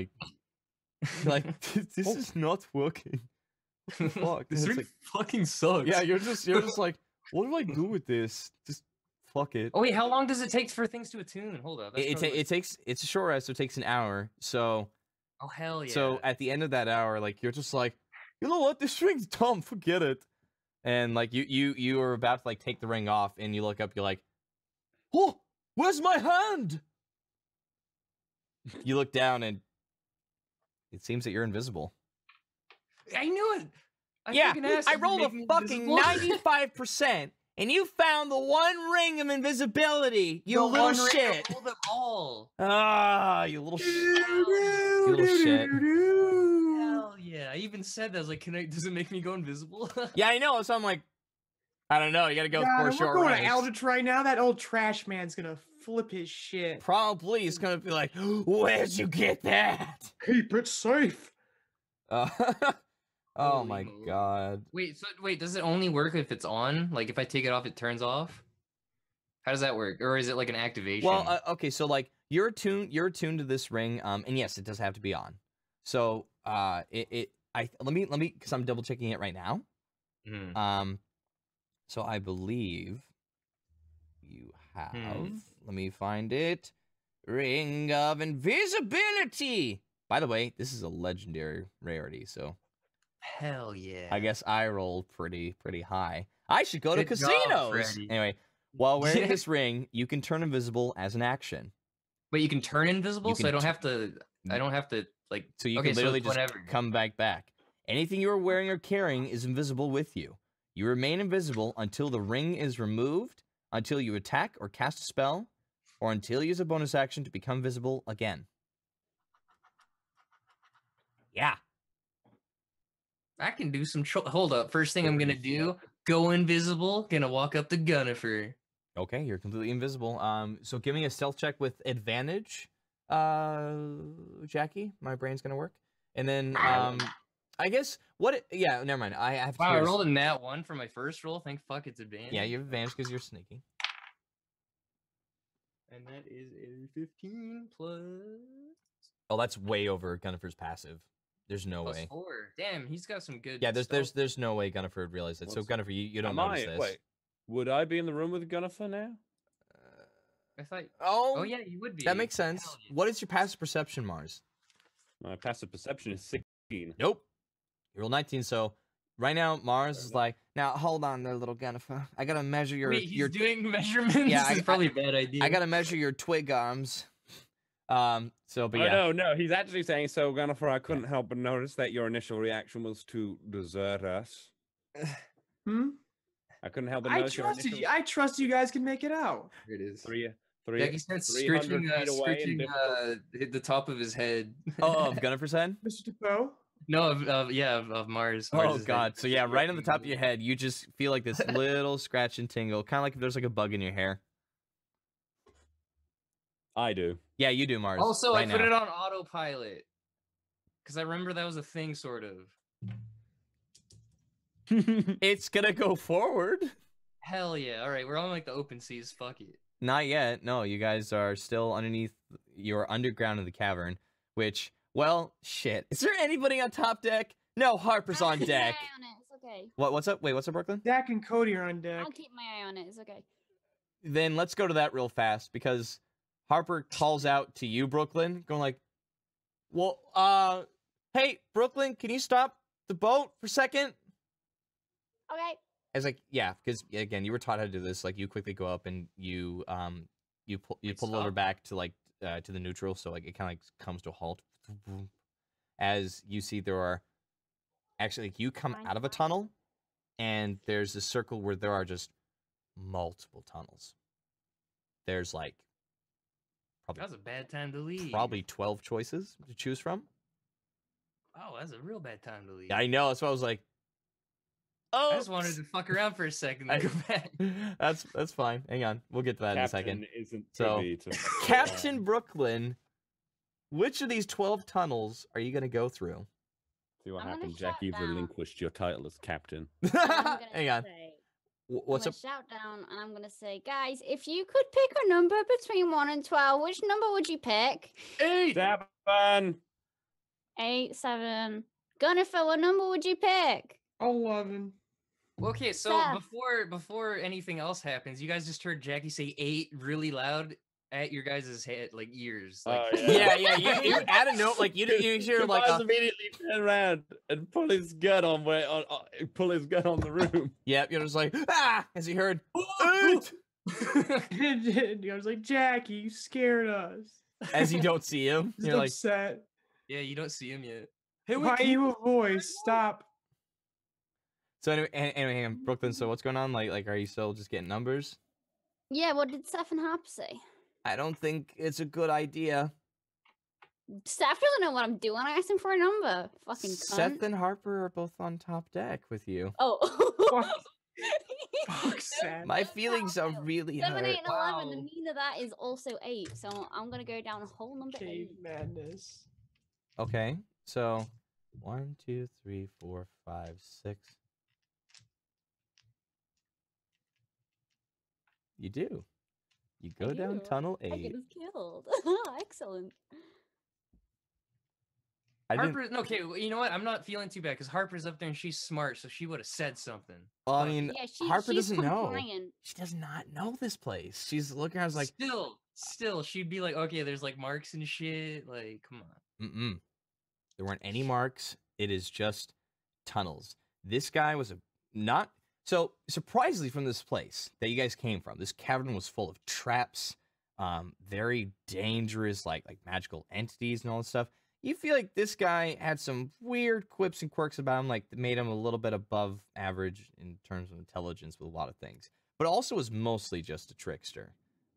[SPEAKER 1] like this is not working. What the fuck?
[SPEAKER 2] This really fucking sucks.
[SPEAKER 1] Yeah, you're just like, what do I do with this? Just fuck it.
[SPEAKER 2] Oh wait, how long does it take for things to attune? Hold up.
[SPEAKER 1] It takes. It's a short rest, so it takes an hour. So.
[SPEAKER 2] Oh hell yeah.
[SPEAKER 1] So at the end of that hour, like you're just like, you know what? This ring's dumb. Forget it. And like you are about to like take the ring off, and you look up. You're like, oh, where's my hand? You look down, and it seems that you're invisible.
[SPEAKER 2] I knew it.
[SPEAKER 1] I rolled a fucking 95%, and you found the one ring of invisibility. You little shit.
[SPEAKER 2] Roll them all.
[SPEAKER 1] Ah, you little shit. You little shit.
[SPEAKER 2] Hell yeah! I even said that. I was like, does it make me go invisible?
[SPEAKER 1] Yeah, I know. So I'm like, I don't know. You gotta go for a short
[SPEAKER 3] rest. We're
[SPEAKER 1] rest.
[SPEAKER 3] going to Eldritch right now. That old trash man's gonna flip his shit.
[SPEAKER 1] Probably. He's gonna be like, where'd you get that?
[SPEAKER 3] Keep it safe.
[SPEAKER 1] Oh my god.
[SPEAKER 2] Wait, does it only work if it's on? Like, if I take it off, it turns off? How does that work? Or is it like an activation?
[SPEAKER 1] Well, okay, so like you're attuned to this ring, and yes, it does have to be on. So, let me, because I'm double checking it right now.
[SPEAKER 2] Mm-hmm.
[SPEAKER 1] So I believe you have. Let me find it. Ring of Invisibility. By the way, this is a legendary rarity, so.
[SPEAKER 2] Hell yeah.
[SPEAKER 1] I guess I rolled pretty high. I should go to casinos. Anyway, while wearing this ring, you can turn invisible as an action.
[SPEAKER 2] Wait, you can turn invisible, so I don't have to like.
[SPEAKER 1] So you can literally just come back. Anything you are wearing or carrying is invisible with you. You remain invisible until the ring is removed, until you attack or cast a spell, or until you use a bonus action to become visible again. Yeah.
[SPEAKER 2] I can do some. Hold up. First thing I'm gonna do: go invisible. Gonna walk up to Gunnifer.
[SPEAKER 1] Okay, you're completely invisible. So give me a stealth check with advantage, Jackie. My brain's gonna work, and then I guess yeah, never mind. I have.
[SPEAKER 2] Wow, I rolled a nat 1 for my first roll. Thank fuck it's advantage.
[SPEAKER 1] Yeah, you have advantage because you're sneaky.
[SPEAKER 2] And that is a 15 plus.
[SPEAKER 1] Oh, that's way over Gunnifer's passive. There's no way.
[SPEAKER 2] 4. Damn, he's got some good.
[SPEAKER 1] Yeah, there's no way Gunnifer would realize it. So Gunnifer, you don't notice this.
[SPEAKER 5] Wait, would I be in the room with Gunnifer now?
[SPEAKER 2] I thought.
[SPEAKER 1] Oh
[SPEAKER 2] yeah, you would be.
[SPEAKER 1] That makes sense. Yeah. What is your passive perception, Mars?
[SPEAKER 5] My passive perception is 16.
[SPEAKER 1] Nope. You roll 19. So right now, Mars is like,
[SPEAKER 7] now hold on there, little Gunnifer. I gotta measure your.
[SPEAKER 2] Wait, he's doing measurements.
[SPEAKER 7] Yeah,
[SPEAKER 2] this is probably a bad idea.
[SPEAKER 7] I gotta measure your twig arms.
[SPEAKER 1] So, but yeah.
[SPEAKER 5] No, he's actually saying, so Gunnifer, I couldn't help but notice that your initial reaction was to desert us. I couldn't help but notice
[SPEAKER 3] I trust you guys can make it out.
[SPEAKER 2] Here it is.
[SPEAKER 5] He
[SPEAKER 2] starts scratching the top of his head.
[SPEAKER 1] Oh, of Gunnifer's head?
[SPEAKER 3] Mr. Defoe?
[SPEAKER 2] No, of Mars.
[SPEAKER 1] Oh, God. Head. So, yeah, right on the top of your head, you just feel like this little scratch and tingle, kind of like if there's like a bug in your hair.
[SPEAKER 5] I do.
[SPEAKER 1] Yeah, you do, Mars.
[SPEAKER 2] Also, I put it on autopilot. Because I remember that was a thing, sort of.
[SPEAKER 1] It's gonna go forward.
[SPEAKER 2] Hell yeah. Alright, we're on like the open seas. Fuck it.
[SPEAKER 1] Not yet. No, you guys are still underneath. You're underground in the cavern, which, well, shit. Is there anybody on top deck? No, Harper's on deck.
[SPEAKER 4] Keep my eye on it. It's okay.
[SPEAKER 1] What's up? Wait, what's up, Brooklyn?
[SPEAKER 3] Dak and Cody are on deck.
[SPEAKER 4] I'll keep my eye on it. It's okay.
[SPEAKER 1] Then let's go to that real fast, because Harper calls out to you, Brooklyn, going like, well, hey, Brooklyn, can you stop the boat for a second?
[SPEAKER 4] Okay.
[SPEAKER 6] As like, yeah, because again, you were taught how to do this. Like, you quickly go up and you pull the lever back to like to the neutral, so like it kind of like comes to a halt. As you see, there are actually like, you come out of a tunnel, and there's a circle where there are just multiple tunnels. There's like probably
[SPEAKER 2] that was a bad time to leave.
[SPEAKER 6] Probably 12 choices to choose from.
[SPEAKER 2] Oh, that's a real bad time to leave.
[SPEAKER 6] I know. That's why I was like, oh,
[SPEAKER 2] I just wanted to fuck around for a second and go back.
[SPEAKER 6] That's fine. Hang on, we'll get to that
[SPEAKER 5] Captain
[SPEAKER 6] in a second.
[SPEAKER 5] Isn't
[SPEAKER 6] so,
[SPEAKER 5] to
[SPEAKER 6] Captain Brooklyn, which of these 12 tunnels are you going to go through?
[SPEAKER 5] See what happened, Jack. You've relinquished your title as captain.
[SPEAKER 6] Hang on.
[SPEAKER 4] What's up? Shout down, and I'm gonna say, guys, if you could pick a number between 1 and 12, which number would you pick?
[SPEAKER 5] 8. 7.
[SPEAKER 4] 8, 7. Gunnifer, what number would you pick?
[SPEAKER 3] 11.
[SPEAKER 2] Okay, so before anything else happens, you guys just heard Jackie say 8 really loud at your guys' head, like ears. Like,
[SPEAKER 6] yeah. You add a note, like you hear like
[SPEAKER 5] immediately turn around and pull his gun on the room.
[SPEAKER 6] Yep, you're just like as he heard.
[SPEAKER 3] I was like, Jackie, you scared us.
[SPEAKER 6] As you don't see him, you're like
[SPEAKER 3] upset.
[SPEAKER 2] Yeah, you don't see him yet.
[SPEAKER 3] Hey, why are you a voice? Stop.
[SPEAKER 6] So anyway, Brooklyn. So what's going on? Like, are you still just getting numbers?
[SPEAKER 4] Yeah. What did Seth and Harper say?
[SPEAKER 6] I don't think it's a good idea.
[SPEAKER 4] Seth doesn't know what I'm doing. I asked him for a number. Fucking cunt.
[SPEAKER 6] Seth and Harper are both on top deck with you.
[SPEAKER 4] Oh.
[SPEAKER 3] Fuck, Seth.
[SPEAKER 6] My feelings are really
[SPEAKER 4] 7,
[SPEAKER 6] hurt.
[SPEAKER 4] 8, and 11, and neither that is also 8. So I'm gonna go down a whole number 8.
[SPEAKER 3] Madness.
[SPEAKER 6] Okay, so 1, 2, 3, 4, 5, 6. You do. You go down tunnel 8.
[SPEAKER 4] I get us killed. Excellent.
[SPEAKER 2] Harper, okay, you know what? I'm not feeling too bad because Harper's up there and she's smart, so she would have said something.
[SPEAKER 6] Well, I mean,
[SPEAKER 4] yeah,
[SPEAKER 6] Harper doesn't know.
[SPEAKER 4] She
[SPEAKER 6] does not know this place. She's looking around like...
[SPEAKER 2] Still, she'd be like, okay, there's like marks and shit. Like, come on.
[SPEAKER 6] There weren't any marks. It is just tunnels. This guy was not... So, surprisingly from this place that you guys came from, this cavern was full of traps, very dangerous, like magical entities and all this stuff. You feel like this guy had some weird quips and quirks about him, like that made him a little bit above average in terms of intelligence with a lot of things. But also was mostly just a trickster.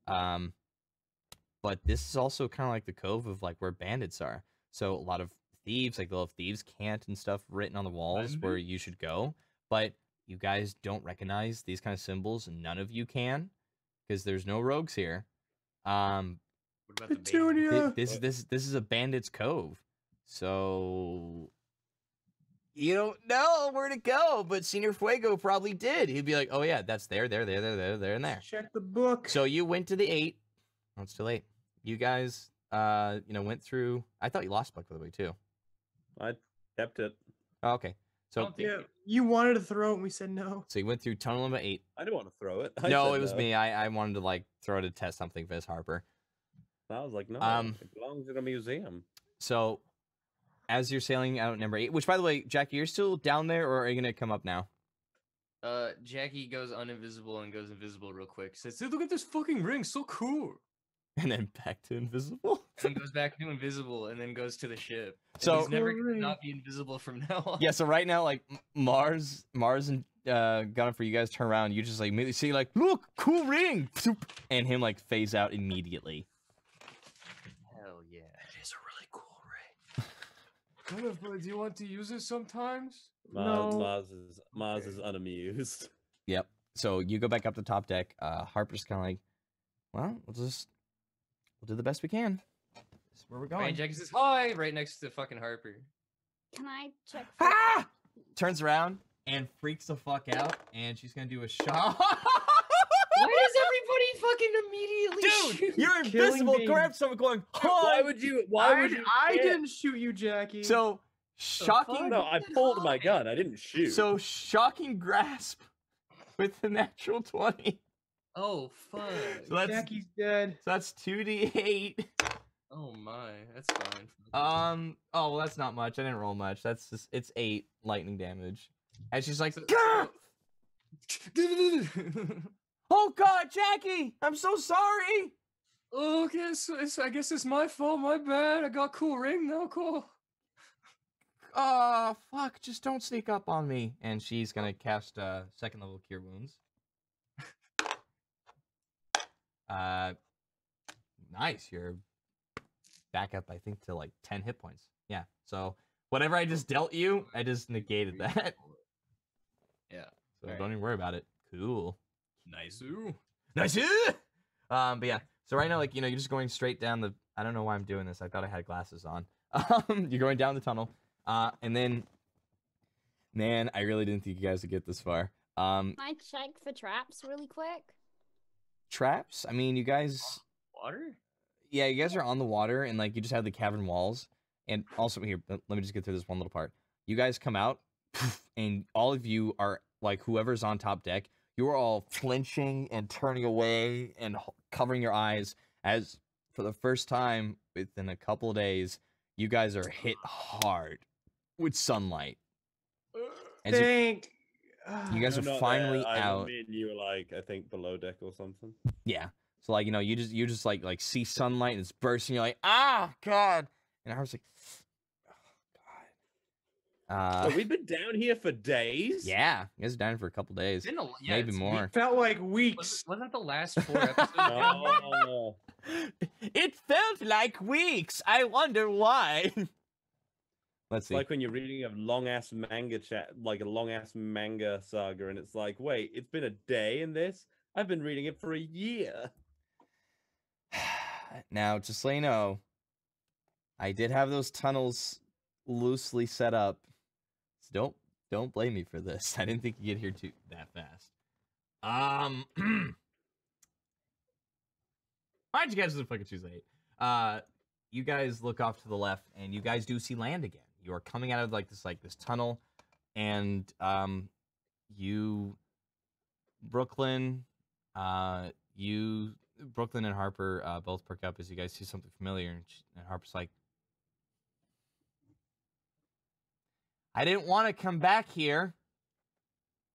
[SPEAKER 6] But this is also kind of like the cove of like where bandits are. So a lot of thieves, like they'll have thieves' cant and stuff written on the walls where you should go. But you guys don't recognize these kind of symbols. None of you can, because there's no rogues here.
[SPEAKER 2] What about
[SPEAKER 3] Petunia?
[SPEAKER 6] This is a bandit's cove, so you don't know where to go. But Senior Fuego probably did. He'd be like, "Oh yeah, that's there, and there."
[SPEAKER 3] Check the book.
[SPEAKER 6] So you went to the 8. Oh, it's too late. You guys, went through. I thought you lost Buck, by the way, too.
[SPEAKER 5] I kept it.
[SPEAKER 6] Oh, okay. So
[SPEAKER 3] yeah, you wanted to throw it, and we said no.
[SPEAKER 6] So you went through tunnel number 8.
[SPEAKER 5] I didn't want to throw it.
[SPEAKER 6] No, it was me. I wanted to like throw it to test something for this Harper.
[SPEAKER 5] I was like, no, it belongs in a museum.
[SPEAKER 6] So, as you're sailing out number 8, which, by the way, Jackie, you're still down there, or are you going to come up now?
[SPEAKER 2] Jackie goes uninvisible and goes invisible real quick. Says, "Look at this fucking ring, so cool."
[SPEAKER 6] And then back to invisible.
[SPEAKER 2] And goes back to invisible, and then goes to the ship. And
[SPEAKER 6] so
[SPEAKER 2] he's never gonna not be invisible from now on.
[SPEAKER 6] Yeah. So right now, like Mars and Gunnifer, you guys turn around. You just like immediately see like, look, cool ring, and him like phase out immediately.
[SPEAKER 2] Hell yeah, it is a really cool ring. Gunnifer, do you want to use it sometimes?
[SPEAKER 5] Mars is unamused.
[SPEAKER 6] Yep. So you go back up to top deck. Harper's kind of like, well, we'll do the best we can. That's where we're going.
[SPEAKER 2] Right, Jackie says hi right next to fucking Harper.
[SPEAKER 4] Can I check?
[SPEAKER 6] Turns around and freaks the fuck out, and she's gonna do a shot.
[SPEAKER 2] Why does everybody fucking immediately shoot?
[SPEAKER 6] You're invisible. Grab someone going, hi.
[SPEAKER 5] Why would you?
[SPEAKER 3] I didn't shoot you, Jackie.
[SPEAKER 6] So shocking.
[SPEAKER 5] No, I pulled my gun. I didn't shoot.
[SPEAKER 6] So shocking grasp with the natural 20.
[SPEAKER 2] Oh fuck!
[SPEAKER 3] So Jackie's dead.
[SPEAKER 6] So that's 2d8.
[SPEAKER 2] Oh my, that's fine.
[SPEAKER 6] Oh well, that's not much. I didn't roll much. That's just it's 8 lightning damage. And she's like,
[SPEAKER 1] Oh God, Jackie! I'm so sorry.
[SPEAKER 2] Oh, okay, so I guess it's my fault. My bad. I got cool ring now. Cool.
[SPEAKER 1] Fuck! Just don't sneak up on me. And she's gonna cast second level Cure Wounds. Nice. You're back up, I think, to like 10 hit points. Yeah. So whatever I just dealt you, I just negated that.
[SPEAKER 2] Yeah.
[SPEAKER 1] So don't even worry about it. Cool.
[SPEAKER 2] Nice.
[SPEAKER 1] Nice. But yeah. So right now, like, you know, you're just going straight down the. I don't know why I'm doing this. I thought I had glasses on. You're going down the tunnel, and then, man, I really didn't think you guys would get this far.
[SPEAKER 4] Can I check for traps really quick?
[SPEAKER 1] Traps? I mean, you guys.
[SPEAKER 2] Water?
[SPEAKER 1] Yeah, you guys are on the water, and like you just have the cavern walls, and also here. Let me just get through this one little part. You guys come out, and all of you are like whoever's on top deck. You are all flinching and turning away and covering your eyes as, for the first time within a couple of days, you guys are hit hard with sunlight.
[SPEAKER 3] Thank.
[SPEAKER 1] You guys are finally out.
[SPEAKER 5] Me and you were like, I think below deck or something.
[SPEAKER 1] Yeah. So like, you know, you just like see sunlight and it's bursting. You're like, ah, God. And I was like,
[SPEAKER 5] So we've been down here for days.
[SPEAKER 1] Yeah, you guys are down for a couple days, maybe more.
[SPEAKER 3] It felt like weeks.
[SPEAKER 2] Wasn't the last 4 episodes?
[SPEAKER 1] It felt like weeks. I wonder why. Let's see.
[SPEAKER 5] Like when you're reading a long ass manga like a long ass manga saga, and it's like, wait, it's been a day in this. I've been reading it for a year.
[SPEAKER 1] Now, just so you know, I did have those tunnels loosely set up. So don't blame me for this. I didn't think you'd get here that fast. Why'd you guys fucking choose 8? You guys look off to the left, and you guys do see land again. You are coming out of this tunnel, and Brooklyn and Harper both perk up as you guys see something familiar, and Harper's like, I didn't want to come back here.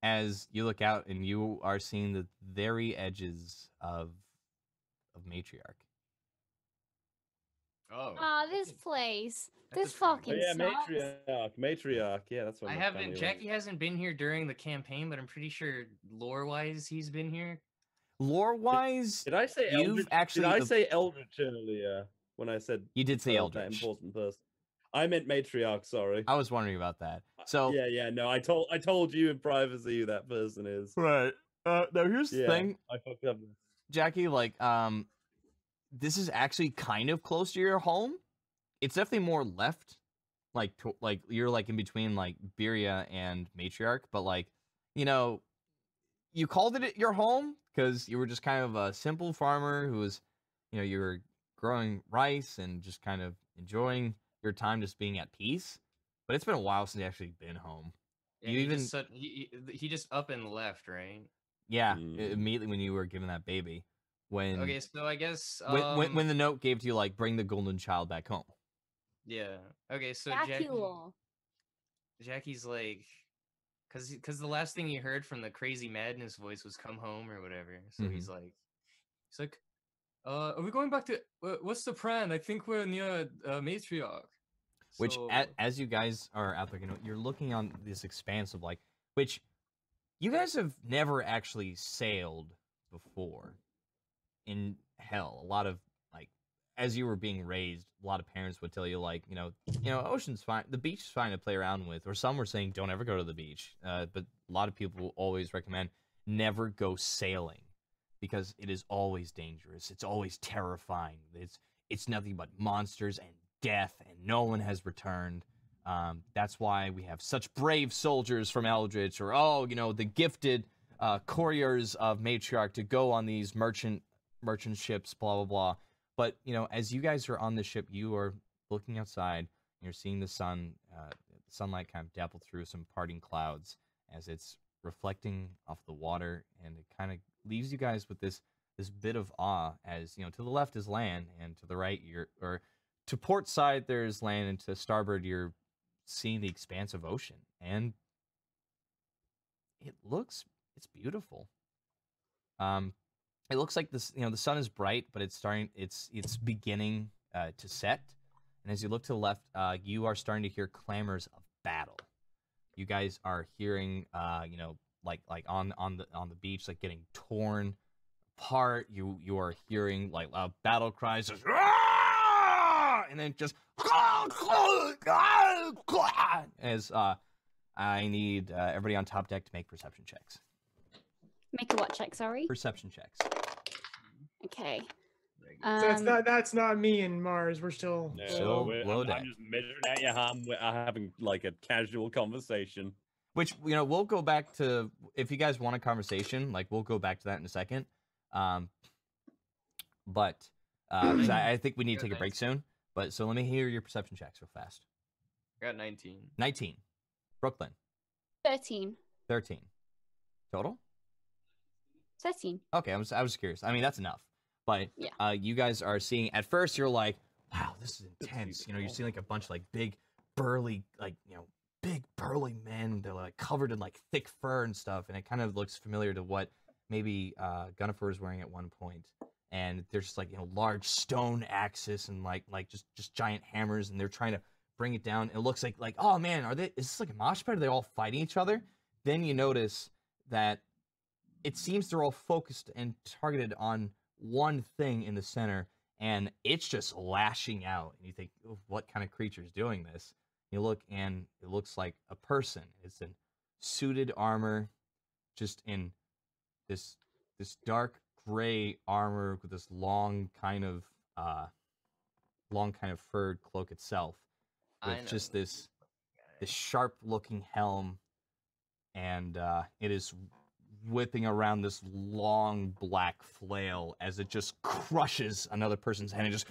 [SPEAKER 1] As you look out and you are seeing the very edges of Matriarch.
[SPEAKER 4] Oh, this place. This fucking sucks.
[SPEAKER 5] Matriarch. Yeah, that's what
[SPEAKER 2] Jackie hasn't been here during the campaign, but I'm pretty sure lore-wise he's been here.
[SPEAKER 1] Lore-wise,
[SPEAKER 5] did I say Eldritch? Did I say Eldritch earlier when I said
[SPEAKER 1] you did say Eldritch?
[SPEAKER 5] That important person. I meant Matriarch, sorry.
[SPEAKER 1] I was wondering about that. So
[SPEAKER 5] yeah, no, I told you in privacy who that person is.
[SPEAKER 1] Right. Now here's the thing.
[SPEAKER 5] I fucked up.
[SPEAKER 1] Jackie, this is actually kind of close to your home. It's definitely more left. Like you're in between Beria and Matriarch, but you called it your home because you were just kind of a simple farmer who was, you were growing rice and just kind of enjoying your time just being at peace, but it's been a while since you actually been home.
[SPEAKER 2] Yeah, he just up and left, right?
[SPEAKER 1] Yeah, immediately when you were given that baby.
[SPEAKER 2] Okay, so I guess
[SPEAKER 1] when the note gave to you bring the golden child back home.
[SPEAKER 2] Yeah. Okay, so Jackie's like, because the last thing he heard from the crazy madness voice was "come home" or whatever. So he's like, are we going back to what's the plan? I think we're near Matriarch.
[SPEAKER 1] Which, as you guys are out there, you're looking on this expanse of which you guys have never actually sailed before. In hell, a lot of as you were being raised, a lot of parents would tell you ocean's fine, the beach is fine to play around with, or some were saying don't ever go to the beach. But a lot of people will always recommend never go sailing. Because it is always dangerous. It's always terrifying. It's nothing but monsters and death, and no one has returned. That's why we have such brave soldiers from Eldritch, or the gifted couriers of Matriarch to go on these merchant ships, blah blah blah. But as you guys are on the ship, you are looking outside, and you're seeing the sunlight kind of dapple through some parting clouds as it's reflecting off the water, and it kind of leaves you guys with this bit of awe as, to the left is land, and to the right to port side there's land, and to starboard you're seeing the expanse of ocean. And it looks
[SPEAKER 6] It's beautiful. It looks like this, the sun is bright, but it's beginning to set. And as you look to the left, you are starting to hear clamors of battle. You guys are hearing, like on the beach, like getting torn apart. You are hearing like loud battle cries, just, and then just as I need everybody on top deck to make perception checks.
[SPEAKER 4] Make a what check? Sorry.
[SPEAKER 6] Perception checks.
[SPEAKER 4] Okay.
[SPEAKER 3] So that's not me and Mars. We're still
[SPEAKER 6] low deck.
[SPEAKER 5] I'm just measuring out your harm. We're having like a casual conversation.
[SPEAKER 6] Which, we'll go back to, if you guys want a conversation, like, we'll go back to that in a second. But, because I think we need to take a break soon. But, so let me hear your perception checks real fast.
[SPEAKER 2] I got 19.
[SPEAKER 6] 19. Brooklyn.
[SPEAKER 4] 13.
[SPEAKER 6] 13. Total?
[SPEAKER 4] 13.
[SPEAKER 6] Okay, I was curious. I mean, that's enough. But,
[SPEAKER 4] yeah.
[SPEAKER 6] You guys are seeing, at first, you're like, wow, this is intense. You're seeing, like, a bunch of, like, big, burly, like, big burly men. They're like covered in like thick fur and stuff, and it kind of looks familiar to what maybe Gunnifer was wearing at one point. And there's just like large stone axes and like just giant hammers, and they're trying to bring it down. It looks like oh man, is this like a mosh pit? Are they all fighting each other? Then you notice that it seems they're all focused and targeted on one thing in the center, and it's just lashing out. And you think, oh, what kind of creature is doing this? You look, and it looks like a person. It's in suited armor, just in this dark gray armor with this long kind of furred cloak itself, with just this sharp looking helm, and it is whipping around this long black flail as it just crushes another person's head and just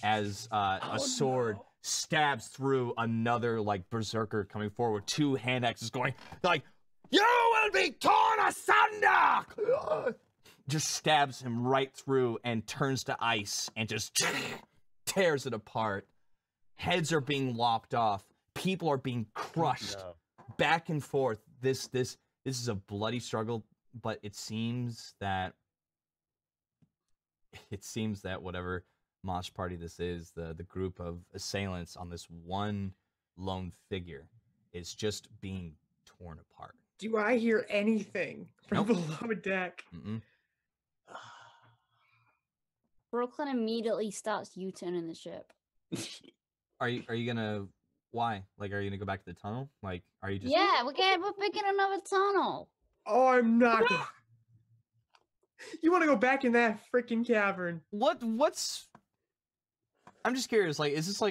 [SPEAKER 6] as a sword stabs through another like berserker coming forward. Two hand axes going like, "You will be torn asunder!" Just stabs him right through and turns to ice and just tears it apart. Heads are being lopped off. People are being crushed back and forth. This is a bloody struggle, but it seems that whatever mosh party this is, the group of assailants on this one lone figure is just being torn apart.
[SPEAKER 3] Do I hear anything from below deck?
[SPEAKER 6] Mm-mm.
[SPEAKER 4] Brooklyn immediately starts U-turning the ship.
[SPEAKER 6] Are you gonna? Why? Like, are you gonna go back to the tunnel? Like, are you just?
[SPEAKER 4] Yeah, we're picking another tunnel.
[SPEAKER 3] Oh, I'm not. You want to go back in that freaking cavern?
[SPEAKER 6] What's? I'm just curious. Like, is this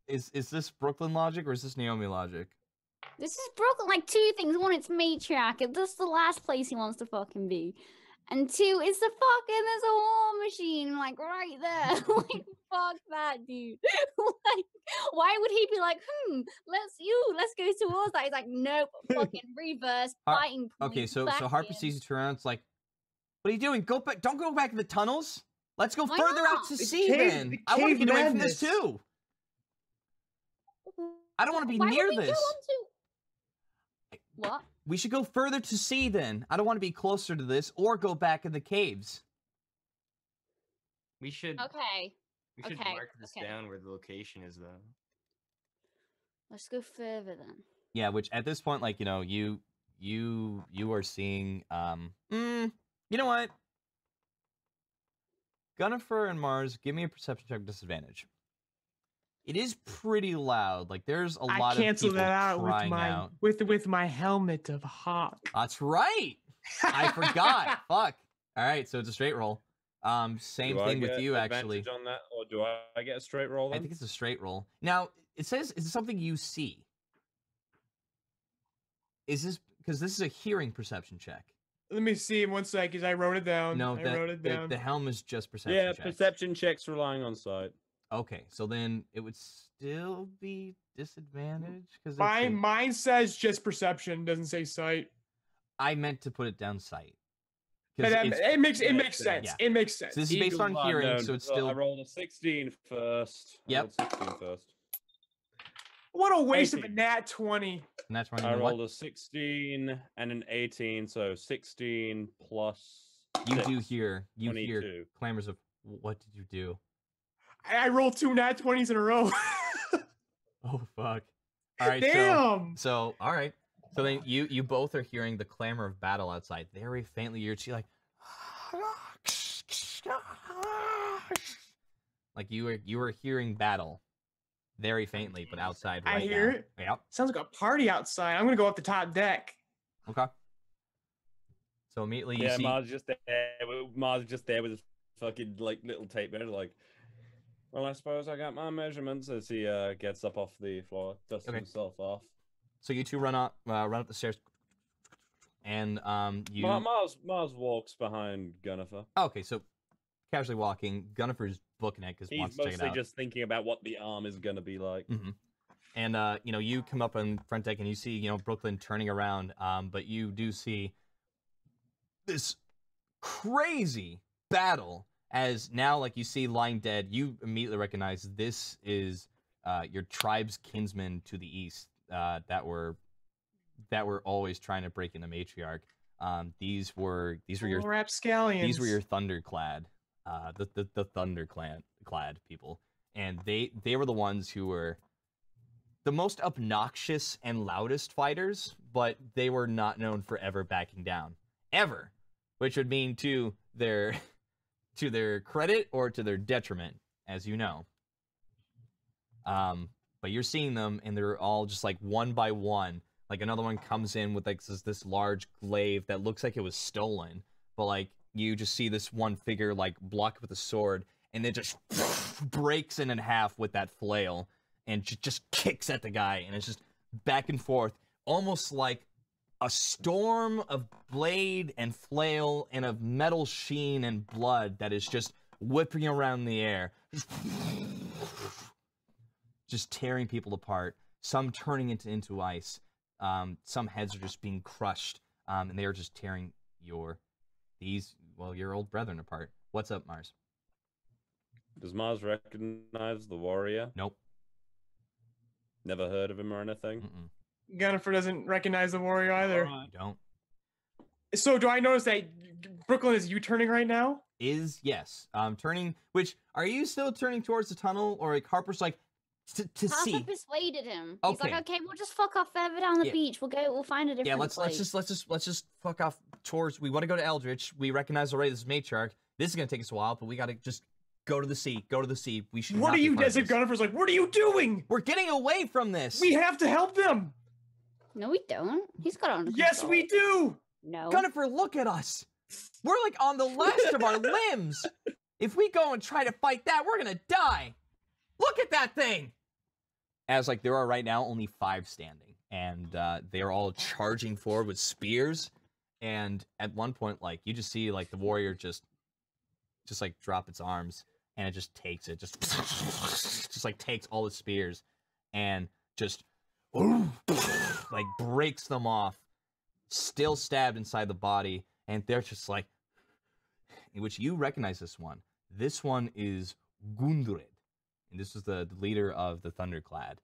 [SPEAKER 6] is this Brooklyn logic or is this Naomi logic?
[SPEAKER 4] This is Brooklyn. Like, two things. One, it's matriarch. This is the last place he wants to fucking be. And two, it's the there's a war machine, like, right there. Like, fuck that, dude. Like, why would he be like, let's go towards that? He's like, nope, fucking reverse, fighting point.
[SPEAKER 6] Okay, so Harper sees you turn around, it's like, what are you doing? Go back, don't go back in the tunnels. Let's go further out to sea, then. I want to get away from this, too. I don't want to be near this.
[SPEAKER 4] What?
[SPEAKER 6] We should go further to sea, then. I don't want to be closer to this or go back in the caves.
[SPEAKER 2] We should...
[SPEAKER 4] Okay.
[SPEAKER 2] We should mark this down where the location is, though.
[SPEAKER 4] Let's go further, then.
[SPEAKER 6] Yeah, which at this point, like, you are seeing, you know what? Gunnifer and Mars, give me a perception check disadvantage. It is pretty loud. Like, there's a lot of people
[SPEAKER 3] that out
[SPEAKER 6] crying out.
[SPEAKER 3] With my helmet of hawk.
[SPEAKER 6] That's right. I forgot. Fuck. All right, so it's a straight roll. Same thing with you, actually.
[SPEAKER 5] On that, or do I get a straight roll? Then?
[SPEAKER 6] I think it's a straight roll. Now, it says, is it something you see? Is this because this is a hearing perception check?
[SPEAKER 3] Let me see 1 sec, because I wrote it down.
[SPEAKER 6] No,
[SPEAKER 3] I wrote it down.
[SPEAKER 6] The helm is just perception.
[SPEAKER 5] Yeah,
[SPEAKER 6] checks.
[SPEAKER 5] perception checks relying on sight.
[SPEAKER 6] Okay, so then it would still be disadvantage because
[SPEAKER 3] mine says just perception, doesn't say sight.
[SPEAKER 6] I meant to put it down sight.
[SPEAKER 3] But it makes sense.
[SPEAKER 6] Yeah.
[SPEAKER 3] It makes sense.
[SPEAKER 6] So this is based on hearing, so it's still.
[SPEAKER 5] I rolled a 16 first.
[SPEAKER 6] Yep.
[SPEAKER 5] 16 first.
[SPEAKER 3] What a waste 18. Of a nat 20.
[SPEAKER 1] Nat 20.
[SPEAKER 5] I rolled a 16 and an 18, so 16 plus.
[SPEAKER 1] You do hear. You 22. Hear clamors of what did you do?
[SPEAKER 3] I rolled 2 nat 20s in a row.
[SPEAKER 1] Oh fuck! All right.
[SPEAKER 3] Damn.
[SPEAKER 1] So all right. So then you both are hearing the clamor of battle outside. Very faintly, you're like you were hearing battle very faintly, but outside right now. I hear it. Yep.
[SPEAKER 3] Sounds like a party outside. I'm gonna go up the top deck.
[SPEAKER 1] Okay. So immediately you see
[SPEAKER 5] Mars just there with his fucking like little tape measure, like. Well, I suppose I got my measurements as he gets up off the floor, dusts himself off.
[SPEAKER 1] So you two run up the stairs, and you.
[SPEAKER 5] Mars walks behind Gunnifer.
[SPEAKER 1] Okay, so casually walking, Gunnifer's booking it because he wants to check it out.
[SPEAKER 5] He's mostly just thinking about what the arm is gonna be like.
[SPEAKER 1] Mm-hmm. And you come up on front deck and you see Brooklyn turning around, but you do see this crazy battle. As now, like you see lying dead, you immediately recognize this is your tribe's kinsmen to the east that were always trying to break into Matriarch. These were your
[SPEAKER 3] rapscallions.
[SPEAKER 1] These were your Thunderclad, the Thunderclad people, and they were the ones who were the most obnoxious and loudest fighters, but they were not known for ever backing down, ever, which would mean to their credit or to their detriment, as you know. But you're seeing them, and they're all just like one by one. Like another one comes in with like this large glaive that looks like it was stolen, but like you just see this one figure like block with a sword, and it just breaks in half with that flail, and just kicks at the guy, and it's just back and forth, almost like a storm of blade and flail and of metal sheen and blood that is just whipping around the air. Just tearing people apart. Some turning into ice. Some heads are just being crushed. And they are just tearing your old brethren apart. What's up, Mars?
[SPEAKER 5] Does Mars recognize the warrior?
[SPEAKER 1] Nope.
[SPEAKER 5] Never heard of him or anything?
[SPEAKER 1] Mm-mm.
[SPEAKER 3] Gunnifer doesn't recognize the warrior either.
[SPEAKER 1] You don't.
[SPEAKER 3] So do I notice that Brooklyn is U-turning right now?
[SPEAKER 1] Yes. Turning. Which are you still turning towards the tunnel, or like Harper's like to see?
[SPEAKER 4] Harper persuaded him.
[SPEAKER 1] Okay.
[SPEAKER 4] He's like, okay, we'll just fuck off further down the beach. We'll find a different place.
[SPEAKER 1] Let's just fuck off towards. We want to go to Eldritch. We recognize already this is Matriarch. This is gonna take us a while, but we gotta just go to the sea. Go to the sea. We should.
[SPEAKER 3] What are you? As if Gunnifer's like, what are you doing?
[SPEAKER 1] We're getting away from this.
[SPEAKER 3] We have to help them.
[SPEAKER 4] No, we don't. He's got it under control.
[SPEAKER 3] Yes, we do.
[SPEAKER 4] No.
[SPEAKER 1] Gunnifer, look at us. We're like on the last of our limbs. If we go and try to fight that, we're gonna die. Look at that thing. As like there are right now only 5 standing, and they're all charging forward with spears. And at one point, like you just see like the warrior just like drop its arms, and it just takes it, just like takes all the spears, and just like breaks them off, still stabbed inside the body, and they're just like, in which you recognize this one. This one is Gundred, and this is the leader of the Thunderclad.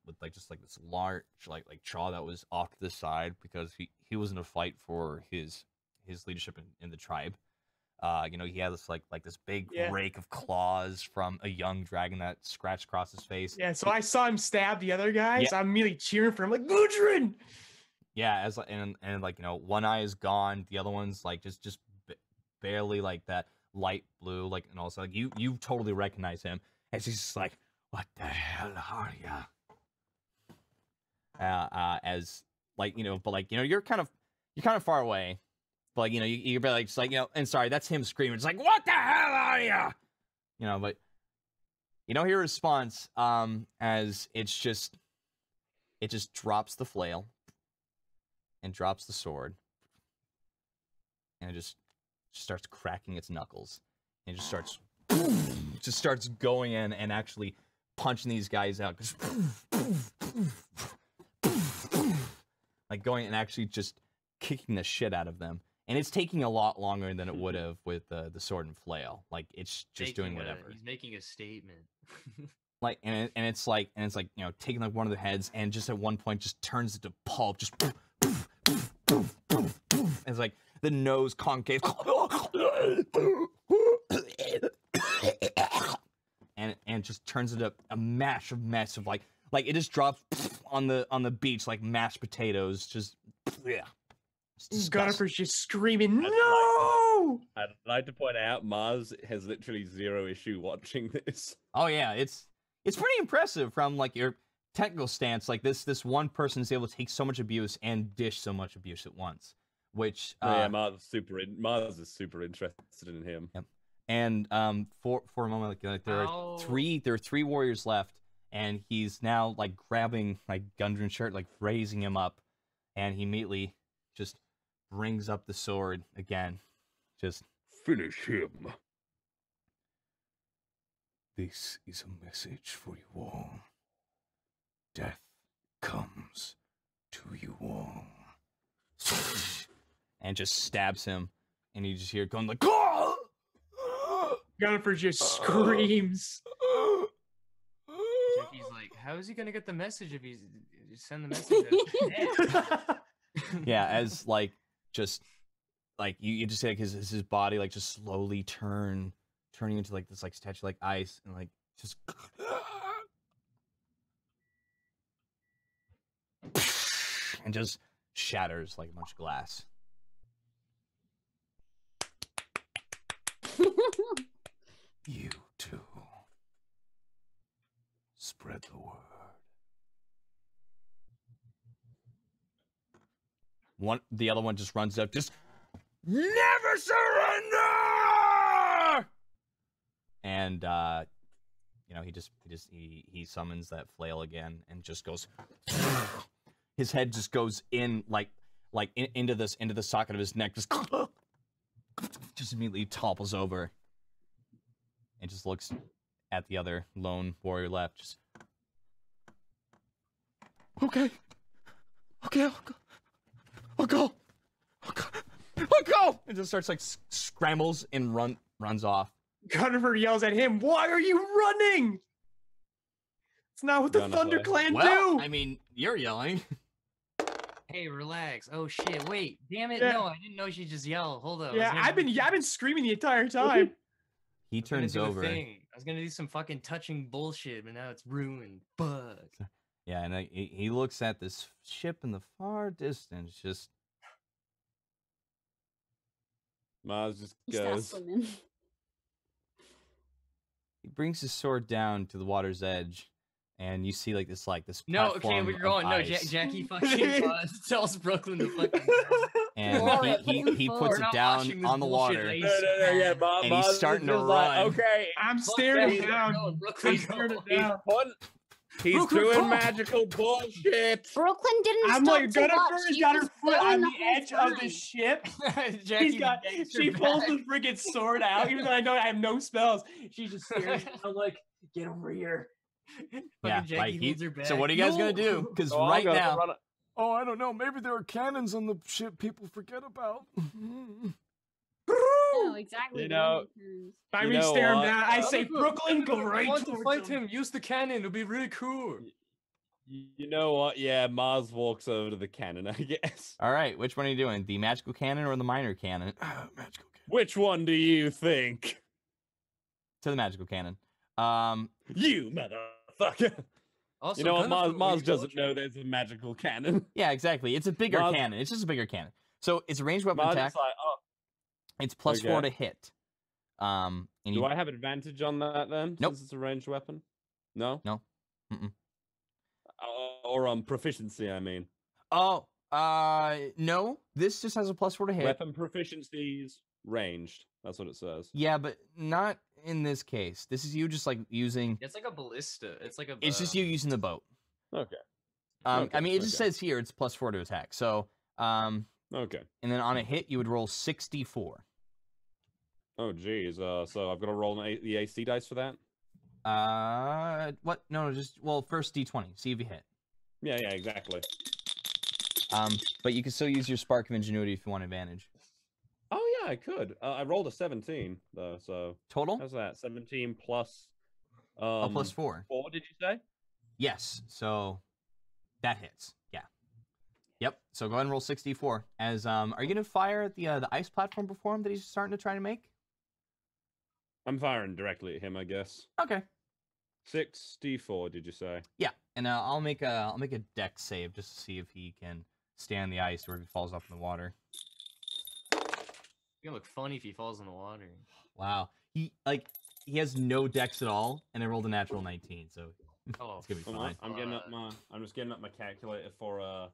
[SPEAKER 1] With like just like this large like jaw that was off to the side because he was in a fight for his leadership in the tribe. He had this like this big rake of claws from a young dragon that scratched across his face.
[SPEAKER 3] Yeah, so I saw him stab the other guy, so I'm immediately cheering for him, like Gudrun!
[SPEAKER 1] Yeah, and one eye is gone, the other one's like just barely like that light blue, like, and also like you totally recognize him as he's just like, what the hell are ya? As like but like you're kind of far away. But like, you're like just like, and sorry, that's him screaming. It's like, what the hell are you? But you don't hear a response, as it just drops the flail and drops the sword, and it just starts cracking its knuckles, and it just starts going in and actually punching these guys out, like going and actually just kicking the shit out of them. And it's taking a lot longer than it would have with the sword and flail. Like, it's just doing whatever.
[SPEAKER 2] He's making a statement.
[SPEAKER 1] like, and it's like, you know, taking like one of the heads, and just at one point just turns into pulp, just poof, poof, poof, poof, poof, poof. It's like the nose concave, and just turns into a massive mess of like it just drops on the beach like mashed potatoes, just yeah.
[SPEAKER 3] Gunnifer's just screaming, no!
[SPEAKER 5] I'd like to point out Mars has literally 0 issue watching this.
[SPEAKER 1] Oh yeah, it's pretty impressive from like your technical stance. Like this one person is able to take so much abuse and dish so much abuse at once, which
[SPEAKER 5] yeah, Mars is super interested in him.
[SPEAKER 1] Yep. And for a moment, like there are three warriors left, and he's now like grabbing like Gundren's shirt, like raising him up, and he immediately just brings up the sword again. Just
[SPEAKER 5] finish him.
[SPEAKER 7] This is a message for you all. Death comes to you all.
[SPEAKER 1] And just stabs him, and you just hear it going like, "Oh!"
[SPEAKER 3] Gunnifer just screams.
[SPEAKER 2] Jackie's like, how is he gonna get the message if he's send the message?
[SPEAKER 1] Yeah, as like just like you just see like his body like just slowly turning into like this like statue like ice, and like just and just shatters like a bunch of glass.
[SPEAKER 7] You too. Spread the word.
[SPEAKER 1] The other one just runs up, just never surrender. And you know, he summons that flail again, and just goes. His head just goes in into the socket of his neck, just immediately topples over, and just looks at the other lone warrior left. Just okay, I'll go, and just starts like scrambles and runs off.
[SPEAKER 3] Gunnifer yells at him, "Why are you running? It's not what the Thunder Clan do."
[SPEAKER 1] I mean, you're yelling.
[SPEAKER 2] Hey, relax. Oh shit! Wait, damn it! Yeah. No, I didn't know she just yelled. Hold up.
[SPEAKER 3] Yeah, I've been screaming the entire time.
[SPEAKER 1] He turns over.
[SPEAKER 2] I was gonna do some fucking touching bullshit, but now it's ruined. Fuck.
[SPEAKER 1] Yeah, and he looks at this ship in the far distance. Just
[SPEAKER 5] Mars just goes.
[SPEAKER 1] He brings his sword down to the water's edge. And you see like this
[SPEAKER 2] no, okay, we're going. No, Jackie fucking tells Brooklyn to fucking.
[SPEAKER 1] And he puts it down on the water.
[SPEAKER 5] No, yeah,
[SPEAKER 1] and he's starting to run.
[SPEAKER 5] Like, okay,
[SPEAKER 3] I'm staring down.
[SPEAKER 5] He's doing magical bullshit.
[SPEAKER 4] Brooklyn didn't
[SPEAKER 3] I'm
[SPEAKER 4] stop
[SPEAKER 3] like, Gunnifer's got her foot on the edge of the ship. She pulls the friggin' sword out, even though I have no spells. She just stares. I'm like, get over here.
[SPEAKER 1] Yeah, so what are you guys gonna do? Because right now, I don't know. Maybe there are cannons on the ship people forget about.
[SPEAKER 4] No, exactly.
[SPEAKER 3] You know, I mean, stare him down. I say, Brooklyn, go right
[SPEAKER 2] towards him. Fight him. Use the cannon. It'll be really cool.
[SPEAKER 5] You know what? Yeah, Mars walks over to the cannon, I guess.
[SPEAKER 1] All right, which one are you doing? The magical cannon or the minor cannon?
[SPEAKER 7] Magical cannon.
[SPEAKER 5] Which one do you think?
[SPEAKER 1] To the magical cannon.
[SPEAKER 5] You motherfucker. Also, you know what? Mars doesn't know there's a magical cannon.
[SPEAKER 1] Yeah, exactly. It's a bigger cannon. It's just a bigger cannon. So it's a ranged weapon attack. It's +4 to hit. And
[SPEAKER 5] do I have advantage on that then?
[SPEAKER 1] Nope.
[SPEAKER 5] Since it's a ranged weapon? No?
[SPEAKER 1] No.
[SPEAKER 5] Or on proficiency, I mean.
[SPEAKER 1] Oh, no. This just has a +4 to hit.
[SPEAKER 5] Weapon proficiency's ranged. That's what it says.
[SPEAKER 1] Yeah, but not in this case. This is you just like using.
[SPEAKER 2] It's like a ballista. It's like a.
[SPEAKER 1] It's just you using the boat.
[SPEAKER 5] Okay.
[SPEAKER 1] I mean, it just says here it's +4 to attack. So.
[SPEAKER 5] Okay.
[SPEAKER 1] And then on a hit, you would roll 64.
[SPEAKER 5] Oh, geez. So I've got to roll the AC dice for that?
[SPEAKER 1] What? No, first D20. See if you hit.
[SPEAKER 5] Yeah, exactly.
[SPEAKER 1] But you can still use your Spark of Ingenuity if you want advantage.
[SPEAKER 5] Oh, yeah, I could. I rolled a 17, though, so...
[SPEAKER 1] Total?
[SPEAKER 5] How's that? 17 plus
[SPEAKER 1] +4.
[SPEAKER 5] 4, did you say?
[SPEAKER 1] Yes. So that hits. Yeah. Yep. So go ahead and roll 64. As are you gonna fire at the ice platform before him that he's starting to try to make?
[SPEAKER 5] I'm firing directly at him, I guess.
[SPEAKER 1] Okay.
[SPEAKER 5] 64, did you say?
[SPEAKER 1] Yeah, and I'll make a dex save just to see if he can stay on the ice or if he falls off in the water.
[SPEAKER 2] It's gonna look funny if he falls in the water.
[SPEAKER 1] Wow. He has no dex at all, and I rolled a natural 19, so it's gonna be fine.
[SPEAKER 5] I'm just getting up my calculator for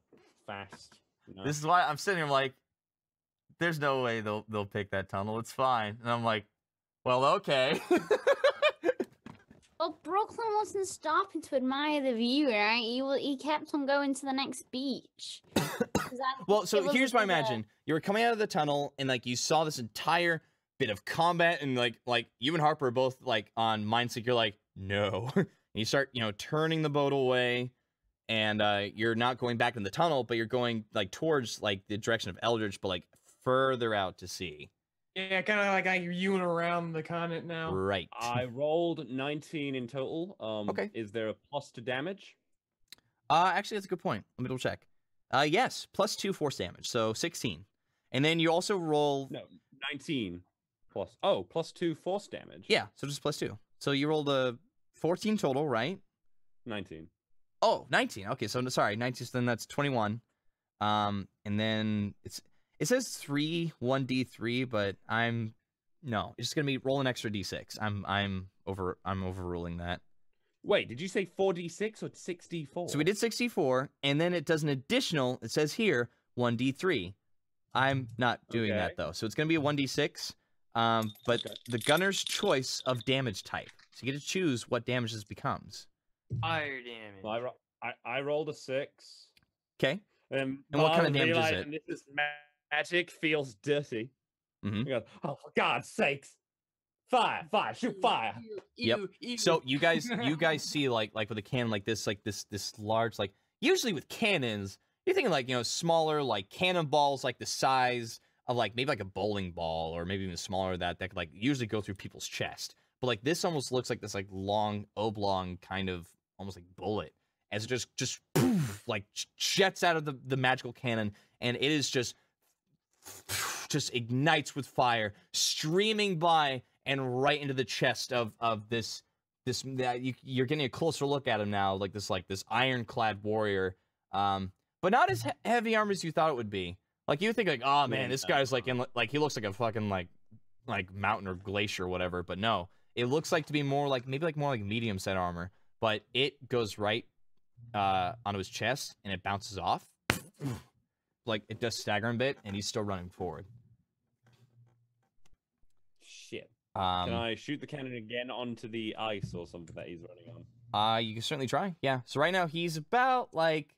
[SPEAKER 5] fast. You know?
[SPEAKER 1] This is why I'm sitting here like, there's no way they'll pick that tunnel. It's fine, and I'm like, well, okay.
[SPEAKER 4] Well, Brooklyn wasn't stopping to admire the view, right? He kept on going to the next beach.
[SPEAKER 6] Well, so here's what I imagine. You were coming out of the tunnel, and like you saw this entire bit of combat, and like you and Harper are both like on mindset. You're like, no. And you start, turning the boat away, and you're not going back in the tunnel, but you're going like towards like the direction of Eldridge, but like further out to sea.
[SPEAKER 3] Yeah, kind of like you're Ewing around the continent now.
[SPEAKER 6] Right.
[SPEAKER 5] I rolled 19 in total.
[SPEAKER 6] Okay.
[SPEAKER 5] Is there a plus to damage?
[SPEAKER 6] Actually, that's a good point. Let me double check. Yes, +2 force damage, so 16. And then you also roll...
[SPEAKER 5] No, 19 plus... Oh, +2 force damage.
[SPEAKER 6] Yeah, so just +2. So you rolled a 14 total, right?
[SPEAKER 5] 19.
[SPEAKER 6] Oh, 19. Okay, so sorry, 19, so then that's 21. And then it says 3, 1d3, but no, it's just gonna be roll an extra d6. I'm overruling that.
[SPEAKER 5] Wait, did you say 4d6 or 64?
[SPEAKER 6] So we did 64, and then it does an additional, it says here, 1d3. I'm not doing that, though. So it's going to be a 1d6, but the gunner's choice of damage type. So you get to choose what damage this becomes.
[SPEAKER 2] Fire damage.
[SPEAKER 5] Well, I rolled a 6.
[SPEAKER 6] Okay. And what kind of damage is it?
[SPEAKER 5] And this is magic, feels dirty.
[SPEAKER 6] Mm-hmm.
[SPEAKER 5] Goes, oh, for God's sakes. Fire, shoot fire.
[SPEAKER 6] Yep. So you guys see like with a cannon like this large, like usually with cannons, you're thinking like, smaller like cannonballs like the size of like maybe like a bowling ball or maybe even smaller that could like usually go through people's chest. But like this almost looks like this like long oblong kind of almost like bullet as it just poof, like jets out of the magical cannon, and it is just ignites with fire, streaming by and right into the chest of this you're getting a closer look at him now, like this ironclad warrior, but not as heavy armor as you thought it would be. Like you think like, oh man, this guy's like he looks like a fucking like mountain or glacier or whatever, but no, it looks like to be more like more like medium set armor, but it goes right onto his chest and it bounces off. Like it does stagger him a bit, and he's still running forward.
[SPEAKER 5] Shit. Can I shoot the cannon again onto the ice or something that he's running on?
[SPEAKER 6] You can certainly try. Yeah. So right now he's about like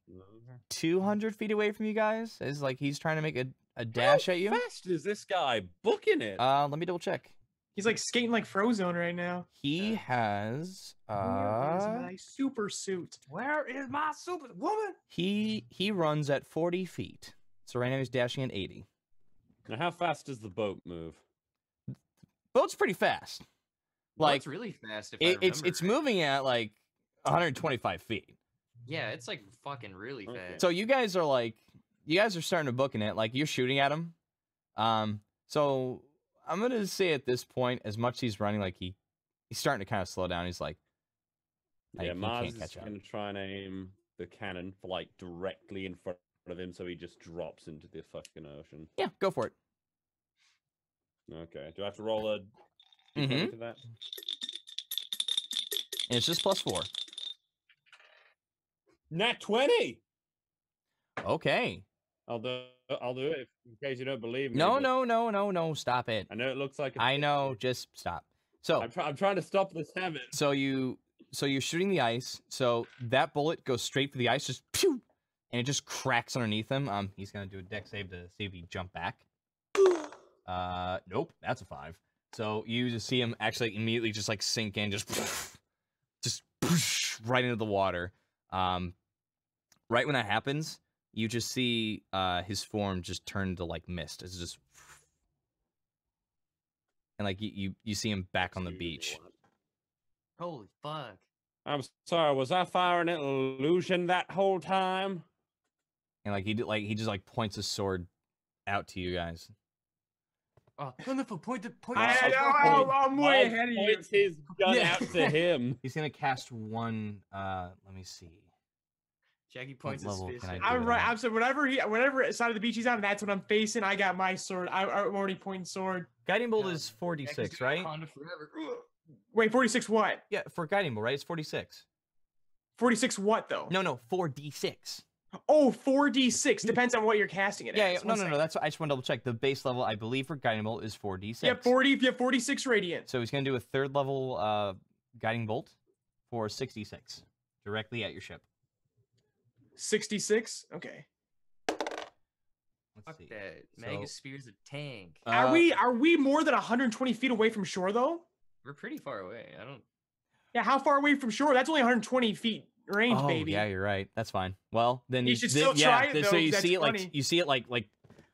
[SPEAKER 6] 200 feet away from you guys. Is like he's trying to make a dash at you.
[SPEAKER 5] How fast is this guy booking it?
[SPEAKER 6] Let me double check.
[SPEAKER 3] He's like skating like Frozone right now.
[SPEAKER 6] He has
[SPEAKER 3] Where's my super suit? Where is my super woman?
[SPEAKER 6] He runs at 40 feet. So right now he's dashing at 80.
[SPEAKER 5] Now how fast does the boat move?
[SPEAKER 6] Boat's pretty fast. Like
[SPEAKER 2] it's really fast.
[SPEAKER 6] It's moving at like 125 feet.
[SPEAKER 2] Yeah, it's like fucking really fast.
[SPEAKER 6] So you guys are starting to book in it. Like you're shooting at him. So I'm gonna say at this point, as much as he's running, like he's starting to kind of slow down. He's like,
[SPEAKER 5] yeah, Mars is gonna try and aim the cannon for like directly in front of him, so he just drops into the fucking ocean.
[SPEAKER 6] Yeah, go for it.
[SPEAKER 5] Okay. Do I have to roll a to that?
[SPEAKER 6] And it's just +4.
[SPEAKER 5] Nat 20.
[SPEAKER 6] Okay.
[SPEAKER 5] I'll do it in case you don't believe me.
[SPEAKER 6] No, stop it.
[SPEAKER 5] I know it looks like
[SPEAKER 6] I know, just stop. So
[SPEAKER 5] I'm trying to stop this habit.
[SPEAKER 6] So you're shooting the ice. So that bullet goes straight for the ice, just pew, and it just cracks underneath him. He's gonna do a dex save to see if he jump back. Nope, that's a 5. So you just see him actually immediately just like sink in, just right into the water. Right when that happens, you just see his form just turn to like mist. It's just, and like you see him back on the beach.
[SPEAKER 2] Holy fuck.
[SPEAKER 5] I'm sorry, was I firing an illusion that whole time?
[SPEAKER 6] And like he just like points his sword out to you guys.
[SPEAKER 2] Oh, wonderful! Point.
[SPEAKER 3] I'm way ahead of you.
[SPEAKER 5] Points his gun out to him.
[SPEAKER 6] He's gonna cast one. Let me see.
[SPEAKER 2] Jackie points his fist.
[SPEAKER 3] I'm right. I'm saying whatever side of the beach he's on, that's what I'm facing. I got my sword. I'm already pointing sword.
[SPEAKER 6] Guiding bolt is 46, right?
[SPEAKER 3] Wait, 46 what?
[SPEAKER 6] Yeah, for guiding bolt, right? It's 46.
[SPEAKER 3] 46 what though?
[SPEAKER 6] No, 4d6.
[SPEAKER 3] Oh, 4d6 depends on what you're casting it.
[SPEAKER 6] Yeah, no. That's what I just want to double check. The base level, I believe, for guiding bolt is 4d6.
[SPEAKER 3] Yeah, 46 radiant.
[SPEAKER 6] So he's gonna do a 3rd level guiding bolt for 66 directly at your ship.
[SPEAKER 3] 66. Okay.
[SPEAKER 2] Fuck that. Mega Spear's a tank.
[SPEAKER 3] Are we more than 120 feet away from shore though?
[SPEAKER 2] We're pretty far away. I don't.
[SPEAKER 3] Yeah, how far away from shore? That's only 120 feet range, baby.
[SPEAKER 6] Yeah, you're right. That's fine. Well, then
[SPEAKER 3] you should still try it though.
[SPEAKER 6] So you see it like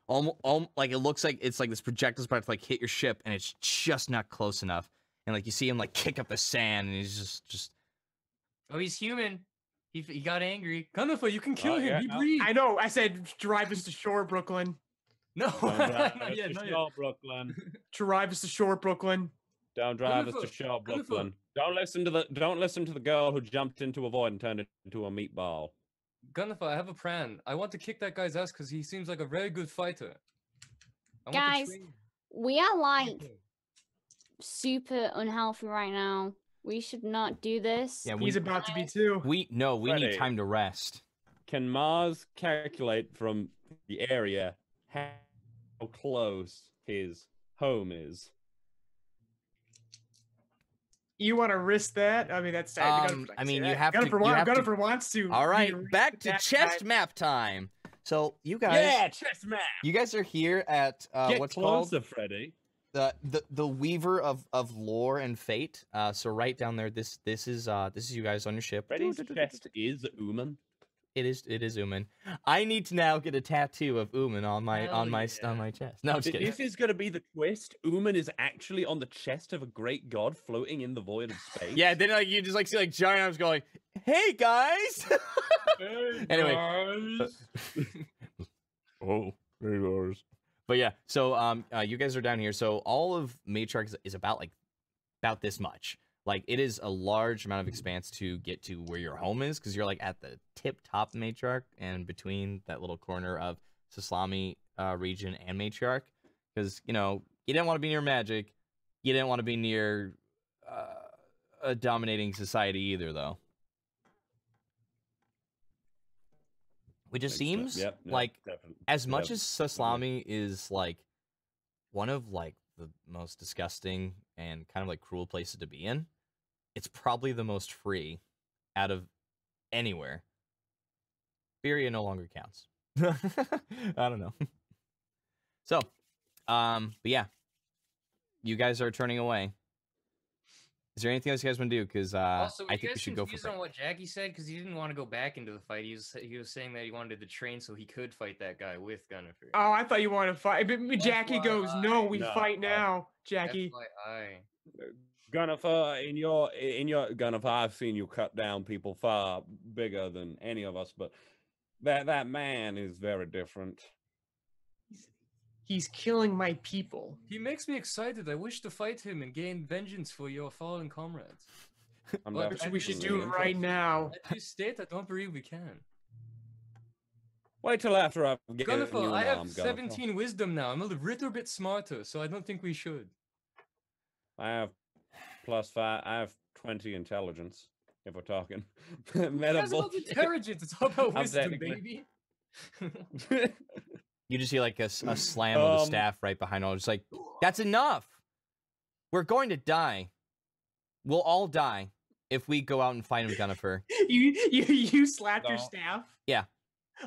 [SPEAKER 6] almost like it looks like it's like this projectile's about to like hit your ship, and it's just not close enough. And like you see him like kick up the sand, and he's just.
[SPEAKER 2] Oh, he's human. He got angry. Gunnifer, you can kill him.
[SPEAKER 5] Yeah,
[SPEAKER 2] he breathes.
[SPEAKER 3] I know. I said drive us to shore, Brooklyn.
[SPEAKER 2] No,
[SPEAKER 5] not yet. Brooklyn.
[SPEAKER 3] Drive us to shore, Brooklyn.
[SPEAKER 5] Don't drive us to shore, Brooklyn. Don't listen to the girl who jumped into a void and turned into a meatball.
[SPEAKER 2] Gunnifer, I have a plan. I want to kick that guy's ass because he seems like a very good fighter.
[SPEAKER 4] Guys, we are like super unhealthy right now. We should not do this.
[SPEAKER 3] Yeah, he's about to be too.
[SPEAKER 6] We need time to rest.
[SPEAKER 5] Can Mars calculate from the area how close his home is?
[SPEAKER 3] You want to risk that? I mean, that's.
[SPEAKER 6] I mean, you have
[SPEAKER 3] Gunnifer wants to.
[SPEAKER 6] All right, back to chest map time. So you guys,
[SPEAKER 5] chest map.
[SPEAKER 6] You guys are here at what's called
[SPEAKER 5] Freddy.
[SPEAKER 6] The Weaver of Lore and Fate. So right down there, this is you guys on your ship.
[SPEAKER 5] Freddy's chest is Ooman.
[SPEAKER 6] It is Ooman. I need to now get a tattoo of Ooman on my chest. No, I'm just kidding.
[SPEAKER 5] This is gonna be the twist. Ooman is actually on the chest of a great god floating in the void of space.
[SPEAKER 6] Yeah, then like you just like see like giant arms going, "Hey guys!"
[SPEAKER 5] Hey
[SPEAKER 6] anyway.
[SPEAKER 5] guys. Oh, hey guys.
[SPEAKER 6] But yeah, so you guys are down here. So all of Matriarch is about this much. Like it is a large amount of expanse to get to where your home is, because you're like at the tip top of Matriarch and between that little corner of Saslami region and Matriarch. Because you didn't want to be near magic, you didn't want to be near a dominating society either, though. Which just seems like definitely. As much as Saslami is like one of like the most disgusting and kind of like cruel places to be in, it's probably the most free out of anywhere. Beria no longer counts. I don't know. So, but yeah, you guys are turning away. Is there anything else you guys want to do? Because I think we should go for it.
[SPEAKER 2] On what Jackie said, because he didn't want to go back into the fight. He was saying that he wanted to train so he could fight that guy with Gunnifer.
[SPEAKER 3] Oh, I thought you wanted to fight. But Jackie goes, "No, we fight now." Jackie.
[SPEAKER 5] Gunnifer, in your Gunnifer, I've seen you cut down people far bigger than any of us, but that man is very different.
[SPEAKER 3] He's killing my people.
[SPEAKER 2] He makes me excited. I wish to fight him and gain vengeance for your fallen comrades.
[SPEAKER 3] Which we should do right now.
[SPEAKER 2] At this state, I don't believe we can.
[SPEAKER 5] Wait till after I've given you
[SPEAKER 2] I have 17 wisdom now. I'm a little bit smarter, so I don't think we should.
[SPEAKER 5] I have +5. I have 20 intelligence, if we're talking. It's
[SPEAKER 2] about intelligence. It's all about wisdom, baby.
[SPEAKER 6] You just see like a slam of the staff right behind all. Just like, that's enough. We're going to die. We'll all die if we go out and fight him, Gunnifer.
[SPEAKER 3] You slapped your staff?
[SPEAKER 6] Yeah.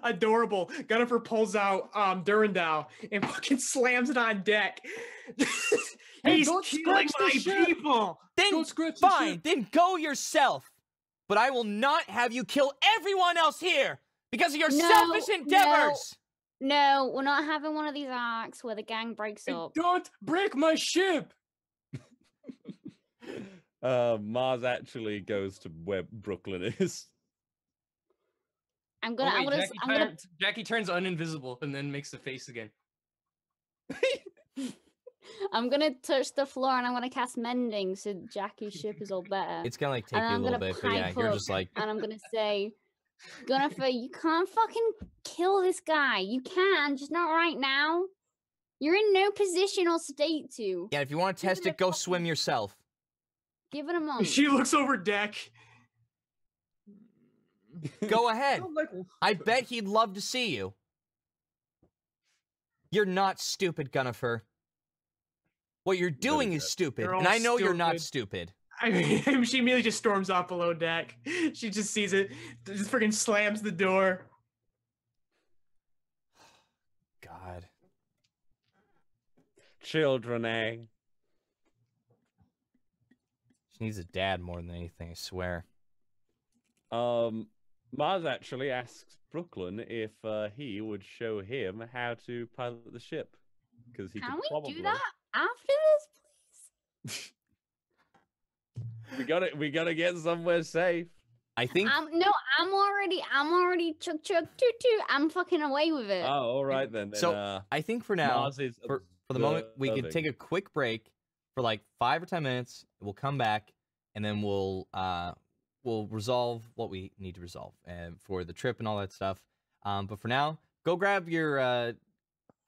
[SPEAKER 3] Adorable. Gunnifer pulls out Durandal and fucking slams it on deck. He's killing my people.
[SPEAKER 6] Then fine. Then go yourself. But I will not have you kill everyone else here because of your selfish endeavors.
[SPEAKER 4] No, we're not having one of these arcs where the gang breaks up.
[SPEAKER 2] Don't break my ship!
[SPEAKER 5] Mars actually goes to where Brooklyn is.
[SPEAKER 2] Jackie turns uninvisible and then makes the face again.
[SPEAKER 4] I'm gonna touch the floor and I'm gonna cast mending so Jackie's ship is all better.
[SPEAKER 1] It's gonna like take you a little bit, but yeah, you're just like.
[SPEAKER 4] And I'm gonna say, Gunniffer, you can't fucking kill this guy. You can, just not right now. You're in no position or state to.
[SPEAKER 1] Yeah, if you want to test it, go swim yourself.
[SPEAKER 4] Give it a month.
[SPEAKER 3] She looks over deck.
[SPEAKER 1] Go ahead. I bet he'd love to see you. You're not stupid, Gunniffer. What you're doing is stupid, and I know you're not stupid.
[SPEAKER 3] I mean, she immediately just storms off below deck. She just sees it, just freaking slams the door.
[SPEAKER 1] God.
[SPEAKER 5] Children, eh?
[SPEAKER 1] She needs a dad more than anything, I swear.
[SPEAKER 5] Mars actually asks Brooklyn if he would show him how to pilot the ship. Because he
[SPEAKER 4] Can
[SPEAKER 5] could
[SPEAKER 4] we
[SPEAKER 5] probably...
[SPEAKER 4] do that after this,
[SPEAKER 5] please? we gotta get somewhere safe.
[SPEAKER 1] I think
[SPEAKER 4] no, I'm already chug toot toot. I'm fucking away with it.
[SPEAKER 5] Oh, all right then.
[SPEAKER 1] So I think for now, for the moment, we can take a quick break for like 5 or 10 minutes. We'll come back and then we'll resolve what we need to resolve and for the trip and all that stuff. But for now, go grab your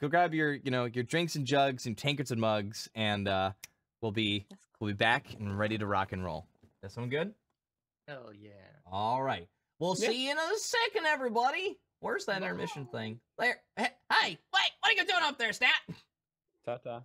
[SPEAKER 1] your drinks and jugs and tankards and mugs, and we'll be back and ready to rock and roll. That sound good?
[SPEAKER 2] Hell yeah.
[SPEAKER 1] All right. We'll see you in a second, everybody. Where's that intermission thing? There. Hey, wait, what are you doing up there, Stat?
[SPEAKER 5] Ta-ta.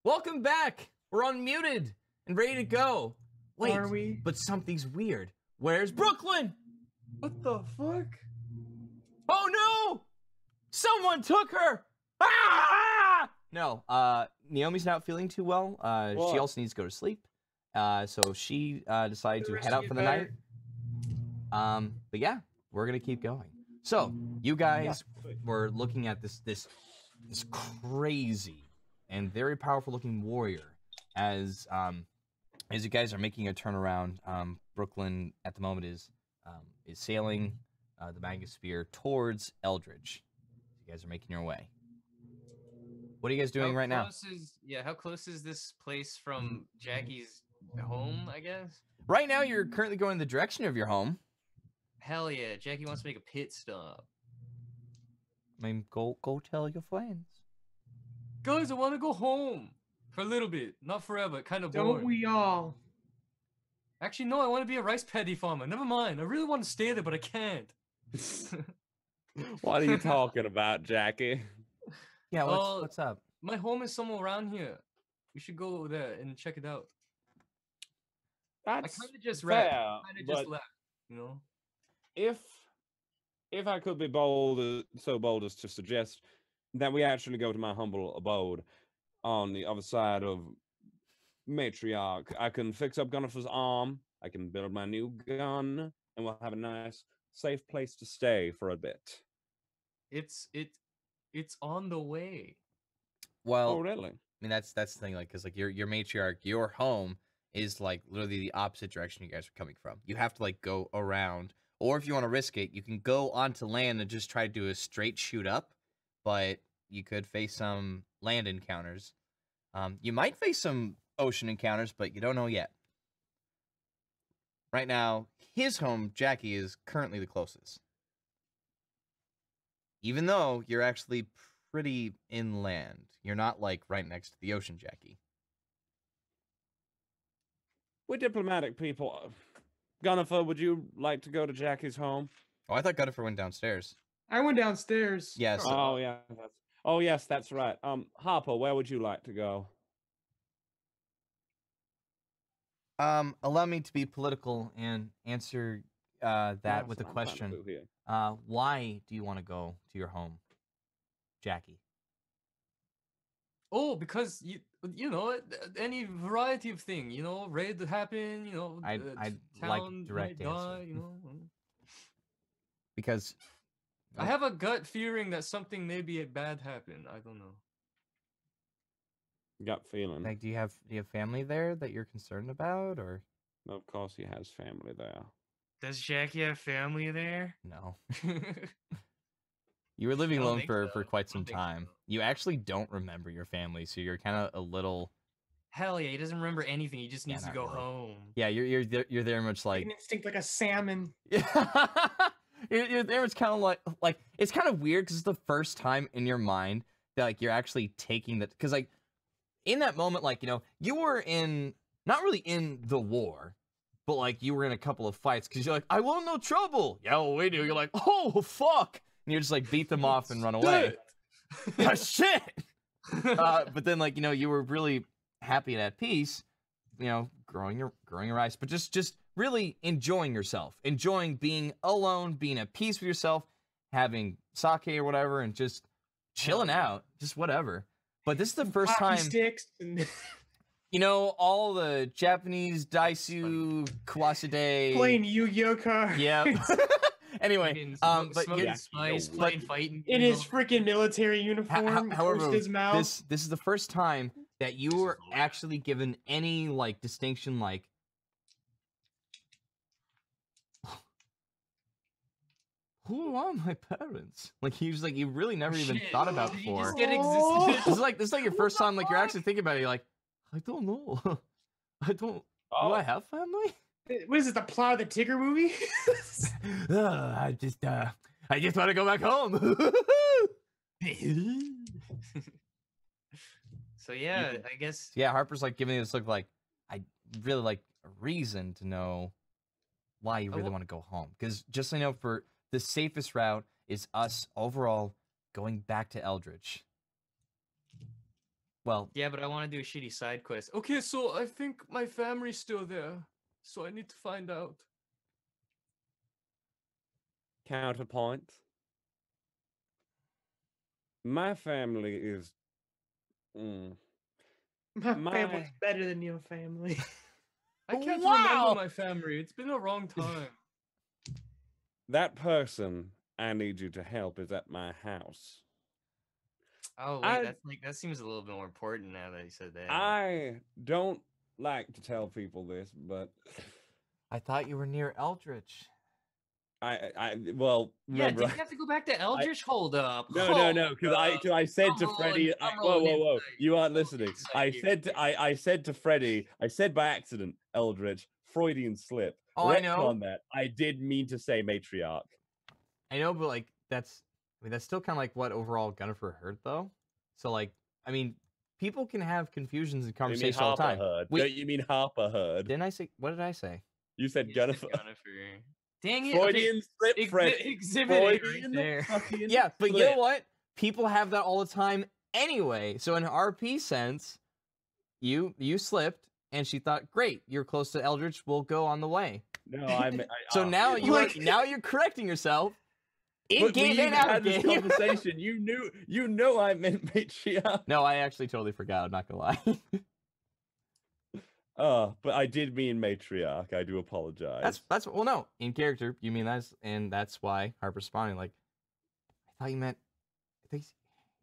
[SPEAKER 1] Welcome back. We're unmuted and ready to go. Wait,
[SPEAKER 3] Are we?
[SPEAKER 1] But something's weird. Where's Brooklyn?
[SPEAKER 3] What the fuck?
[SPEAKER 1] Oh no! Someone took her! Ah! No, Naomi's not feeling too well. She also needs to go to sleep. So she decided to head out for the night. But yeah, we're gonna keep going. So you guys were looking at this crazy and very powerful looking warrior as you guys are making a turnaround. Brooklyn at the moment is sailing the Magosphere towards Eldridge. You guys are making your way. What are you guys doing right now?
[SPEAKER 2] How close is this place from Jackie's home, I guess?
[SPEAKER 1] Right now, you're currently going in the direction of your home.
[SPEAKER 2] Hell yeah, Jackie wants to make a pit stop.
[SPEAKER 1] I mean, go tell your friends.
[SPEAKER 2] Guys, I want to go home for a little bit, not forever. Kind of boring.
[SPEAKER 3] Don't we all?
[SPEAKER 2] Actually, no, I want to be a rice paddy farmer. Never mind. I really want to stay there, but I can't.
[SPEAKER 5] What are you talking about, Jackie?
[SPEAKER 1] Yeah, what's up?
[SPEAKER 2] My home is somewhere around here. We should go there and check it out.
[SPEAKER 5] That's
[SPEAKER 2] I kind of just
[SPEAKER 5] fair,
[SPEAKER 2] just left, you know?
[SPEAKER 5] If I could be so bold as to suggest that we actually go to my humble abode on the other side of Matriarch, I can fix up Gunnifer's arm, I can build my new gun, and we'll have a nice, safe place to stay for a bit.
[SPEAKER 2] It's on the way.
[SPEAKER 1] Well,
[SPEAKER 5] oh really?
[SPEAKER 1] I mean, that's the thing, like, because like your Matriarch, your home is like literally the opposite direction you guys are coming from. You have to like go around, or if you want to risk it, you can go onto land and just try to do a straight shoot up, but you could face some land encounters. You might face some ocean encounters, but you don't know yet. Right now, his home, Jackie, is currently the closest. Even though you're actually pretty inland. You're not, like, right next to the ocean, Jackie.
[SPEAKER 5] We're diplomatic people. Gunnifer, would you like to go to Jackie's home?
[SPEAKER 1] Oh, I thought Gunnifer went downstairs.
[SPEAKER 3] I went downstairs.
[SPEAKER 1] Yes.
[SPEAKER 5] Oh, yeah. Oh, yes, that's right. Harper, where would you like to go?
[SPEAKER 1] Allow me to be political and answer that with a question. Why do you want to go to your home, Jackie?
[SPEAKER 2] Oh, because you know, any variety of thing, you know, raid happen, you know,
[SPEAKER 1] I'd like direct answer.
[SPEAKER 2] Die, you know.
[SPEAKER 1] Because
[SPEAKER 2] I have a gut feeling that something maybe bad happened. I don't know.
[SPEAKER 5] Gut feeling.
[SPEAKER 1] Like, do you have family there that you're concerned about, or?
[SPEAKER 5] Of course, he has family there.
[SPEAKER 2] Does Jackie have family there?
[SPEAKER 1] No. You were living alone for quite some time. You actually don't remember your family, so you're kind of a little.
[SPEAKER 2] Hell yeah, he doesn't remember anything. He just needs to go home.
[SPEAKER 1] Yeah, you're very much like
[SPEAKER 3] an instinct like a salmon.
[SPEAKER 1] Yeah, you're there. It's kind of like it's kind of weird because it's the first time in your mind that like you're actually taking that, because like in that moment, like, you know, you were not really in the war, but like you were in a couple of fights because you're like, I want no trouble. Yeah, well, we do. You're like, oh fuck. And you're just like beat them off and run away. Oh, shit. But then, like, you know, you were really happy and at peace, you know, growing your rice, but just really enjoying yourself, enjoying being alone, being at peace with yourself, having sake or whatever, and just chilling out, just whatever. But this is the first time.
[SPEAKER 3] Sticks and
[SPEAKER 1] you know, all the Japanese Daisu Kawaside
[SPEAKER 3] playing Yu-Gi-Oh cards.
[SPEAKER 1] Yeah. Anyway, but
[SPEAKER 2] fighting
[SPEAKER 3] in his freaking military uniform.
[SPEAKER 1] However,
[SPEAKER 3] his mouth.
[SPEAKER 1] this is the first time that you were actually given any like distinction, like who are my parents? Like you really never even thought about before. This is like your first time, like you're actually thinking about it. You're like, I don't know, do I have family?
[SPEAKER 3] What is it, the plot of the Tigger movie?
[SPEAKER 1] I just want to go back home.
[SPEAKER 2] So yeah, I guess.
[SPEAKER 1] Yeah, Harper's like giving me this look like I really like a reason to know why you really want to go home. Because just so you know, for the safest route is us overall going back to Eldridge. Well,
[SPEAKER 2] yeah, but I want to do a shitty side quest. Okay, so I think my family's still there, so I need to find out.
[SPEAKER 5] Counterpoint. My family is.
[SPEAKER 3] My family's better than your family.
[SPEAKER 2] I can't remember my family. It's been a long time.
[SPEAKER 5] That person I need you to help is at my house.
[SPEAKER 2] Oh wait, that seems a little bit more important now that you said that.
[SPEAKER 5] I don't like to tell people this, but
[SPEAKER 1] I thought you were near Eldritch.
[SPEAKER 5] Well,
[SPEAKER 2] yeah,
[SPEAKER 5] remember,
[SPEAKER 2] did you have to go back to Eldritch? Hold up.
[SPEAKER 5] No, because I said to Freddy, whoa, you aren't listening. I said to Freddy, I said by accident, Eldritch, Freudian slip.
[SPEAKER 1] Oh, I know.
[SPEAKER 5] On that, I did mean to say matriarch.
[SPEAKER 1] I know, but like that's still kind of like what overall Gunnifer heard though. So like, I mean, people can have confusions in conversation all the time.
[SPEAKER 5] Don't you mean Harper heard?
[SPEAKER 1] Didn't I say? What did I say?
[SPEAKER 5] You said Gunnifer.
[SPEAKER 2] Dang it!
[SPEAKER 5] Freudian slip, Freddy.
[SPEAKER 2] Exhibit it right there.
[SPEAKER 1] Yeah, but you know what? People have that all the time anyway. So in RP sense, you slipped, and she thought, "Great, you're close to Eldritch. We'll go on the way."
[SPEAKER 5] No,
[SPEAKER 1] so now you're correcting yourself. In game and out of game.
[SPEAKER 5] This conversation. You know I meant matriarch.
[SPEAKER 1] No, I actually totally forgot. I'm not gonna lie.
[SPEAKER 5] But I did mean matriarch. I do apologize.
[SPEAKER 1] That's well, no, in character you mean and that's why Harper's responding like, I thought you meant. I think he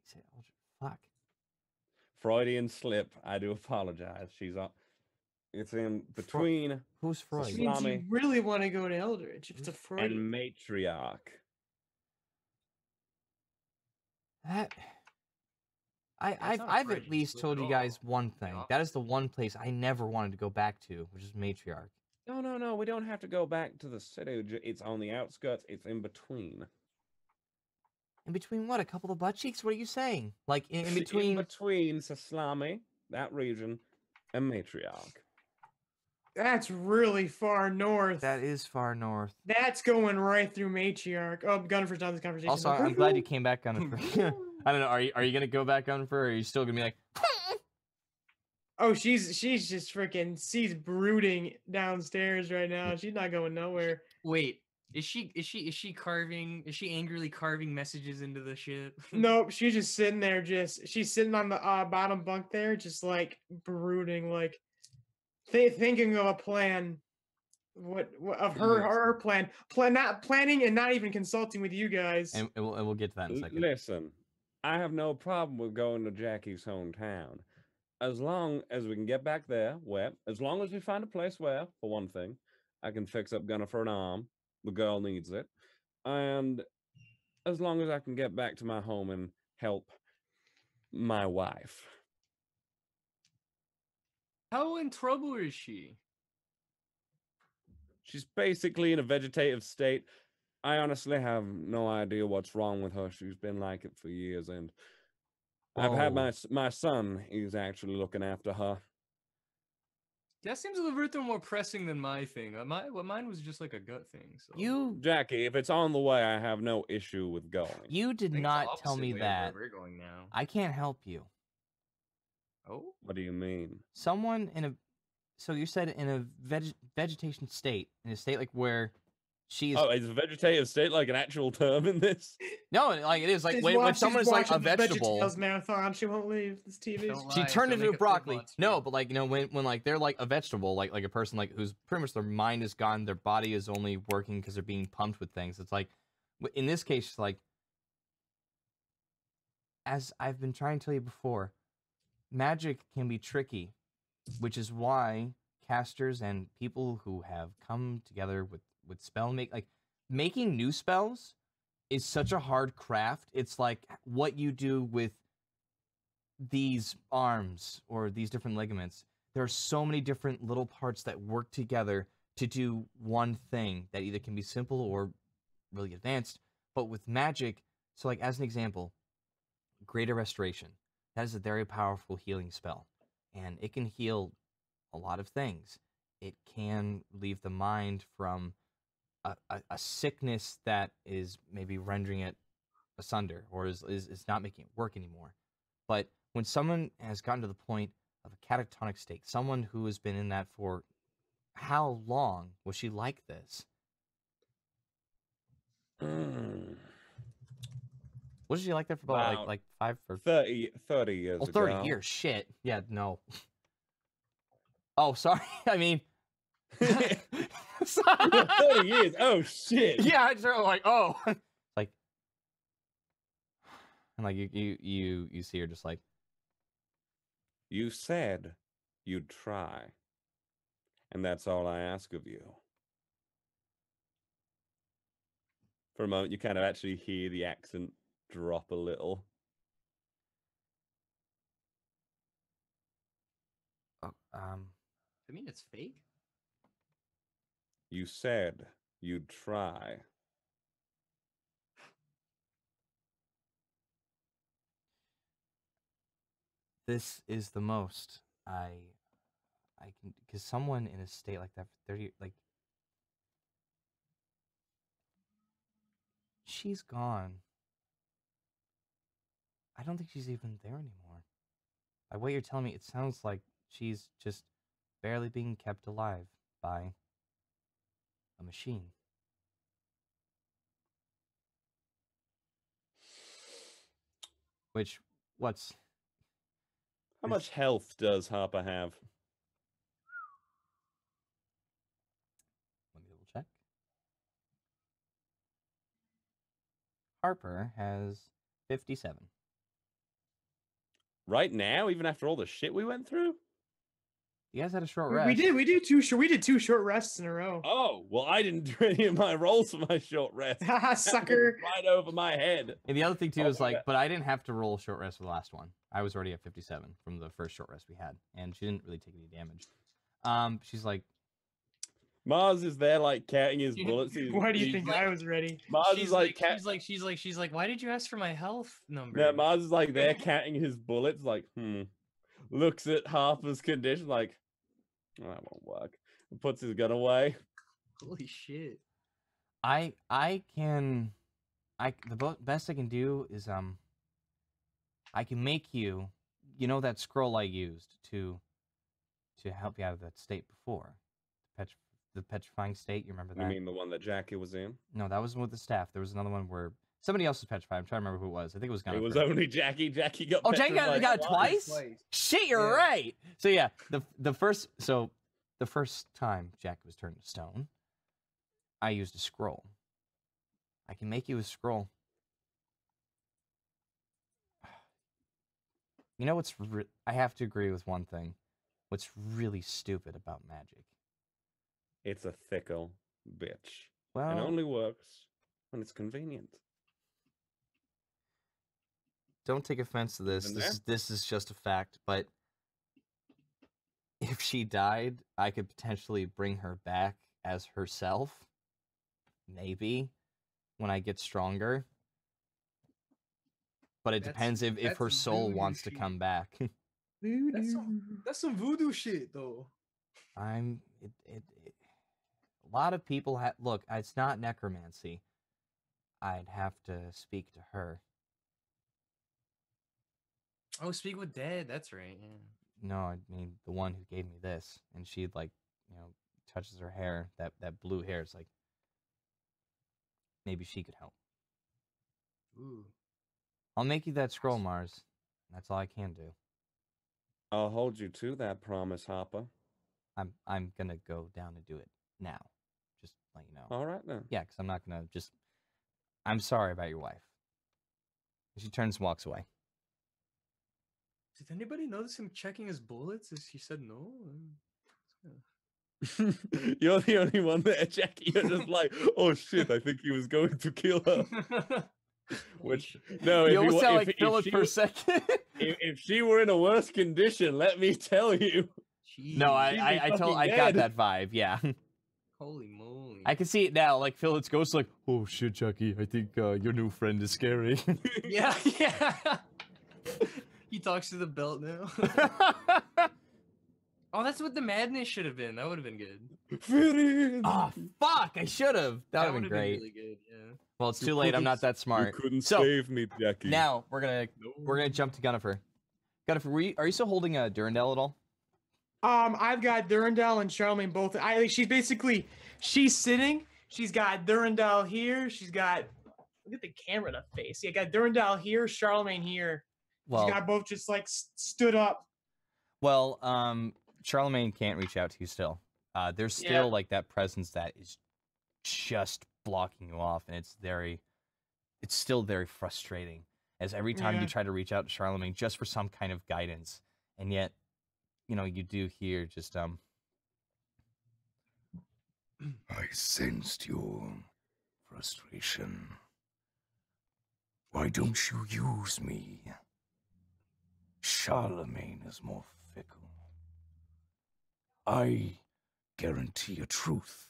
[SPEAKER 1] said Eldritch. Fuck.
[SPEAKER 5] Freudian slip. I do apologize. She's on. It's in between.
[SPEAKER 1] Who's Freud?
[SPEAKER 3] Which means you really want to go to Eldritch if it's a Freud.
[SPEAKER 5] And matriarch.
[SPEAKER 1] I've at least told you guys one thing. That is the one place I never wanted to go back to, which is matriarch.
[SPEAKER 5] No. We don't have to go back to the city. It's on the outskirts. It's in between.
[SPEAKER 1] In between what? A couple of butt cheeks? What are you saying? Like in between?
[SPEAKER 5] In between Saslami, that region, and matriarch.
[SPEAKER 3] That's really far north.
[SPEAKER 1] That is far north.
[SPEAKER 3] That's going right through matriarch. Oh, Gunnifer's done this conversation.
[SPEAKER 1] Also, I'm glad you came back, Gunnifer. I don't know. Are you gonna go back, Gunnifer, or are you still gonna be like?
[SPEAKER 3] Oh, she's just freaking. She's brooding downstairs right now. She's not going nowhere.
[SPEAKER 2] Wait, is she carving? Is she angrily carving messages into the shit?
[SPEAKER 3] Nope, she's just sitting there. She's sitting on the bottom bunk there, just like brooding, like thinking of a plan. What of her plan? Not planning and not even consulting with you guys.
[SPEAKER 1] And we'll get to that in a second.
[SPEAKER 5] Listen, I have no problem with going to Jackie's hometown. As long as we can get back there, as long as we find a place where, for one thing, I can fix up Gunnifer an arm. The girl needs it. And as long as I can get back to my home and help my wife.
[SPEAKER 2] How in trouble is she?
[SPEAKER 5] She's basically in a vegetative state. I honestly have no idea what's wrong with her. She's been like it for years, and I've had my son. He's actually looking after her.
[SPEAKER 2] That seems a little bit more pressing than my thing. Mine was just like a gut thing. So.
[SPEAKER 5] Jackie, if it's on the way, I have no issue with going.
[SPEAKER 1] You did not tell me that.
[SPEAKER 2] We're going now.
[SPEAKER 1] I can't help you.
[SPEAKER 2] Oh,
[SPEAKER 5] what do you mean?
[SPEAKER 1] Someone in a. So you said in a vegetation state, in a state like where she is.
[SPEAKER 5] Oh, is a vegetative state like an actual term in this?
[SPEAKER 1] No, like it is like when someone is like a vegetable.
[SPEAKER 3] Marathon, she won't leave this TV.
[SPEAKER 1] She turned into broccoli. No, but like when like they're like a vegetable, like a person like who's pretty much their mind is gone, their body is only working because they're being pumped with things. It's like in this case, it's like as I've been trying to tell you before, magic can be tricky. Which is why casters and people who have come together with spell making new spells is such a hard craft. It's like what you do with these arms or these different ligaments. There are so many different little parts that work together to do one thing that either can be simple or really advanced. But with magic, so like as an example, Greater Restoration. That is a very powerful healing spell. And it can heal a lot of things. It can relieve the mind from a sickness that is maybe rendering it asunder or is not making it work anymore. But
[SPEAKER 6] when someone has gotten to the point of a catatonic state, someone who has been in that for how long was she like this? Was she like that for about like 5 or
[SPEAKER 5] 30 years
[SPEAKER 6] ago? 30 years, shit. Yeah, no. Oh, sorry. I mean
[SPEAKER 5] 30 years. Oh shit.
[SPEAKER 6] Yeah, I just like, oh. Like, and like you see her just like,
[SPEAKER 5] you said you'd try. And that's all I ask of you. For a moment, you kind of actually hear the accent drop a little.
[SPEAKER 2] I mean, it's fake.
[SPEAKER 5] You said you'd try.
[SPEAKER 6] This is the most I can, because someone in a state like that for 30, like, she's gone. I don't think she's even there anymore. By what you're telling me, it sounds like she's just barely being kept alive by a machine. Which, what's...
[SPEAKER 5] How much health does Harper have?
[SPEAKER 6] Let me double check. Harper has 57.
[SPEAKER 5] Right now, even after all the shit we went through?
[SPEAKER 6] You guys had a short rest.
[SPEAKER 3] We did two short rests in a row.
[SPEAKER 5] Oh, well, I didn't do any of my rolls for my short rest.
[SPEAKER 3] Sucker.
[SPEAKER 5] Right over my head.
[SPEAKER 6] And the other thing too is like, but I didn't have to roll short rest for the last one. I was already at 57 from the first short rest we had, and she didn't really take any damage. She's like,
[SPEAKER 5] Mars is there like counting his bullets.
[SPEAKER 3] Why do you think I was ready?
[SPEAKER 5] Mars is like,
[SPEAKER 2] she's like, why did you ask for my health number?
[SPEAKER 5] Yeah, Mars is like there counting his bullets, like, looks at Harper's condition, like, oh, that won't work. Puts his gun away.
[SPEAKER 2] Holy shit.
[SPEAKER 6] the best I can do is I can make you, you know, that scroll I used to help you out of that state before, the petrifying state. You remember that?
[SPEAKER 5] You mean the one that Jackie was in?
[SPEAKER 6] No, that was with the staff. There was another one where somebody else was petrified. I'm trying to remember who it was. I think it was Gunnar.
[SPEAKER 5] It was only Jackie. Jackie got
[SPEAKER 6] Jackie got it twice? Shit, you're right. So yeah, the first time Jackie was turned to stone, I used a scroll. I can make you a scroll. You know what's I have to agree with one thing. What's really stupid about magic?
[SPEAKER 5] It's a fickle bitch.
[SPEAKER 6] Well,
[SPEAKER 5] and only works when it's convenient.
[SPEAKER 6] Don't take offense to this. This is just a fact, but if she died, I could potentially bring her back as herself. Maybe when I get stronger. But it depends if her soul wants to come back.
[SPEAKER 8] That's some voodoo shit, though.
[SPEAKER 6] A lot of people look. It's not necromancy. I'd have to speak to her.
[SPEAKER 2] Oh, speak with dead. That's right. Yeah.
[SPEAKER 6] No, I mean the one who gave me this, and she like, you know, touches her hair. That blue hair. It's like maybe she could help.
[SPEAKER 2] Ooh.
[SPEAKER 6] I'll make you that scroll, Mars. That's all I can do.
[SPEAKER 5] I'll hold you to that promise, Harper.
[SPEAKER 6] I'm gonna go down and do it now. Just let you know.
[SPEAKER 5] All right then.
[SPEAKER 6] Yeah, because I'm not gonna just. I'm sorry about your wife. She turns and walks away.
[SPEAKER 8] Did anybody notice him checking his bullets as he said no?
[SPEAKER 5] You're the only one there, Jackie. You're just like, oh shit, I think he was going to kill her. Which, no,
[SPEAKER 6] you almost sound like Philip for a second.
[SPEAKER 5] if she were in a worse condition, let me tell you.
[SPEAKER 6] Jeez. No, I got that vibe, yeah.
[SPEAKER 2] Holy moly.
[SPEAKER 6] I can see it now, like Philip's ghost, like, oh shit, Jackie, I think your new friend is scary.
[SPEAKER 2] Yeah. He talks to the belt now. Oh, that's what the madness should have been. That would have been good.
[SPEAKER 6] Oh, fuck, I should have. That would have been great.
[SPEAKER 2] Really good, yeah.
[SPEAKER 6] Well, it's too late. I'm not that smart.
[SPEAKER 5] You couldn't save me, Jackie.
[SPEAKER 6] Now we're gonna jump to Gunnifer. Scott, are you still holding a Durandal at all?
[SPEAKER 3] I've got Durandal and Charlemagne both. She's sitting. She's got Durandal here. She's got, look at the camera to face. Yeah, got Durandal here, Charlemagne here. Well, she's got both just like stood up.
[SPEAKER 6] Well, Charlemagne can't reach out to you still. There's still like that presence that is just blocking you off, and it's still very frustrating. As every time you try to reach out to Charlemagne just for some kind of guidance, and yet, you know, you do hear just I
[SPEAKER 9] sensed your frustration. Why don't you use me? Charlemagne is more fickle. I guarantee a truth.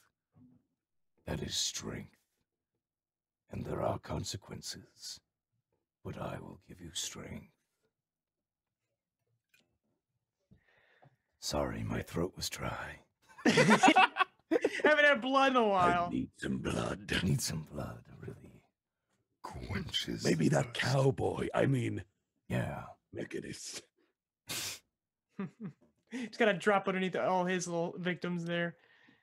[SPEAKER 9] That is strength. And there are consequences. But I will give you strength. Sorry, my throat was dry.
[SPEAKER 3] Haven't had blood in a while.
[SPEAKER 9] I need some blood. I need some blood, really. Quenches. Maybe that cowboy. I mean, yeah, Mechanist.
[SPEAKER 3] He's got to drop underneath all his little victims there.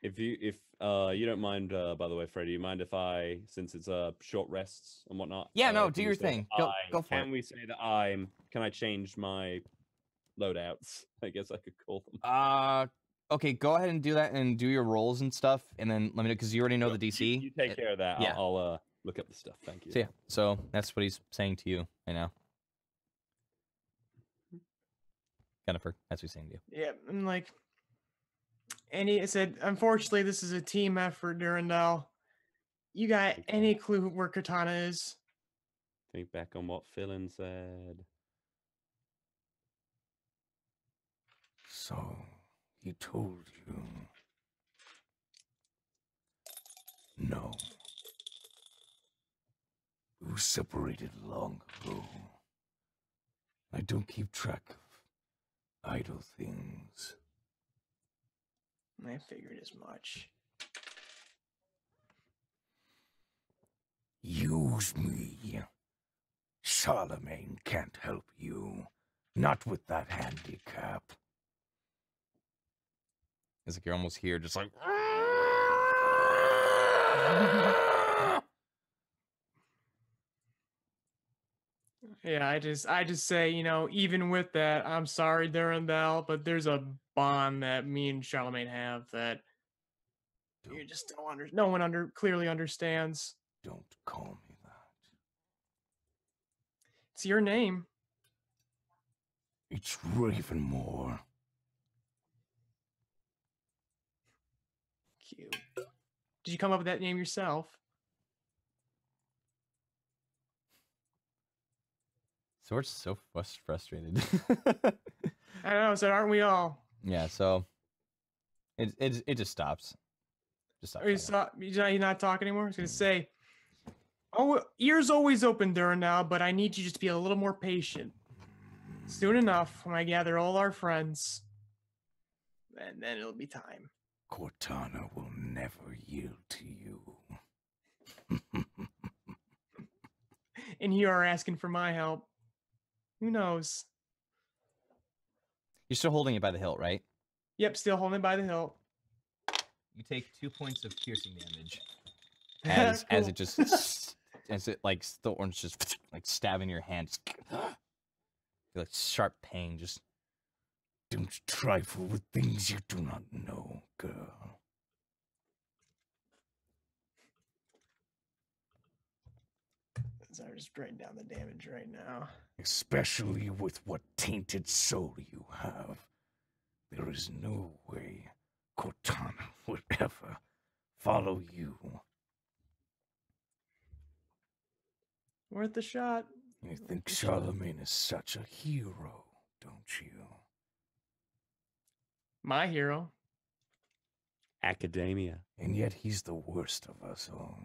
[SPEAKER 5] If you don't mind, by the way, Fred, do you mind if I, since it's short rests and whatnot?
[SPEAKER 6] Yeah, no, do your thing. Go for it.
[SPEAKER 5] Can we say that can I change my loadouts? I guess I could call them.
[SPEAKER 6] Okay, go ahead and do that and do your rolls and stuff, and then let me know, because you already know the DC.
[SPEAKER 5] You take care of that. Yeah. I'll look up the stuff. Thank you.
[SPEAKER 6] So that's what he's saying to you right now. Jennifer, that's what he's saying to you.
[SPEAKER 3] Yeah, and like, it said, unfortunately, this is a team effort, Durandal. You got any clue where Katana is?
[SPEAKER 5] Think back on what Philin said.
[SPEAKER 9] So, he told you. No. We were separated long ago. I don't keep track of idle things.
[SPEAKER 3] I figured as much.
[SPEAKER 9] Use me. Charlemagne can't help you. Not with that handicap.
[SPEAKER 6] It's like you're almost here, just like...
[SPEAKER 3] Yeah, I just say, you know, even with that, I'm sorry, Durandal, but there's a bond that me and Charlemagne have that you just don't no one clearly understands.
[SPEAKER 9] Don't call me that.
[SPEAKER 3] It's your name.
[SPEAKER 9] It's Ravenmore.
[SPEAKER 3] Cute. Did you come up with that name yourself?
[SPEAKER 6] Sword's so frustrated.
[SPEAKER 3] I know, so aren't we all?
[SPEAKER 6] Yeah, so it just stops. Just stops.
[SPEAKER 3] You're not talking anymore? I was gonna say, oh, ears always open, Durandal, but I need you just to be a little more patient. Soon enough, when I gather all our friends, and then it'll be time.
[SPEAKER 9] Cortana will never yield to you.
[SPEAKER 3] And you are asking for my help. Who knows?
[SPEAKER 6] You're still holding it by the hilt, right?
[SPEAKER 3] Yep, still holding it by the hilt.
[SPEAKER 1] You take 2 points of piercing damage.
[SPEAKER 6] As cool. as it like thorns just like stabbing your hand. Like sharp pain, just
[SPEAKER 9] don't trifle with things you do not know, girl.
[SPEAKER 3] So I'm just writing down the damage right now.
[SPEAKER 9] Especially with what tainted soul you have. There is no way Cortana would ever follow you.
[SPEAKER 3] Worth the shot.
[SPEAKER 9] You think Charlemagne is such a hero, don't you?
[SPEAKER 3] My hero.
[SPEAKER 5] Academia.
[SPEAKER 9] And yet he's the worst of us all.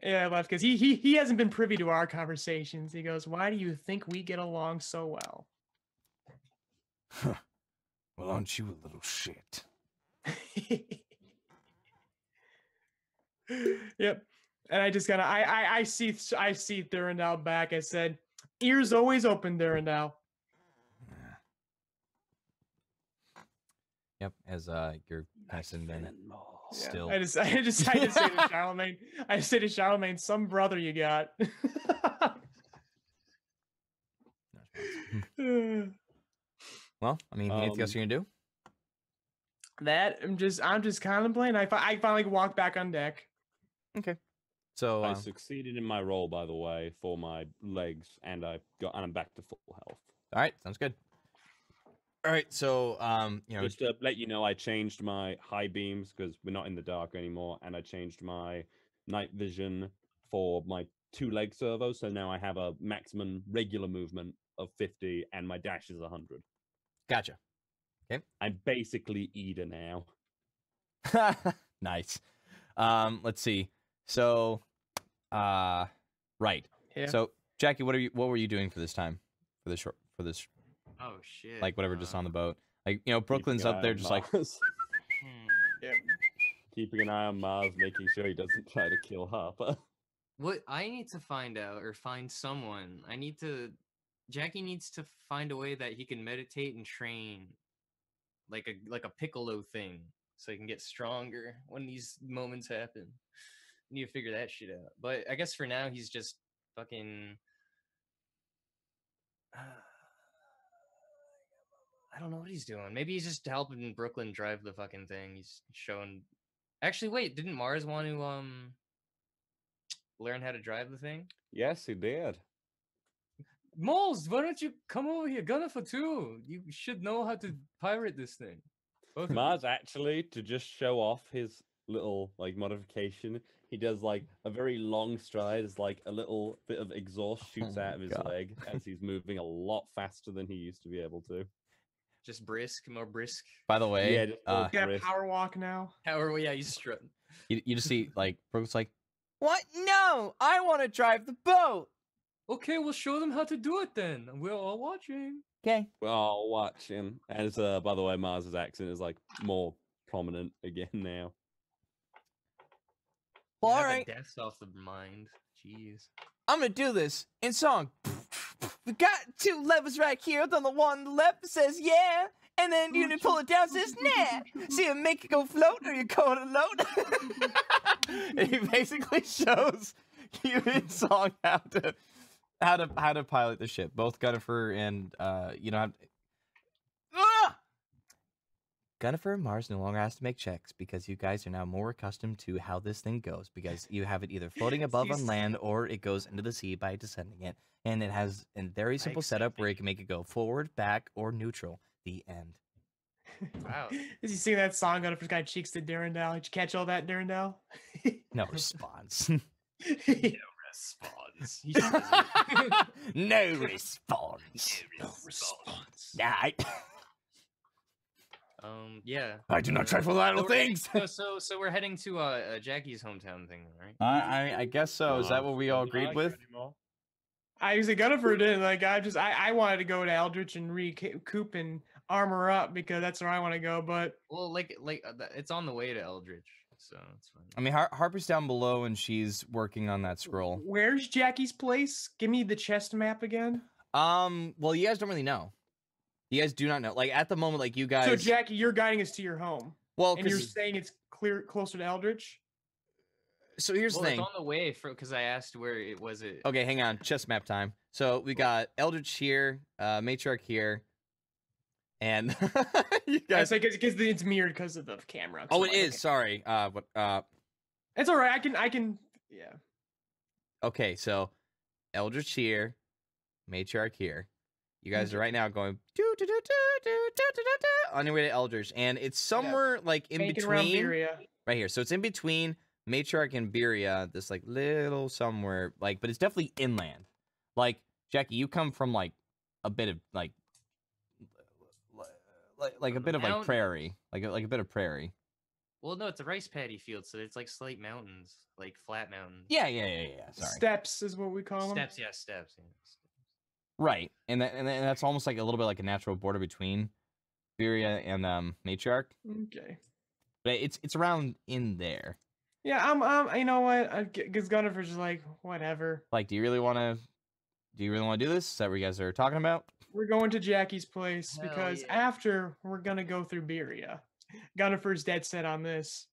[SPEAKER 3] Yeah, I left because he hasn't been privy to our conversations. He goes, "Why do you think we get along so well?"
[SPEAKER 9] Huh. Well, aren't you a little shit?
[SPEAKER 3] Yep. And I just kind of I see Durandal back. I said, ears always open, Durandal.
[SPEAKER 6] Yep, as you're kind of sitting there still.
[SPEAKER 3] Yeah, I just say to Charlemagne, some brother you got.
[SPEAKER 6] Well, I mean, anything else you're gonna do?
[SPEAKER 3] That I'm just contemplating. I finally walk back on deck.
[SPEAKER 6] Okay. So
[SPEAKER 5] I succeeded in my roll, by the way, for my legs, and I'm back to full health.
[SPEAKER 6] All right, sounds good. All right, so you know,
[SPEAKER 5] just to let you know, I changed my high beams because we're not in the dark anymore, and I changed my night vision for my 2-leg servo, so now I have a maximum regular movement of 50, and my dash is 100.
[SPEAKER 6] Gotcha. Okay.
[SPEAKER 5] I'm basically Ida now.
[SPEAKER 6] Nice. Let's see. So, right.
[SPEAKER 3] Yeah.
[SPEAKER 6] So, Jackie, what were you doing for this time? For this?
[SPEAKER 2] Oh shit.
[SPEAKER 6] Like whatever, just on the boat. Like, you know, Brooklyn's up there, just like.
[SPEAKER 3] Yep.
[SPEAKER 5] Keeping an eye on Mars, making sure he doesn't try to kill Harper.
[SPEAKER 2] What I need to find out, or find someone. Jackie needs to find a way that he can meditate and train, like a piccolo thing, so he can get stronger when these moments happen. I need to figure that shit out. But I guess for now he's just fucking. I don't know what he's doing. Maybe he's just helping Brooklyn drive the fucking thing. He's showing. Actually, wait, didn't Mars want to learn how to drive the thing?
[SPEAKER 5] Yes, he did.
[SPEAKER 8] Moles, why don't you come over here? Gunner for 2. You should know how to pirate this thing.
[SPEAKER 5] Mars actually, to just show off his little like modification, he does like a very long stride as like a little bit of exhaust shoots out of his leg as he's moving a lot faster than he used to be able to.
[SPEAKER 2] Just more brisk.
[SPEAKER 6] By the way,
[SPEAKER 3] yeah, power walk now.
[SPEAKER 2] Yeah, he's strutting.
[SPEAKER 6] You just see like Brooke's like, what? No, I want to drive the boat.
[SPEAKER 8] Okay, we'll show them how to do it then. We're all watching.
[SPEAKER 6] Okay.
[SPEAKER 5] We're all watching. As by the way, Mars's accent is like more prominent again now.
[SPEAKER 6] Well, all right.
[SPEAKER 2] Death's off the mind. Jeez.
[SPEAKER 6] I'm gonna do this in song. We got 2 levers right here. On the one on the left says yeah, and then you pull it down says nah. See it make it go float or you go to load. And he basically shows you in song how to pilot the ship. Both Gunnifer and Gunnifer and Mars no longer has to make checks because you guys are now more accustomed to how this thing goes because you have it either floating above on land or it goes into the sea by descending it. And it has a very simple setup where you can make it go forward, back, or neutral. The end.
[SPEAKER 2] Wow.
[SPEAKER 3] As you sing that song, Gunnifer's got cheeks to Durandal. Did you catch all that, Durandal?
[SPEAKER 6] No response.
[SPEAKER 2] No response.
[SPEAKER 6] No response.
[SPEAKER 2] No response.
[SPEAKER 6] Nah,
[SPEAKER 2] yeah.
[SPEAKER 6] I do not try for little things.
[SPEAKER 2] So we're heading to Jackie's hometown thing, right?
[SPEAKER 6] I guess so. Is that what we all agreed with?
[SPEAKER 3] I was a Gunnifer didn't like. I wanted to go to Eldritch and recoup and armor up because that's where I want to go. But
[SPEAKER 2] well, like it's on the way to Eldritch, so it's fine.
[SPEAKER 6] I mean, Harper's down below and she's working on that scroll.
[SPEAKER 3] Where's Jackie's place? Give me the chest map again.
[SPEAKER 6] Well, you guys don't really know. You guys do not know. Like at the moment, like you guys.
[SPEAKER 3] So Jackie, you're guiding us to your home.
[SPEAKER 6] Well,
[SPEAKER 3] and you're saying it's closer to Eldritch.
[SPEAKER 6] So here's the thing.
[SPEAKER 2] It's on the way because I asked where it was.
[SPEAKER 6] Okay, hang on. Chess map time. So we got Eldritch here, Matriarch here, and you guys.
[SPEAKER 3] Because it's mirrored because of the camera.
[SPEAKER 6] Oh, it is. Okay. Sorry.
[SPEAKER 3] It's all right. I can. Yeah.
[SPEAKER 6] Okay, so Eldritch here, Matriarch here. You guys are right now going on your way to Eldritch, and it's somewhere like in between. Right here. So it's in between Matriarch and Beria, this like little somewhere, like, but it's definitely inland. Like, Jackie, you come from like a bit of like a bit of like prairie, like a bit of prairie.
[SPEAKER 2] Well, no, it's a rice paddy field, so it's like slight mountains, like flat mountains.
[SPEAKER 6] Yeah. Sorry.
[SPEAKER 3] Steps is what we call them.
[SPEAKER 2] Steps, yeah, steps.
[SPEAKER 6] Right, and that's almost like a little bit like a natural border between Beria and Matriarch.
[SPEAKER 3] Okay.
[SPEAKER 6] But it's around in there.
[SPEAKER 3] Yeah, you know what? Because Gunnifer's just like, whatever.
[SPEAKER 6] Like, do you really want to do this? Is that what you guys are talking about?
[SPEAKER 3] We're going to Jackie's place
[SPEAKER 2] Hell
[SPEAKER 3] because
[SPEAKER 2] yeah.
[SPEAKER 3] after we're gonna go through Beria. Gunnifer's dead set on this.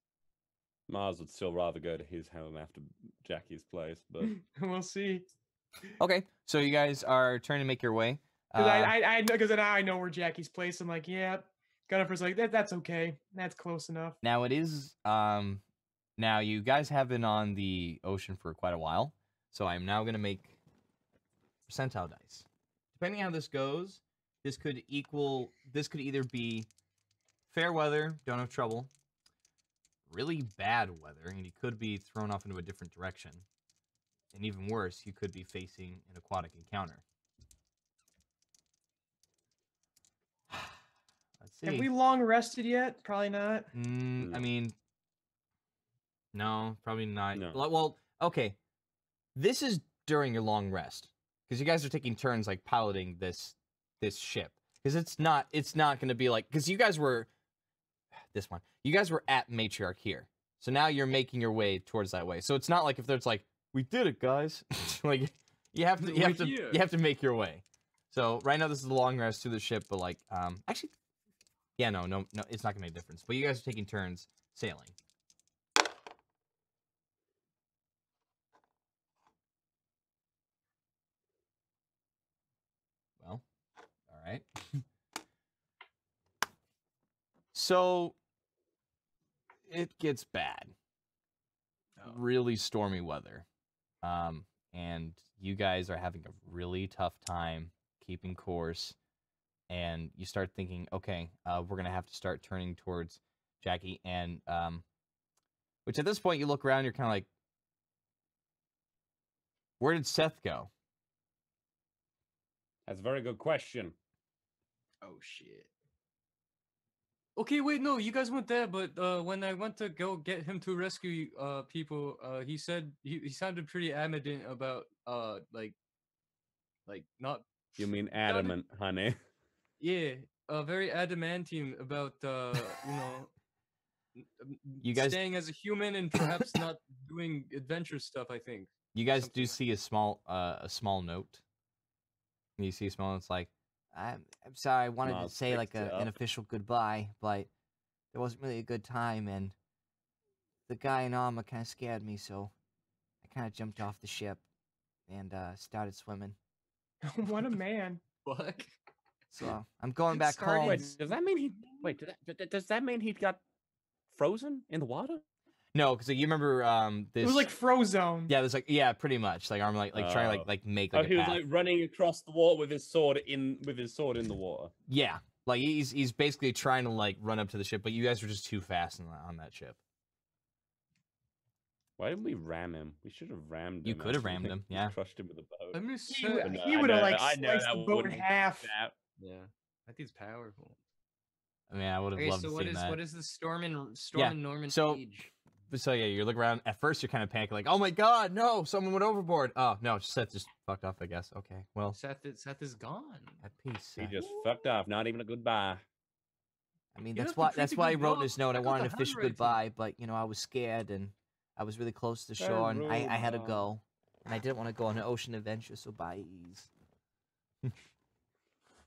[SPEAKER 5] Mars would still rather go to his home after Jackie's place, but
[SPEAKER 3] we'll see.
[SPEAKER 6] Okay, so you guys are trying to make your way.
[SPEAKER 3] Because now I know where Jackie's place. I'm like, yeah. Gunnifer's like, that's okay. That's close enough.
[SPEAKER 6] Now it is. Now you guys have been on the ocean for quite a while, so I'm now gonna make percentile dice. Depending on how this goes, this could either be fair weather, don't have trouble, really bad weather, and you could be thrown off into a different direction, and even worse, you could be facing an aquatic encounter. Let's see.
[SPEAKER 3] Have we long rested yet? Probably not.
[SPEAKER 6] I mean, no, probably not.
[SPEAKER 5] No.
[SPEAKER 6] Well, okay. This is during your long rest, because you guys are taking turns like piloting this ship. Because it's not going to be like, because you guys were you guys were at Matriarch here, so now you're making your way towards that way. So it's not like if there's like, we did it, guys. Like you have to make your way. So right now this is the long rest through the ship, but like actually, yeah, no, it's not gonna make a difference. But you guys are taking turns sailing. Well, all right. So it gets bad. Really stormy weather. And you guys are having a really tough time keeping course. And you start thinking, okay, we're going to have to start turning towards Jackie. And, which at this point you look around, you're kind of like, where did Seth go?
[SPEAKER 5] That's a very good question.
[SPEAKER 2] Oh, shit.
[SPEAKER 8] Okay, wait, no, you guys went there, but when I went to go get him to rescue people, he said he sounded pretty adamant about like not.
[SPEAKER 5] You mean adamant, honey?
[SPEAKER 8] Yeah, very adamantine about
[SPEAKER 6] you guys
[SPEAKER 8] staying as a human and perhaps not doing adventure stuff. I think
[SPEAKER 6] you guys do see a small note. You see a small note. It's like,
[SPEAKER 7] I'm sorry, I wanted to say like an official goodbye, but there wasn't really a good time, and the guy in armor kind of scared me, so I kind of jumped off the ship and started swimming.
[SPEAKER 3] What a man!
[SPEAKER 8] Fuck.
[SPEAKER 7] So I'm going back home.
[SPEAKER 5] Wait, does that mean does that mean he got frozen in the water?
[SPEAKER 6] No, because you remember this.
[SPEAKER 3] It was like Frozone.
[SPEAKER 6] Yeah, it was like pretty much like I'm like trying to like make like.
[SPEAKER 5] He was like running across the water with his sword in the water.
[SPEAKER 6] Yeah, like he's basically trying to like run up to the ship, but you guys were just too fast on that ship.
[SPEAKER 5] Why didn't we ram him? We should have rammed him.
[SPEAKER 6] You could have rammed him. Yeah,
[SPEAKER 5] crushed him with a boat.
[SPEAKER 8] I'm just
[SPEAKER 3] He would have like sliced the boat in half.
[SPEAKER 8] Yeah, that dude's powerful.
[SPEAKER 6] I mean, I would have loved to see that.
[SPEAKER 2] What is the storm and Norman age?
[SPEAKER 6] So yeah, you look around. At first, you're kind of panicking, like, "Oh my God, no! Someone went overboard." Oh no, Seth just fucked off. I guess. Okay, well,
[SPEAKER 2] Seth is gone.
[SPEAKER 6] At peace.
[SPEAKER 5] He just fucked off. Not even a goodbye.
[SPEAKER 7] I mean, that's why he wrote in his note. I wanted to fish goodbye, but I was scared and I was really close to the shore, and I had to go, and I didn't want to go on an ocean adventure. So bye.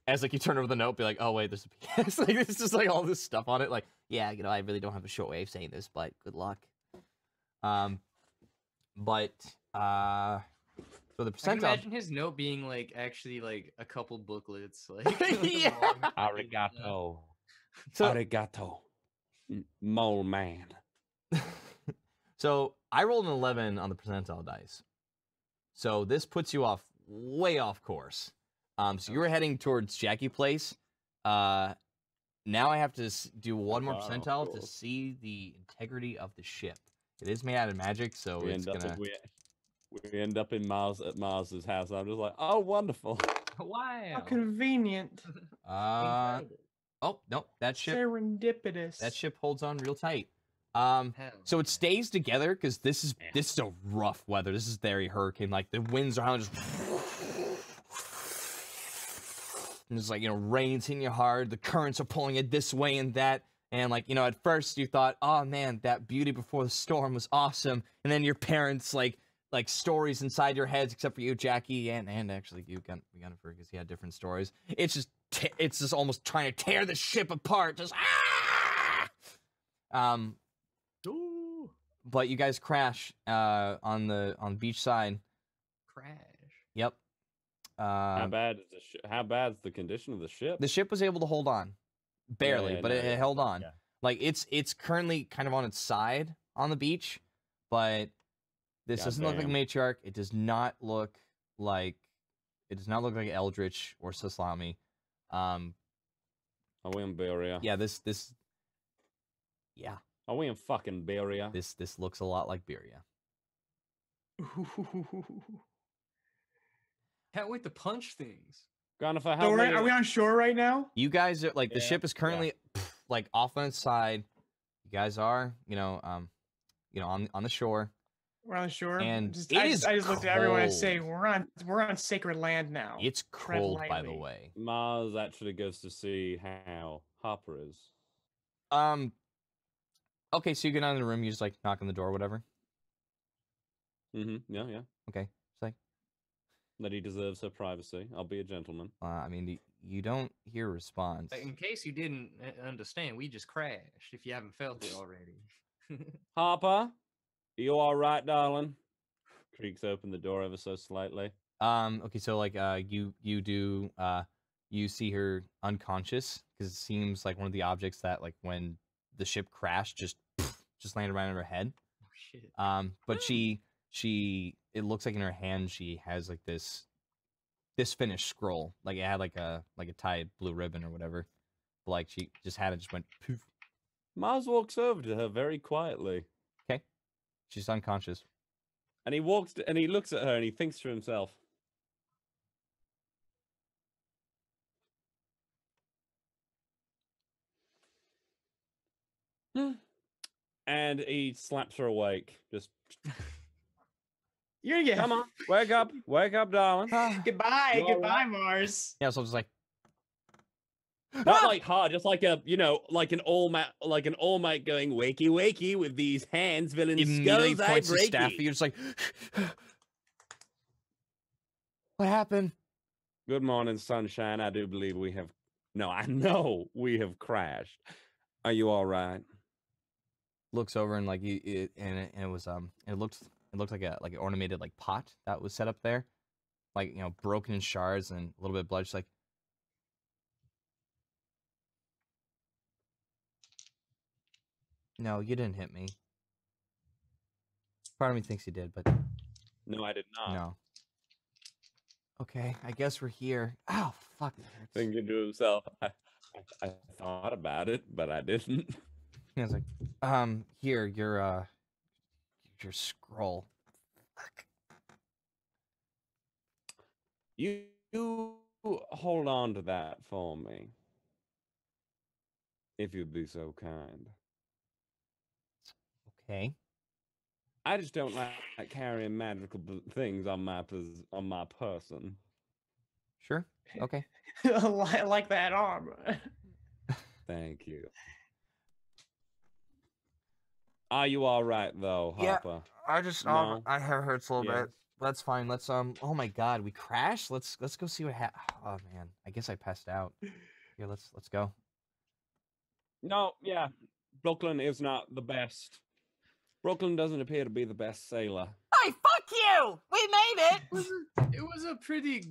[SPEAKER 6] As like you turn over the note, be like, "Oh wait, there's a PS." Like it's just like all this stuff on it. Like, yeah, I really don't have a short way of saying this, but good luck. So the percentile.
[SPEAKER 2] I can imagine his note being like actually like a couple booklets, like
[SPEAKER 6] yeah.
[SPEAKER 5] Arigato, arigato, mole man.
[SPEAKER 6] So I rolled an 11 on the percentile dice. So this puts you way off course. So you were heading towards Jackie Place. Now I have to do one more percentile to see the integrity of the ship. It is made out of magic, so we
[SPEAKER 5] end up in Mars's house. And I'm just like, oh, wonderful!
[SPEAKER 2] Wow,
[SPEAKER 3] how convenient.
[SPEAKER 6] Oh no, that ship.
[SPEAKER 3] Serendipitous.
[SPEAKER 6] That ship holds on real tight. So it stays together because this is a rough weather. This is very hurricane. Like the winds are just. And it's like, rain's hitting you hard. The currents are pulling it this way and that. And like, you know, at first you thought, oh man, that Beauty Before the Storm was awesome. And then your parents like stories inside your heads, except for you, Jackie, and actually you, Gunnifer, because he had different stories. It's just almost trying to tear the ship apart. Just but you guys crash on the beach side.
[SPEAKER 2] Crash.
[SPEAKER 6] Yep.
[SPEAKER 5] How bad's the condition of the ship?
[SPEAKER 6] The ship was able to hold on. Barely, but it held on.
[SPEAKER 5] Yeah.
[SPEAKER 6] Like it's currently kind of on its side on the beach, but this doesn't look like Matriarch. It does not look like Eldritch or Saslami.
[SPEAKER 5] Are we in Beria?
[SPEAKER 6] Yeah, yeah.
[SPEAKER 5] Are we in fucking Beria?
[SPEAKER 6] This looks a lot like Beria.
[SPEAKER 8] Can't wait to punch things.
[SPEAKER 5] Gunnifer,
[SPEAKER 3] so are we on shore right now?
[SPEAKER 6] You guys are like the ship is currently like off on its side. You guys are, on the shore.
[SPEAKER 3] We're on the shore.
[SPEAKER 6] And
[SPEAKER 3] I just looked at everyone and say we're on sacred land now.
[SPEAKER 6] It's cold, by the way.
[SPEAKER 5] Mars actually goes to see how Harper is.
[SPEAKER 6] Okay, so you get out of the room, you just like knock on the door or whatever.
[SPEAKER 5] Mm-hmm. Yeah.
[SPEAKER 6] Okay. It's like
[SPEAKER 5] that he deserves her privacy. I'll be a gentleman.
[SPEAKER 6] I mean, you don't hear a response.
[SPEAKER 2] In case you didn't understand, we just crashed. If you haven't felt it already.
[SPEAKER 5] Harper, you all right, darling? Creaks open the door ever so slightly.
[SPEAKER 6] Okay, so like you see her unconscious because it seems like one of the objects that like when the ship crashed just landed right on her head.
[SPEAKER 2] Oh shit.
[SPEAKER 6] But it looks like in her hand she has like this finished scroll. Like it had like a tied blue ribbon or whatever. But, like she just had it just went poof.
[SPEAKER 5] Mars walks over to her very quietly.
[SPEAKER 6] Okay. She's unconscious.
[SPEAKER 5] And he looks at her and he thinks to himself. And he slaps her awake. Just
[SPEAKER 3] you're gonna get
[SPEAKER 5] come on, wake up, darling.
[SPEAKER 3] Goodbye, Mars.
[SPEAKER 6] Yeah, so I was like,
[SPEAKER 5] not like hard, just like like an all mate going wakey wakey with these hands, villain
[SPEAKER 6] immediately
[SPEAKER 5] skulls.
[SPEAKER 6] Points his staff. You're just like, what happened?
[SPEAKER 5] Good morning, sunshine. I do believe we have. No, I know we have crashed. Are you all right?
[SPEAKER 6] Looks over and like it was it looked like an ornamented like pot that was set up there, like broken in shards and a little bit of blood. Just like, no, you didn't hit me. Part of me thinks you did, but
[SPEAKER 5] no, I did not.
[SPEAKER 6] No. Okay, I guess we're here. Oh fuck!
[SPEAKER 5] Thinking to himself, I thought about it, but I didn't.
[SPEAKER 6] He was like, here, your scroll. Fuck.
[SPEAKER 5] You hold on to that for me, if you'd be so kind.
[SPEAKER 6] Okay.
[SPEAKER 5] I just don't like carrying magical things on my person.
[SPEAKER 6] Sure. Okay.
[SPEAKER 3] like that arm.
[SPEAKER 5] Thank you. Are you all right though, Harper?
[SPEAKER 6] Yeah, I just
[SPEAKER 5] no?
[SPEAKER 6] my hair hurts a little bit. That's fine. Let's oh my god, we crashed. Let's go see what happened. Oh man, I guess I passed out. Yeah, let's go.
[SPEAKER 5] No, yeah. Brooklyn is not the best. Brooklyn doesn't appear to be the best sailor.
[SPEAKER 7] Hey, fuck you! We made it!
[SPEAKER 8] It was a pretty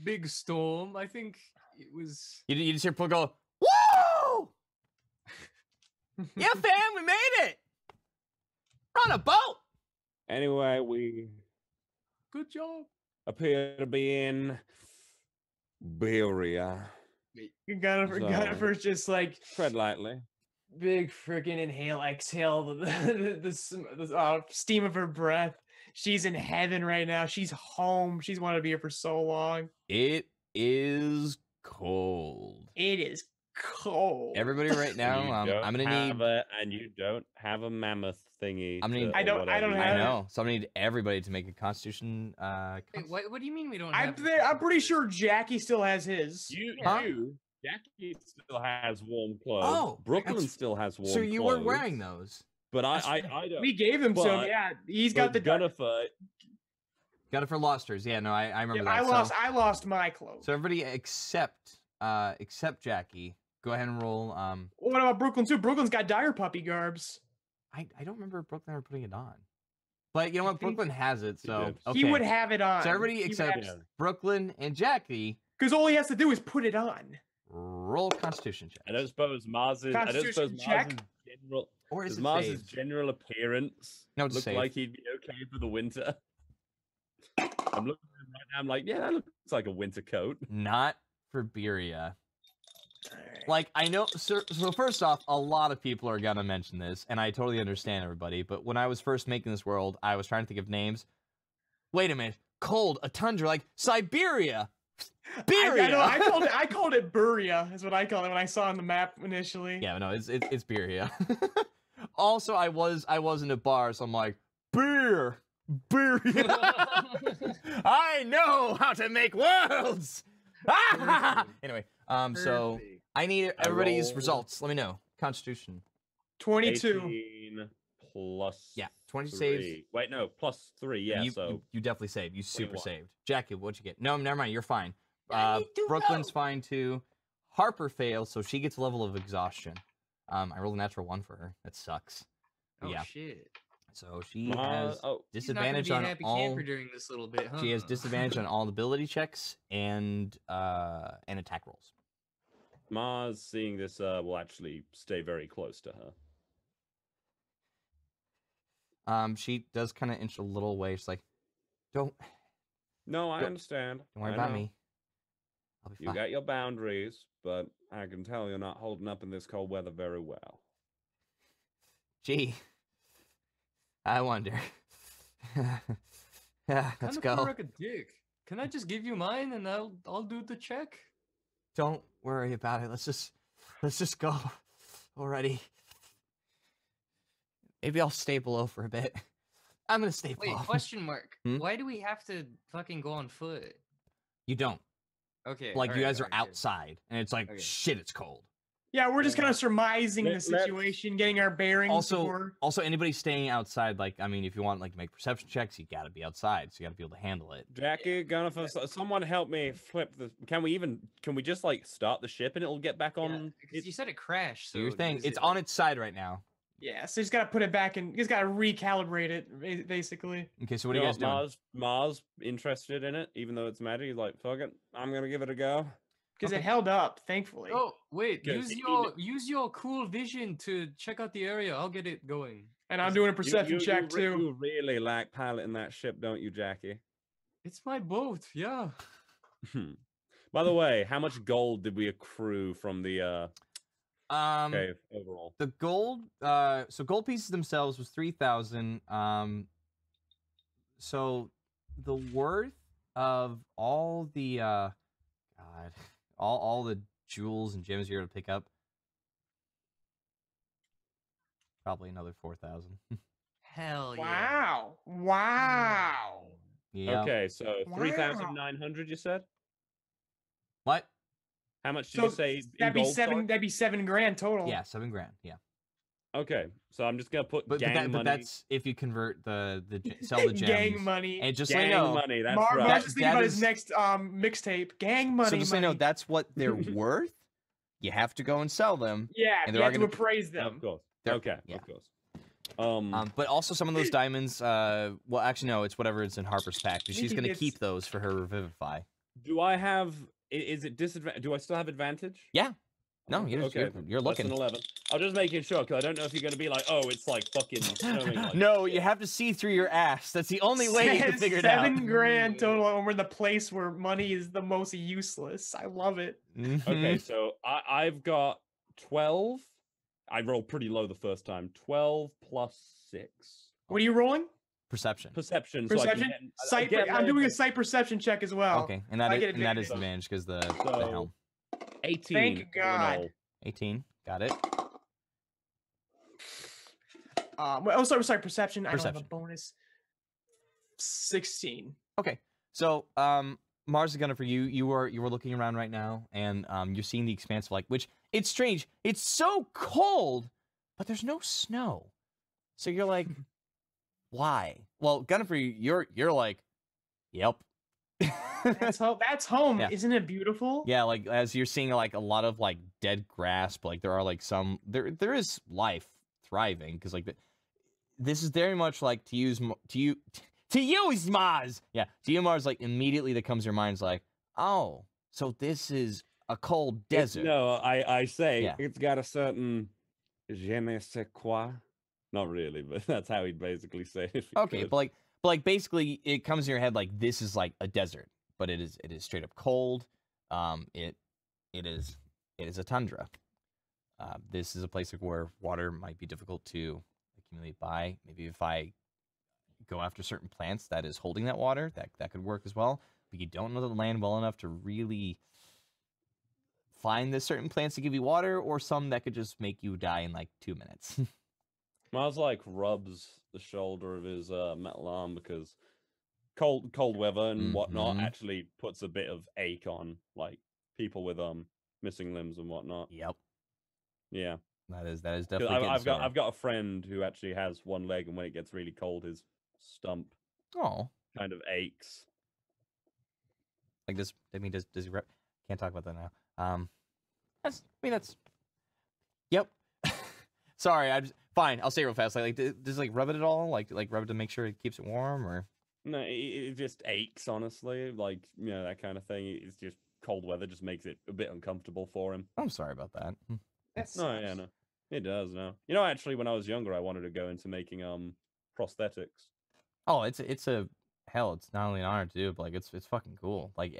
[SPEAKER 8] big storm. I think it was...
[SPEAKER 6] You just hear people go, woo! Yeah, fam, we made it! We're on a boat!
[SPEAKER 5] Anyway, we...
[SPEAKER 8] Good job.
[SPEAKER 5] Appear to be in... Beria.
[SPEAKER 3] You gotta just like...
[SPEAKER 5] Tread lightly.
[SPEAKER 3] Big freaking inhale, exhale, the steam of her breath. She's in heaven right now. She's home. She's wanted to be here for so long.
[SPEAKER 6] It is cold.
[SPEAKER 3] It is cold.
[SPEAKER 6] Everybody, right now, I'm gonna need.
[SPEAKER 5] And you don't have a mammoth thingy.
[SPEAKER 3] I don't have.
[SPEAKER 6] I know. So I'm gonna need everybody to make a Constitution.
[SPEAKER 2] Wait, what do you mean we don't?
[SPEAKER 3] I'm pretty sure Jackie still has his.
[SPEAKER 5] You Jackie still has warm clothes.
[SPEAKER 1] Oh,
[SPEAKER 5] Brooklyn still has warm clothes.
[SPEAKER 1] So you were wearing those.
[SPEAKER 5] But I don't.
[SPEAKER 3] We gave them to him. Yeah, he's got the
[SPEAKER 1] Gunnifer lost hers. Yeah, no, I remember that.
[SPEAKER 3] I lost my clothes.
[SPEAKER 1] So everybody except Jackie, go ahead and roll.
[SPEAKER 3] What about Brooklyn too? Brooklyn's got dire puppy garbs.
[SPEAKER 1] I don't remember Brooklyn ever putting it on. But you know what? Brooklyn has it, so okay.
[SPEAKER 3] He would have it on.
[SPEAKER 1] So everybody except Brooklyn and Jackie.
[SPEAKER 3] Because all he has to do is put it on.
[SPEAKER 1] Roll Constitution check.
[SPEAKER 5] I don't suppose Mars's general
[SPEAKER 1] or is
[SPEAKER 5] Mars's general appearance
[SPEAKER 1] look
[SPEAKER 5] like he'd be okay for the winter. I'm looking at him right now. I'm like, yeah, that looks like a winter coat.
[SPEAKER 1] Not for Beria. Like, I know, so first off, a lot of people are gonna mention this, and I totally understand everybody, but when I was first making this world, I was trying to think of names. Wait a minute. Cold, a tundra, like Siberia. Beria!
[SPEAKER 3] I called it Buria, is what I called it when I saw it on the map initially.
[SPEAKER 1] Yeah, no, it's Beria. Also, I was in a bar, so I'm like, beer! I know how to make worlds! Anyway, so I need everybody's results. Let me know. Constitution.
[SPEAKER 3] 22.
[SPEAKER 5] 18 plus
[SPEAKER 1] 20
[SPEAKER 5] 3.
[SPEAKER 1] saves.
[SPEAKER 5] Wait, no, plus 3, yeah,
[SPEAKER 1] you definitely saved. You super
[SPEAKER 5] 21.
[SPEAKER 1] saved. Jackie, what'd you get? No, never mind, you're fine. Brooklyn's fine too. Harper fails, so she gets a level of exhaustion. I rolled a natural 1 for her. That sucks.
[SPEAKER 2] Oh shit.
[SPEAKER 1] So she has disadvantage on all.
[SPEAKER 2] During this little bit, huh?
[SPEAKER 1] She has disadvantage on all ability checks and attack rolls.
[SPEAKER 5] Mars, seeing this, will actually stay very close to her.
[SPEAKER 1] She does kind of inch a little away. She's like, "Don't."
[SPEAKER 5] No, I understand.
[SPEAKER 1] Don't worry about me. I'll be fine.
[SPEAKER 5] You got your boundaries, but I can tell you're not holding up in this cold weather very well.
[SPEAKER 1] Gee. I wonder. Yeah, let's go.
[SPEAKER 8] Like a dick. Can I just give you mine and I'll do the check?
[SPEAKER 1] Don't worry about it. Let's just go already. Maybe I'll stay below for a bit. I'm gonna stay below.
[SPEAKER 2] Wait, question mark. Why do we have to fucking go on foot?
[SPEAKER 1] You don't.
[SPEAKER 2] Okay.
[SPEAKER 1] Like you guys are outside, and it's like shit. It's cold.
[SPEAKER 3] Yeah, we're just kind of surmising the situation, getting our bearings.
[SPEAKER 1] Also, anybody staying outside, like, I mean, if you want, like, to make perception checks, you gotta be outside, so you gotta be able to handle it.
[SPEAKER 5] Jackie, someone help me flip the. Can we just like start the ship and it'll get back on?
[SPEAKER 2] Because you said it crashed. So
[SPEAKER 1] your thing, it's on its side right now.
[SPEAKER 3] Yeah, so he's got to put it back in. He's got to recalibrate it, basically.
[SPEAKER 1] Okay, so what are you guys doing?
[SPEAKER 5] Mars interested in it, even though it's magic. He's like, fuck it, I'm gonna give it a go.
[SPEAKER 3] Because it held up, thankfully.
[SPEAKER 8] Oh, wait, use your cool vision to check out the area. I'll get it going.
[SPEAKER 3] And I'm doing a perception check, too.
[SPEAKER 5] You really like piloting that ship, don't you, Jackie?
[SPEAKER 8] It's my boat, yeah.
[SPEAKER 5] By the way, how much gold did we accrue from the cave overall?
[SPEAKER 1] The gold, so gold pieces themselves was 3,000. So the worth of all the, all the jewels and gems you're able to pick up, probably another 4,000.
[SPEAKER 2] Hell
[SPEAKER 3] yeah! Wow!
[SPEAKER 1] Yeah.
[SPEAKER 5] Okay, so 3,900. You said.
[SPEAKER 1] What?
[SPEAKER 5] How much did you say?
[SPEAKER 3] That'd be That'd be $7,000 total.
[SPEAKER 1] Yeah, $7,000. Yeah.
[SPEAKER 5] Okay, so I'm just gonna put gang money.
[SPEAKER 1] But that's if you convert sell the gems.
[SPEAKER 3] Gang money.
[SPEAKER 1] And just
[SPEAKER 5] gang
[SPEAKER 1] so you know,
[SPEAKER 5] money. That's
[SPEAKER 3] right.
[SPEAKER 5] Mark's
[SPEAKER 3] just thinking about his next mixtape. Gang money.
[SPEAKER 6] So just so you know, that's what they're worth. You have to go and sell them.
[SPEAKER 3] Yeah,
[SPEAKER 6] and
[SPEAKER 3] you have to appraise them.
[SPEAKER 5] Of course. Okay.
[SPEAKER 6] Yeah.
[SPEAKER 5] Of course.
[SPEAKER 1] But also some of those diamonds. Well, actually, no. It's whatever it's in Harper's pack. She's gonna keep those for her revivify.
[SPEAKER 5] Do I have? Is it disadvantage? Do I still have advantage?
[SPEAKER 1] Yeah. No, you're looking.
[SPEAKER 5] 11. I'm just making sure because I don't know if you're going to be like, oh, it's like fucking. Like,
[SPEAKER 1] no, you have to see through your ass. That's the only way you can figure it out.
[SPEAKER 3] $7,000 total, and we're the place where money is the most useless. I love it.
[SPEAKER 5] Okay, so I've got 12. I rolled pretty low the first time. 12 plus 6.
[SPEAKER 3] What are you rolling?
[SPEAKER 1] Perception.
[SPEAKER 5] Perception.
[SPEAKER 3] Perception.
[SPEAKER 5] So
[SPEAKER 3] I'm doing a sight perception check as well.
[SPEAKER 1] Okay, and that is advantage because the helm.
[SPEAKER 5] 18.
[SPEAKER 3] Thank God.
[SPEAKER 1] 18. Got it.
[SPEAKER 3] Sorry, perception. I don't have a bonus. 16.
[SPEAKER 1] Okay. So,
[SPEAKER 6] Mars is gonna for you. You were looking around right now, and you're seeing the expanse of like, which it's strange. It's so cold, but there's no snow. So you're like, why? Well, Gunner, you're like, yep.
[SPEAKER 3] That's home. That's home.
[SPEAKER 6] Yeah.
[SPEAKER 3] Isn't it beautiful?
[SPEAKER 6] Yeah, like as you're seeing like a lot of like dead grass, but like there are like some there is life thriving because like this is very much like to use Mars. Yeah, to you Mars like immediately that comes to your mind is like, oh, so this is a cold desert.
[SPEAKER 5] No, I say
[SPEAKER 6] Yeah.
[SPEAKER 5] it's got a certain je ne sais quoi. Not really, but that's how he'd basically say it.
[SPEAKER 6] Okay, but like basically it comes in your head like this is like a desert, but it is straight up cold. It is a tundra. This is a place where water might be difficult to accumulate by. Maybe if I go after certain plants that is holding that water, that could work as well. But you don't know the land well enough to really find the certain plants to give you water, or some that could just make you die in like 2 minutes.
[SPEAKER 5] Miles like rubs the shoulder of his metal arm because cold weather and whatnot actually puts a bit of ache on like people with missing limbs and whatnot.
[SPEAKER 6] Yep.
[SPEAKER 5] Yeah.
[SPEAKER 6] That is definitely.
[SPEAKER 5] I've got a friend who actually has one leg, and when it gets really cold, his stump kind of aches.
[SPEAKER 6] Like this. I mean, does he rep? Can't talk about that now. That's. Yep. Sorry, fine. I'll say it real fast. Like, does like rub it at all? Like rub it to make sure it keeps it warm, or?
[SPEAKER 5] No, it just aches. Honestly, like that kind of thing. It's just cold weather just makes it a bit uncomfortable for him.
[SPEAKER 6] I'm sorry about that.
[SPEAKER 5] No, it does. No, actually, when I was younger, I wanted to go into making prosthetics.
[SPEAKER 6] Oh, it's a hell. It's not only an honor to do, but like it's fucking cool. Like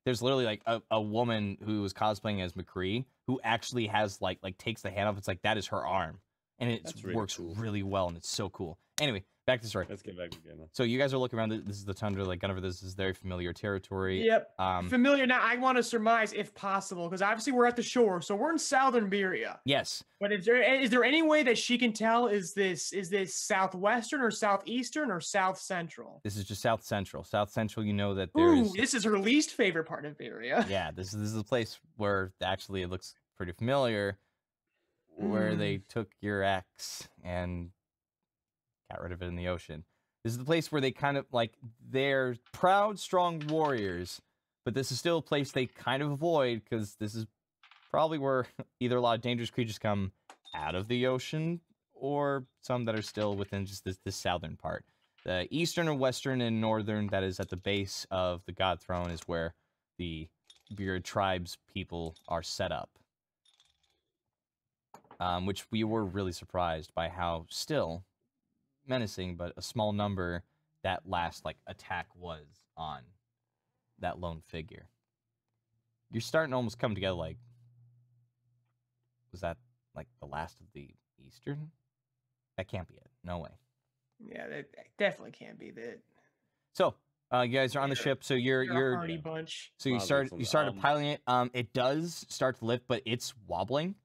[SPEAKER 6] there's literally like a woman who was cosplaying as McCree who actually has like takes the hand off. It's like that is her arm, and it works really well, and it's so cool. Anyway, back to the story.
[SPEAKER 5] Let's get back to the game.
[SPEAKER 6] So you guys are looking around. This is the tundra. Like Gunner, this is very familiar territory.
[SPEAKER 3] Yep. Familiar. Now I want to surmise, if possible, because obviously we're at the shore, so we're in southern Beria.
[SPEAKER 6] Yes.
[SPEAKER 3] But is there any way that she can tell is this southwestern or southeastern or south central?
[SPEAKER 6] This is just south central. South central. You know that there's.
[SPEAKER 3] This is her least favorite part of Beria.
[SPEAKER 6] Yeah. This is a place where actually it looks pretty familiar, where they took your ex and got rid of it in the ocean. This is the place where they kind of like they're proud, strong warriors, but this is still a place they kind of avoid because this is probably where either a lot of dangerous creatures come out of the ocean or some that are still within just this southern part. The eastern and western and northern that is at the base of the God Throne is where the Beard tribes people are set up. Which we were really surprised by how still menacing, but a small number that last like attack was on that lone figure. You're starting to almost come together like, was that like the last of the Eastern? That can't be it. No way.
[SPEAKER 3] Yeah, that definitely can't be that.
[SPEAKER 6] So you guys are on the ship. So you're
[SPEAKER 3] a hardy bunch.
[SPEAKER 6] So you started piloting it. It does start to lift, but it's wobbling.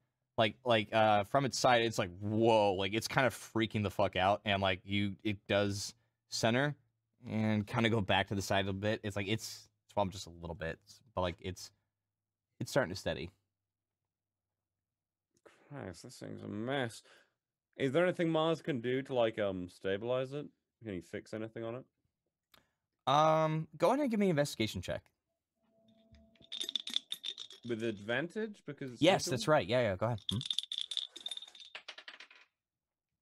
[SPEAKER 6] Like from its side, it's like whoa, like it's kind of freaking the fuck out, and like it does center and kind of go back to the side a bit. It's like it's wobbling just a little bit, but like it's starting to steady.
[SPEAKER 5] Christ, this thing's a mess. Is there anything Mars can do to like stabilize it? Can he fix anything on it?
[SPEAKER 6] Go ahead and give me an investigation check.
[SPEAKER 5] With advantage? Because
[SPEAKER 6] yes, that's right. Yeah, go ahead.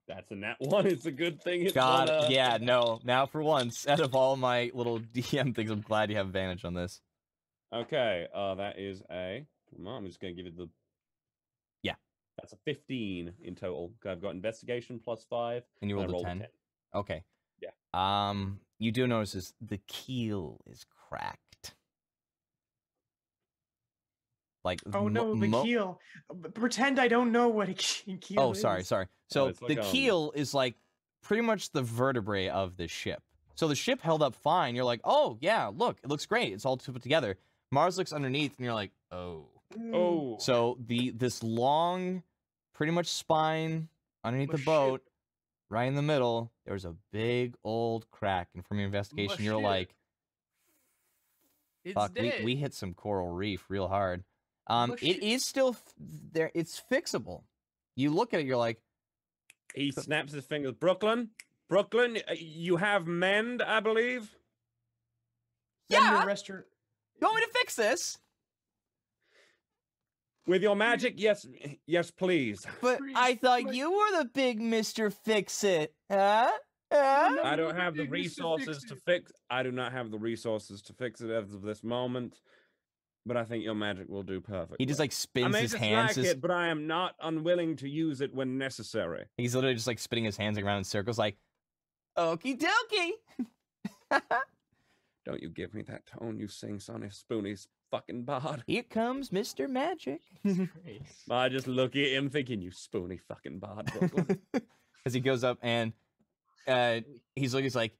[SPEAKER 5] That's a nat 1. It's a good thing. It's
[SPEAKER 6] God, yeah, no. Now for once, out of all my little DM things, I'm glad you have advantage on this.
[SPEAKER 5] Okay, that is a... I'm just going to give it the...
[SPEAKER 6] Yeah.
[SPEAKER 5] That's a 15 in total. I've got investigation plus 5.
[SPEAKER 6] And you rolled a 10? Okay.
[SPEAKER 5] Yeah.
[SPEAKER 6] You do notice the keel is cracked. Like
[SPEAKER 3] the keel. Pretend I don't know what a keel is.
[SPEAKER 6] Sorry. So the keel is like pretty much the vertebrae of the ship. So the ship held up fine. You're like, oh yeah, look, it looks great. It's all put together. Mars looks underneath, and you're like, oh. So this long, pretty much spine underneath the boat, right in the middle, there's a big old crack. And from your investigation, you're like,
[SPEAKER 2] It's
[SPEAKER 6] Fuck,
[SPEAKER 2] dead.
[SPEAKER 6] we hit some coral reef real hard. It is still there. It's fixable. You look at it, you're like.
[SPEAKER 5] He snaps his fingers. Brooklyn, you have mend, I believe.
[SPEAKER 3] Yeah.
[SPEAKER 6] You want me to fix this?
[SPEAKER 5] With your magic, yes, please.
[SPEAKER 7] But I thought you were the big Mr. Fix-It, huh?
[SPEAKER 5] I don't have the resources to fix. I do not have the resources to fix it as of this moment. But I think your magic will do perfectly.
[SPEAKER 6] He just like spins his hands.
[SPEAKER 5] But I am not unwilling to use it when necessary.
[SPEAKER 6] He's literally just like spinning his hands around in circles, like, okie dokie.
[SPEAKER 5] Don't you give me that tone, you sing Sonny Spoonie's fucking bard.
[SPEAKER 6] Here comes Mr. Magic.
[SPEAKER 5] I just look at him thinking, you spoony fucking bard.
[SPEAKER 6] As he goes up and he's like,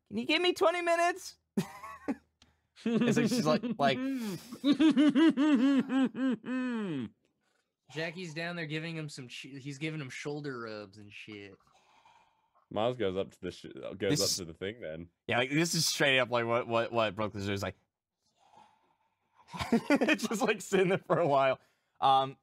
[SPEAKER 6] can you give me 20 minutes? It's like she's like
[SPEAKER 2] Jackie's down there giving him he's giving him shoulder rubs and shit.
[SPEAKER 5] Miles goes up to the thing then.
[SPEAKER 6] Yeah, like this is straight up like what Brooklyn's doing. Is like just like sitting there for a while.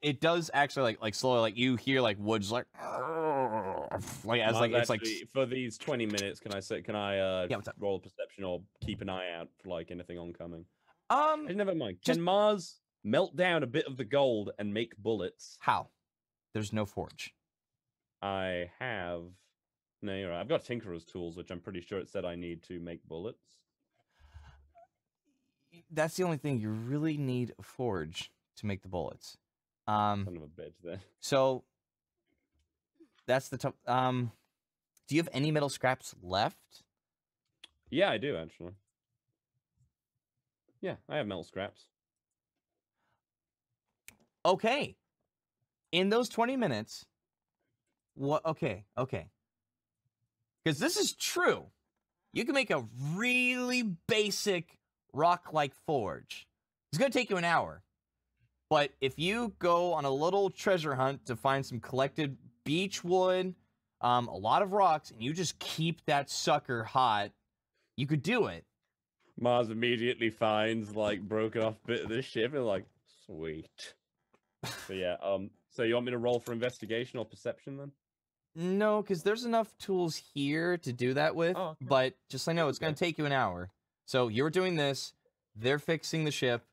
[SPEAKER 6] It does actually like slowly, like you hear like woods like as Miles, like it's
[SPEAKER 5] actually, like for these 20 minutes. Can I roll a perception or keep an eye out for like anything oncoming? Never mind. Can Mars melt down a bit of the gold and make bullets?
[SPEAKER 6] How? There's no forge.
[SPEAKER 5] I have. No, you're right. I've got Tinkerer's tools, which I'm pretty sure it said I need to make bullets.
[SPEAKER 6] That's the only thing. You really need a forge to make the bullets.
[SPEAKER 5] Son of a bitch, then.
[SPEAKER 6] So that's the top. Do you have any metal scraps left?
[SPEAKER 5] Yeah, I do actually. Yeah, I have metal scraps.
[SPEAKER 6] Okay. In those 20 minutes, what? Okay. Because this is true. You can make a really basic rock-like forge. It's going to take you an hour. But if you go on a little treasure hunt to find some collected beech wood, a lot of rocks, and you just keep that sucker hot, you could do it.
[SPEAKER 5] Mars immediately finds like broken off bit of this ship and like, sweet. So yeah, so you want me to roll for investigation or perception then?
[SPEAKER 6] No, because there's enough tools here to do that with, but just so I know, it's going to take you an hour. So you're doing this, they're fixing the ship.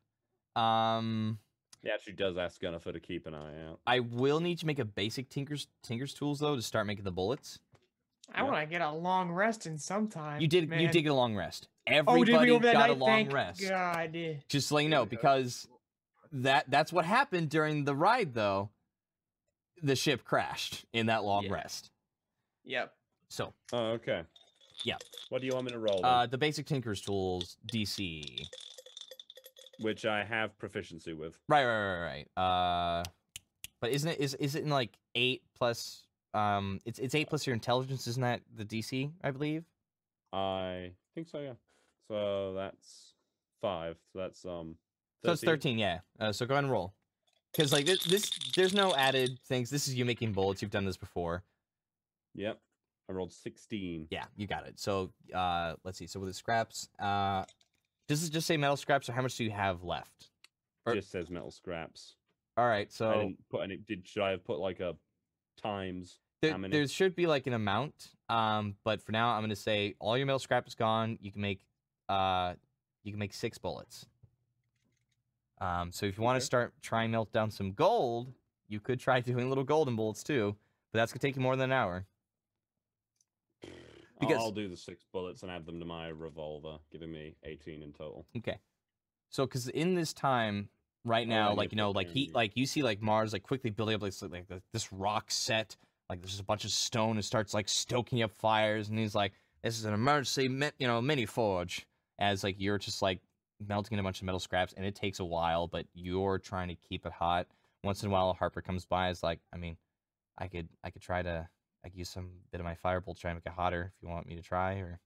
[SPEAKER 5] He actually does ask Gunnifer to keep an eye out.
[SPEAKER 6] I will need to make a basic Tinker's tools, though, to start making the bullets.
[SPEAKER 3] I want to get a long rest in some time.
[SPEAKER 6] You did get a long rest. Everybody got a long rest.
[SPEAKER 3] God.
[SPEAKER 6] Just to let you know, because that's what happened during the ride, though. The ship crashed in that long rest.
[SPEAKER 3] Yep.
[SPEAKER 6] So.
[SPEAKER 5] Oh, okay.
[SPEAKER 6] Yeah.
[SPEAKER 5] What do you want me to roll?
[SPEAKER 6] The basic Tinker's tools, DC.
[SPEAKER 5] Which I have proficiency with.
[SPEAKER 6] Right. But isn't it is it in like 8 plus? It's 8 plus your intelligence, isn't that the DC? I believe.
[SPEAKER 5] I think so. Yeah. So that's 5. So that's 13.
[SPEAKER 6] So it's 13. Yeah. So go ahead and roll. Because like this, there's no added things. This is you making bullets. You've done this before.
[SPEAKER 5] Yep. I rolled 16.
[SPEAKER 6] Yeah, you got it. So let's see. So with the scraps, does it just say metal scraps, or how much do you have left?
[SPEAKER 5] It just says metal scraps.
[SPEAKER 6] All right. So
[SPEAKER 5] I didn't put any. Should I have put like a times?
[SPEAKER 6] There should be like an amount. But for now, I'm gonna say all your metal scrap is gone. You can make 6 bullets. So if you want to start trying to melt down some gold, you could try doing little golden bullets too, but that's gonna take you more than an hour.
[SPEAKER 5] Because I'll do the 6 bullets and add them to my revolver, giving me 18 in total.
[SPEAKER 6] Okay. So, because in this time right now, like you see like Mars like quickly building up like this rock set, like there's just a bunch of stone and starts like stoking up fires, and he's like, "This is an emergency, mini forge." As like you're just like melting in a bunch of metal scraps, and it takes a while, but you're trying to keep it hot. Once in a while, Harper comes by. It's like, I mean, I could try to. I could use some bit of my firebolt to try and make it hotter if you want me to try, or...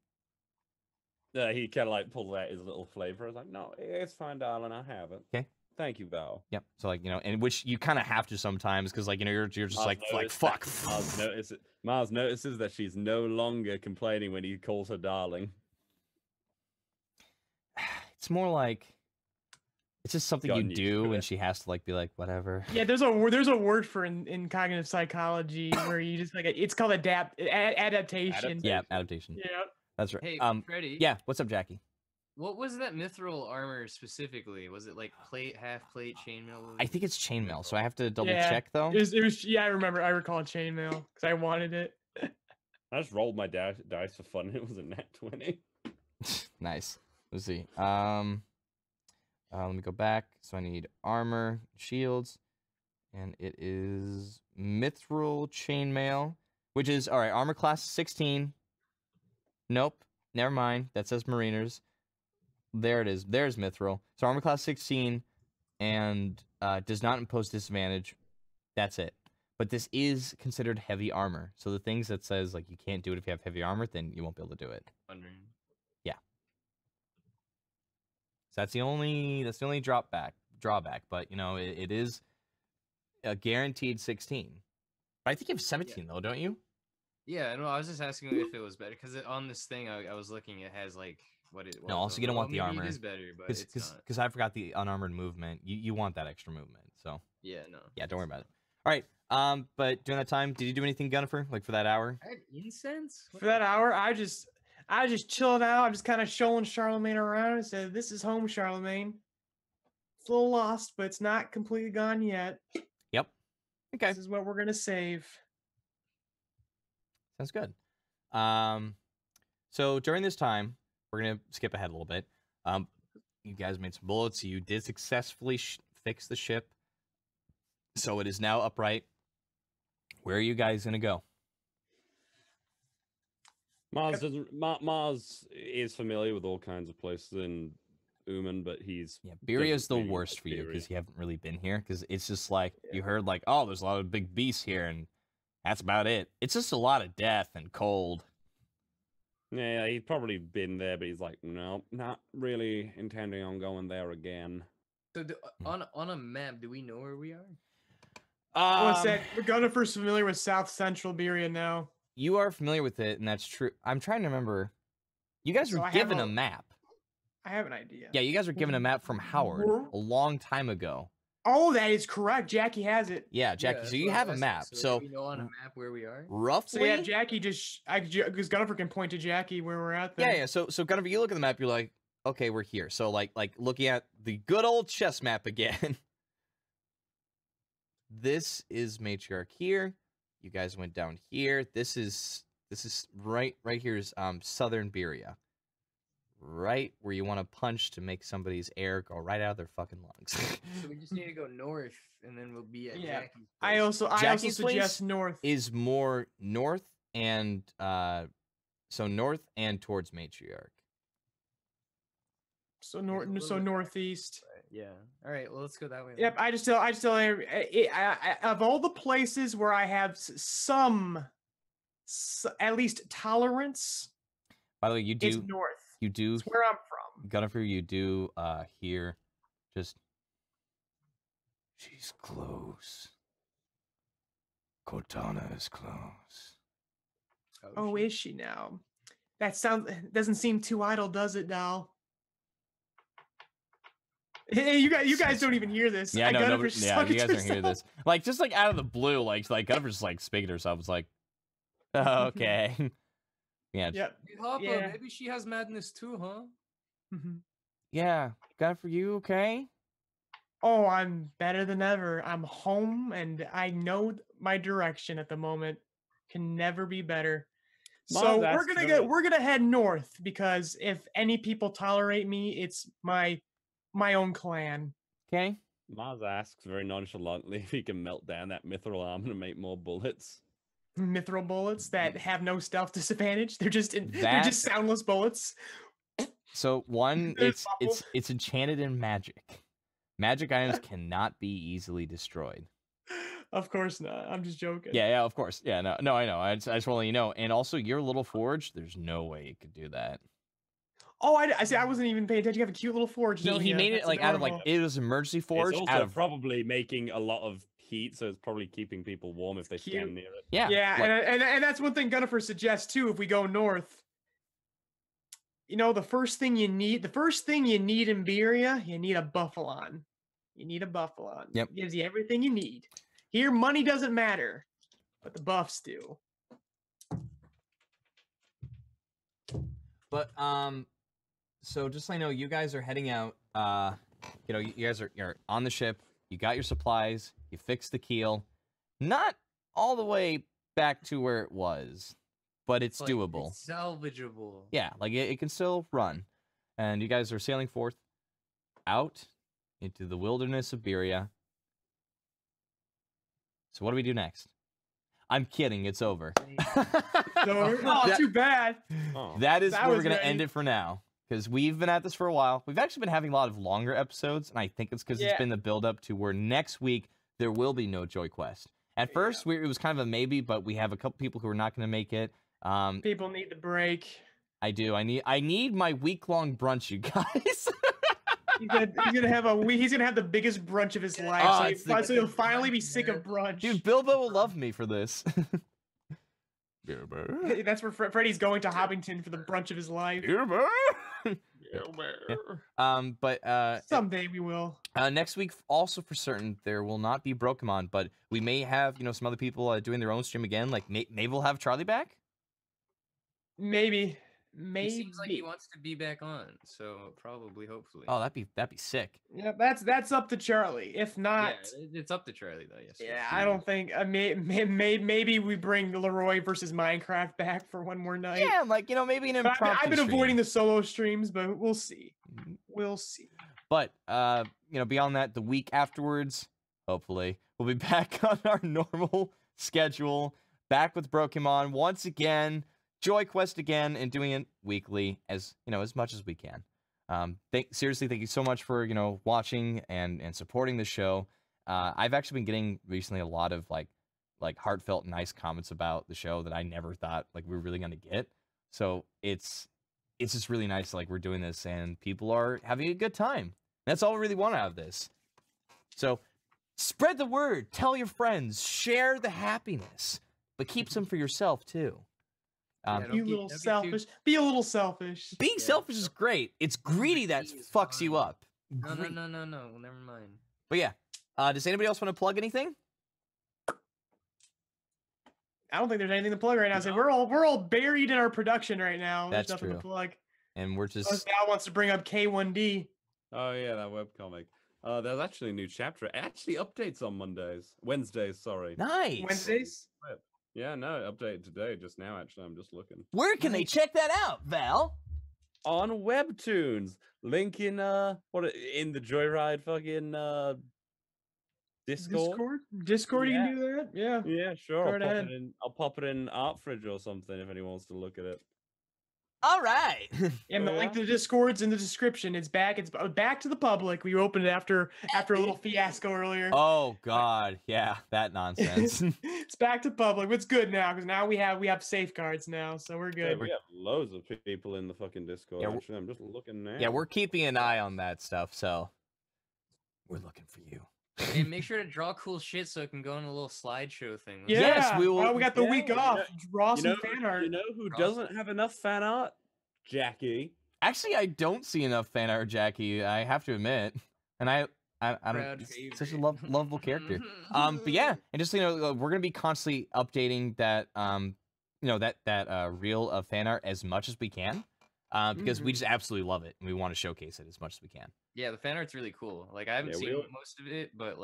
[SPEAKER 5] he kind of like pulls out his little flavor. I was like, no, it's fine, darling. I have it.
[SPEAKER 6] Okay.
[SPEAKER 5] Thank you, Val.
[SPEAKER 6] Yep. So like, and which you kind of have to sometimes, because like, you're just like fuck.
[SPEAKER 5] Mars notices that she's no longer complaining when he calls her darling.
[SPEAKER 6] It's more like it's just something you do, and she has to like be like whatever.
[SPEAKER 3] Yeah, there's a word for in cognitive psychology where you just like it's called adaptation.
[SPEAKER 6] Yeah, adaptation.
[SPEAKER 3] Yeah,
[SPEAKER 6] that's right.
[SPEAKER 2] Hey, Freddy.
[SPEAKER 6] Yeah, what's up, Jackie?
[SPEAKER 2] What was that mithril armor specifically? Was it like plate, half plate, chainmail?
[SPEAKER 6] I think it's chainmail, so I have to double check though.
[SPEAKER 3] It was. Yeah, I recall chainmail because I wanted it.
[SPEAKER 5] I just rolled my dice for fun. It was a nat 20.
[SPEAKER 6] Nice. Let's see. Let me go back. So I need armor, shields, and it is mithril chainmail, which is all right. Armor class 16. Nope, never mind. That says mariners. There it is. There's mithril. So armor class 16, and does not impose disadvantage. That's it. But this is considered heavy armor. So the things that says like you can't do it if you have heavy armor, then you won't be able to do it. Yeah. So that's the only drawback. But you know it is a guaranteed 16. But I think you have 17 though, don't you?
[SPEAKER 2] Yeah, no, I was just asking if it was better because on this thing I was looking, it has like
[SPEAKER 6] no, also you don't want the armor.
[SPEAKER 2] It is better, but it's not.
[SPEAKER 6] Because I forgot the unarmored movement. You want that extra movement, so
[SPEAKER 2] yeah, no.
[SPEAKER 6] Yeah, don't worry about it. All right. But during that time, did you do anything, Gunnifer? Like for that hour?
[SPEAKER 2] I had incense
[SPEAKER 3] for that hour. I just chilled out. I'm just kind of showing Charlemagne around and said, "This is home, Charlemagne." It's a little lost, but it's not completely gone yet.
[SPEAKER 6] Yep. Okay.
[SPEAKER 3] This is what we're gonna save.
[SPEAKER 6] Sounds good. So during this time, we're gonna skip ahead a little bit. You guys made some bullets. You did successfully fix the ship, so it is now upright. Where are you guys gonna go?
[SPEAKER 5] Mars is familiar with all kinds of places in Uman, but
[SPEAKER 6] Beria's the worst for you because you haven't really been here. Because it's just like you heard like, oh, there's a lot of big beasts here, and that's about it. It's just a lot of death and cold.
[SPEAKER 5] Yeah, he's probably been there, but he's like, no, not really intending on going there again.
[SPEAKER 2] So on a map, do we know where we are?
[SPEAKER 3] What's that? Gunnifer's familiar with South Central Beria now.
[SPEAKER 6] You are familiar with it, and that's true. I'm trying to remember. You guys were given a map.
[SPEAKER 3] I have an idea.
[SPEAKER 6] Yeah, you guys were given a map from Howard a long time ago.
[SPEAKER 3] Oh, that is correct. Jackie has it.
[SPEAKER 6] Yeah, Jackie. So you have a map. So
[SPEAKER 2] do we know on a map where we are?
[SPEAKER 6] Roughly.
[SPEAKER 3] So yeah, Jackie because Gunnifer can point to Jackie where we're at.
[SPEAKER 6] Then. Yeah. So Gunnifer, you look at the map. You're like, okay, we're here. So like looking at the good old chess map again. This is Matriarch here. You guys went down here. This is right here is Southern Beria. Right where you want to punch to make somebody's air go right out of their fucking lungs.
[SPEAKER 2] So we just need to go north, and then we'll be at Jackie's place.
[SPEAKER 3] I also suggest north.
[SPEAKER 6] Is more north and so north and towards Matriarch.
[SPEAKER 3] So northeast.
[SPEAKER 2] Right, yeah. All right. Well, let's go that way.
[SPEAKER 3] Yep. I just tell of all the places where I have some at least tolerance.
[SPEAKER 6] By the way, you do.
[SPEAKER 3] It's north.
[SPEAKER 6] You do.
[SPEAKER 3] It's where I'm from.
[SPEAKER 6] Gunnifer, you do hear just.
[SPEAKER 9] She's close. Cortana is close.
[SPEAKER 3] Oh, is she now? That doesn't seem too idle, does it, Dal? Hey, you guys don't even hear this.
[SPEAKER 6] Yeah, no, you guys don't hear this. Like just like out of the blue, like Gunnifer's just like speaking to herself. It's like, oh, okay. Yeah.
[SPEAKER 3] Yep.
[SPEAKER 2] Hey, Hopper, maybe she has madness too, huh?
[SPEAKER 6] Yeah. Gunnifer, you okay?
[SPEAKER 3] Oh, I'm better than ever. I'm home and I know my direction at the moment. Can never be better. So we're gonna head north because if any people tolerate me, it's my own clan.
[SPEAKER 6] Okay.
[SPEAKER 5] Mars asks very nonchalantly if he can melt down that mithril armor and make more bullets.
[SPEAKER 3] Mithril bullets that have no stealth disadvantage. They're just soundless bullets.
[SPEAKER 6] So one, it's enchanted in magic. Magic items cannot be easily destroyed.
[SPEAKER 3] Of course not. I'm just joking.
[SPEAKER 6] Yeah, of course. Yeah, no, I know. I just want to let you know. And also, your little forge, there's no way it could do that.
[SPEAKER 3] Oh, I see. I wasn't even paying attention. You have a cute little forge.
[SPEAKER 6] He made it like out of like it was emergency forge.
[SPEAKER 5] It's also probably making a lot of heat, so it's probably keeping people warm if they stand near it.
[SPEAKER 3] Yeah, and that's one thing Gunnifer suggests too. If we go north, you know, the first thing you need in Beria, you need a Buffalon. You need a Buffalon.
[SPEAKER 6] Yep.
[SPEAKER 3] It gives you everything you need. Here, money doesn't matter, but the buffs do.
[SPEAKER 1] But so just so I know, you guys are heading out. You know, you guys you're on the ship. You got your supplies. You fixed the keel. Not all the way back to where it was, but it's doable.
[SPEAKER 2] It's salvageable.
[SPEAKER 6] Yeah, like it can still run. And you guys are sailing forth out into the wilderness of Beria. So what do we do next? I'm kidding. It's over.
[SPEAKER 3] Oh, too bad.
[SPEAKER 6] That is where we're going to end it for now. Because we've been at this for a while. We've actually been having a lot of longer episodes. And I think it's because it's been the build-up to where next week there will be no Joyquest. At first, it was kind of a maybe, but we have a couple people who are not going to make it.
[SPEAKER 3] People need the break.
[SPEAKER 6] I do. I need my week-long brunch, you guys.
[SPEAKER 3] He's gonna have the biggest brunch of his life. So he'll finally be sick of brunch.
[SPEAKER 6] Dude, Bilbo will love me for this.
[SPEAKER 3] That's where Freddy's going to Hobbiton for the brunch of his life.
[SPEAKER 6] But
[SPEAKER 3] someday we will.
[SPEAKER 6] Next week, also for certain, there will not be Brokemon, but we may have some other people doing their own stream again. Like maybe we'll have Charlie back.
[SPEAKER 3] Maybe.
[SPEAKER 2] He seems like he wants to be back on, so probably, hopefully.
[SPEAKER 6] Oh, that'd be sick.
[SPEAKER 3] Yeah, that's up to Charlie. If not,
[SPEAKER 2] it's up to Charlie though. Yes.
[SPEAKER 3] Yeah, I don't think. Maybe we bring Leroy versus Minecraft back for one more night.
[SPEAKER 6] Yeah, like maybe an impromptu.
[SPEAKER 3] I've been avoiding the solo streams, but we'll see. We'll see.
[SPEAKER 6] But beyond that, the week afterwards, hopefully, we'll be back on our normal schedule, back with Brokemon once again. Joyquest again, and doing it weekly as much as we can. Seriously, thank you so much for watching and supporting the show. I've actually been getting recently a lot of like heartfelt, nice comments about the show that I never thought we were really gonna get. So it's just really nice. We're doing this and people are having a good time. That's all we really want out of this. So spread the word, tell your friends, share the happiness, but keep some for yourself too.
[SPEAKER 3] You little selfish. Be a little selfish.
[SPEAKER 6] Being selfish is great. It's greedy that fucks you up.
[SPEAKER 2] No, never mind.
[SPEAKER 6] But yeah, does anybody else want to plug anything?
[SPEAKER 3] I don't think there's anything to plug right now. No. So we're all buried in our production right now. There's
[SPEAKER 6] That's
[SPEAKER 3] nothing
[SPEAKER 6] true.
[SPEAKER 3] to plug.
[SPEAKER 6] And we're just.
[SPEAKER 3] Val wants to bring up K1D.
[SPEAKER 5] Oh yeah, that webcomic. There's actually a new chapter. It actually updates on Wednesdays. Sorry.
[SPEAKER 6] Nice.
[SPEAKER 3] Wednesdays.
[SPEAKER 5] Yeah, no, updated today, just now, actually. I'm just looking.
[SPEAKER 6] Where can they check that out, Val?
[SPEAKER 5] On Webtoons. Link in, in the JoyRide fucking, Discord?
[SPEAKER 3] Discord, you can do that? Yeah.
[SPEAKER 5] Yeah, sure. I'll pop it in Artfridge or something if anyone wants to look at it.
[SPEAKER 6] All right.
[SPEAKER 3] And the link to the Discord's in the description. It's back to the public. We opened it after a little fiasco earlier.
[SPEAKER 6] Oh God, yeah, that nonsense.
[SPEAKER 3] It's back to public. It's good now because now we have safeguards now, so we're good.
[SPEAKER 5] Yeah, we have loads of people in the fucking Discord. Yeah, actually, I'm just looking now.
[SPEAKER 6] Yeah, we're keeping an eye on that stuff, so we're looking for you.
[SPEAKER 2] And make sure to draw cool shit so it can go in a little slideshow thing.
[SPEAKER 3] Yeah. Yes, we will. Well, we got the week off. Draw some fan art.
[SPEAKER 5] You know who doesn't have enough fan art? Jackie.
[SPEAKER 6] Actually, I don't see enough fan art, Jackie. I have to admit, and I don't. Such a lovable character. But yeah, and just we're gonna be constantly updating that that reel of fan art as much as we can. Because we just absolutely love it and we want to showcase it as much as we can.
[SPEAKER 2] Yeah, the fan art's really cool. I haven't seen most of it, but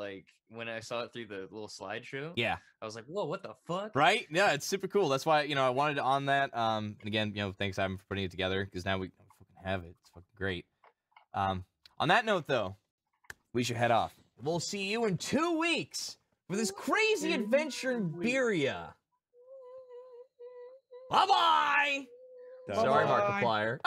[SPEAKER 2] when I saw it through the little slideshow, I was like, "Whoa, what the fuck?"
[SPEAKER 6] Right? Yeah, it's super cool. That's why I wanted it on that. And again, thanks Ivan for putting it together because now we fucking have it. It's fucking great. On that note, though, we should head off. We'll see you in 2 weeks for this crazy adventure in Beria. Bye bye. Sorry, Markiplier.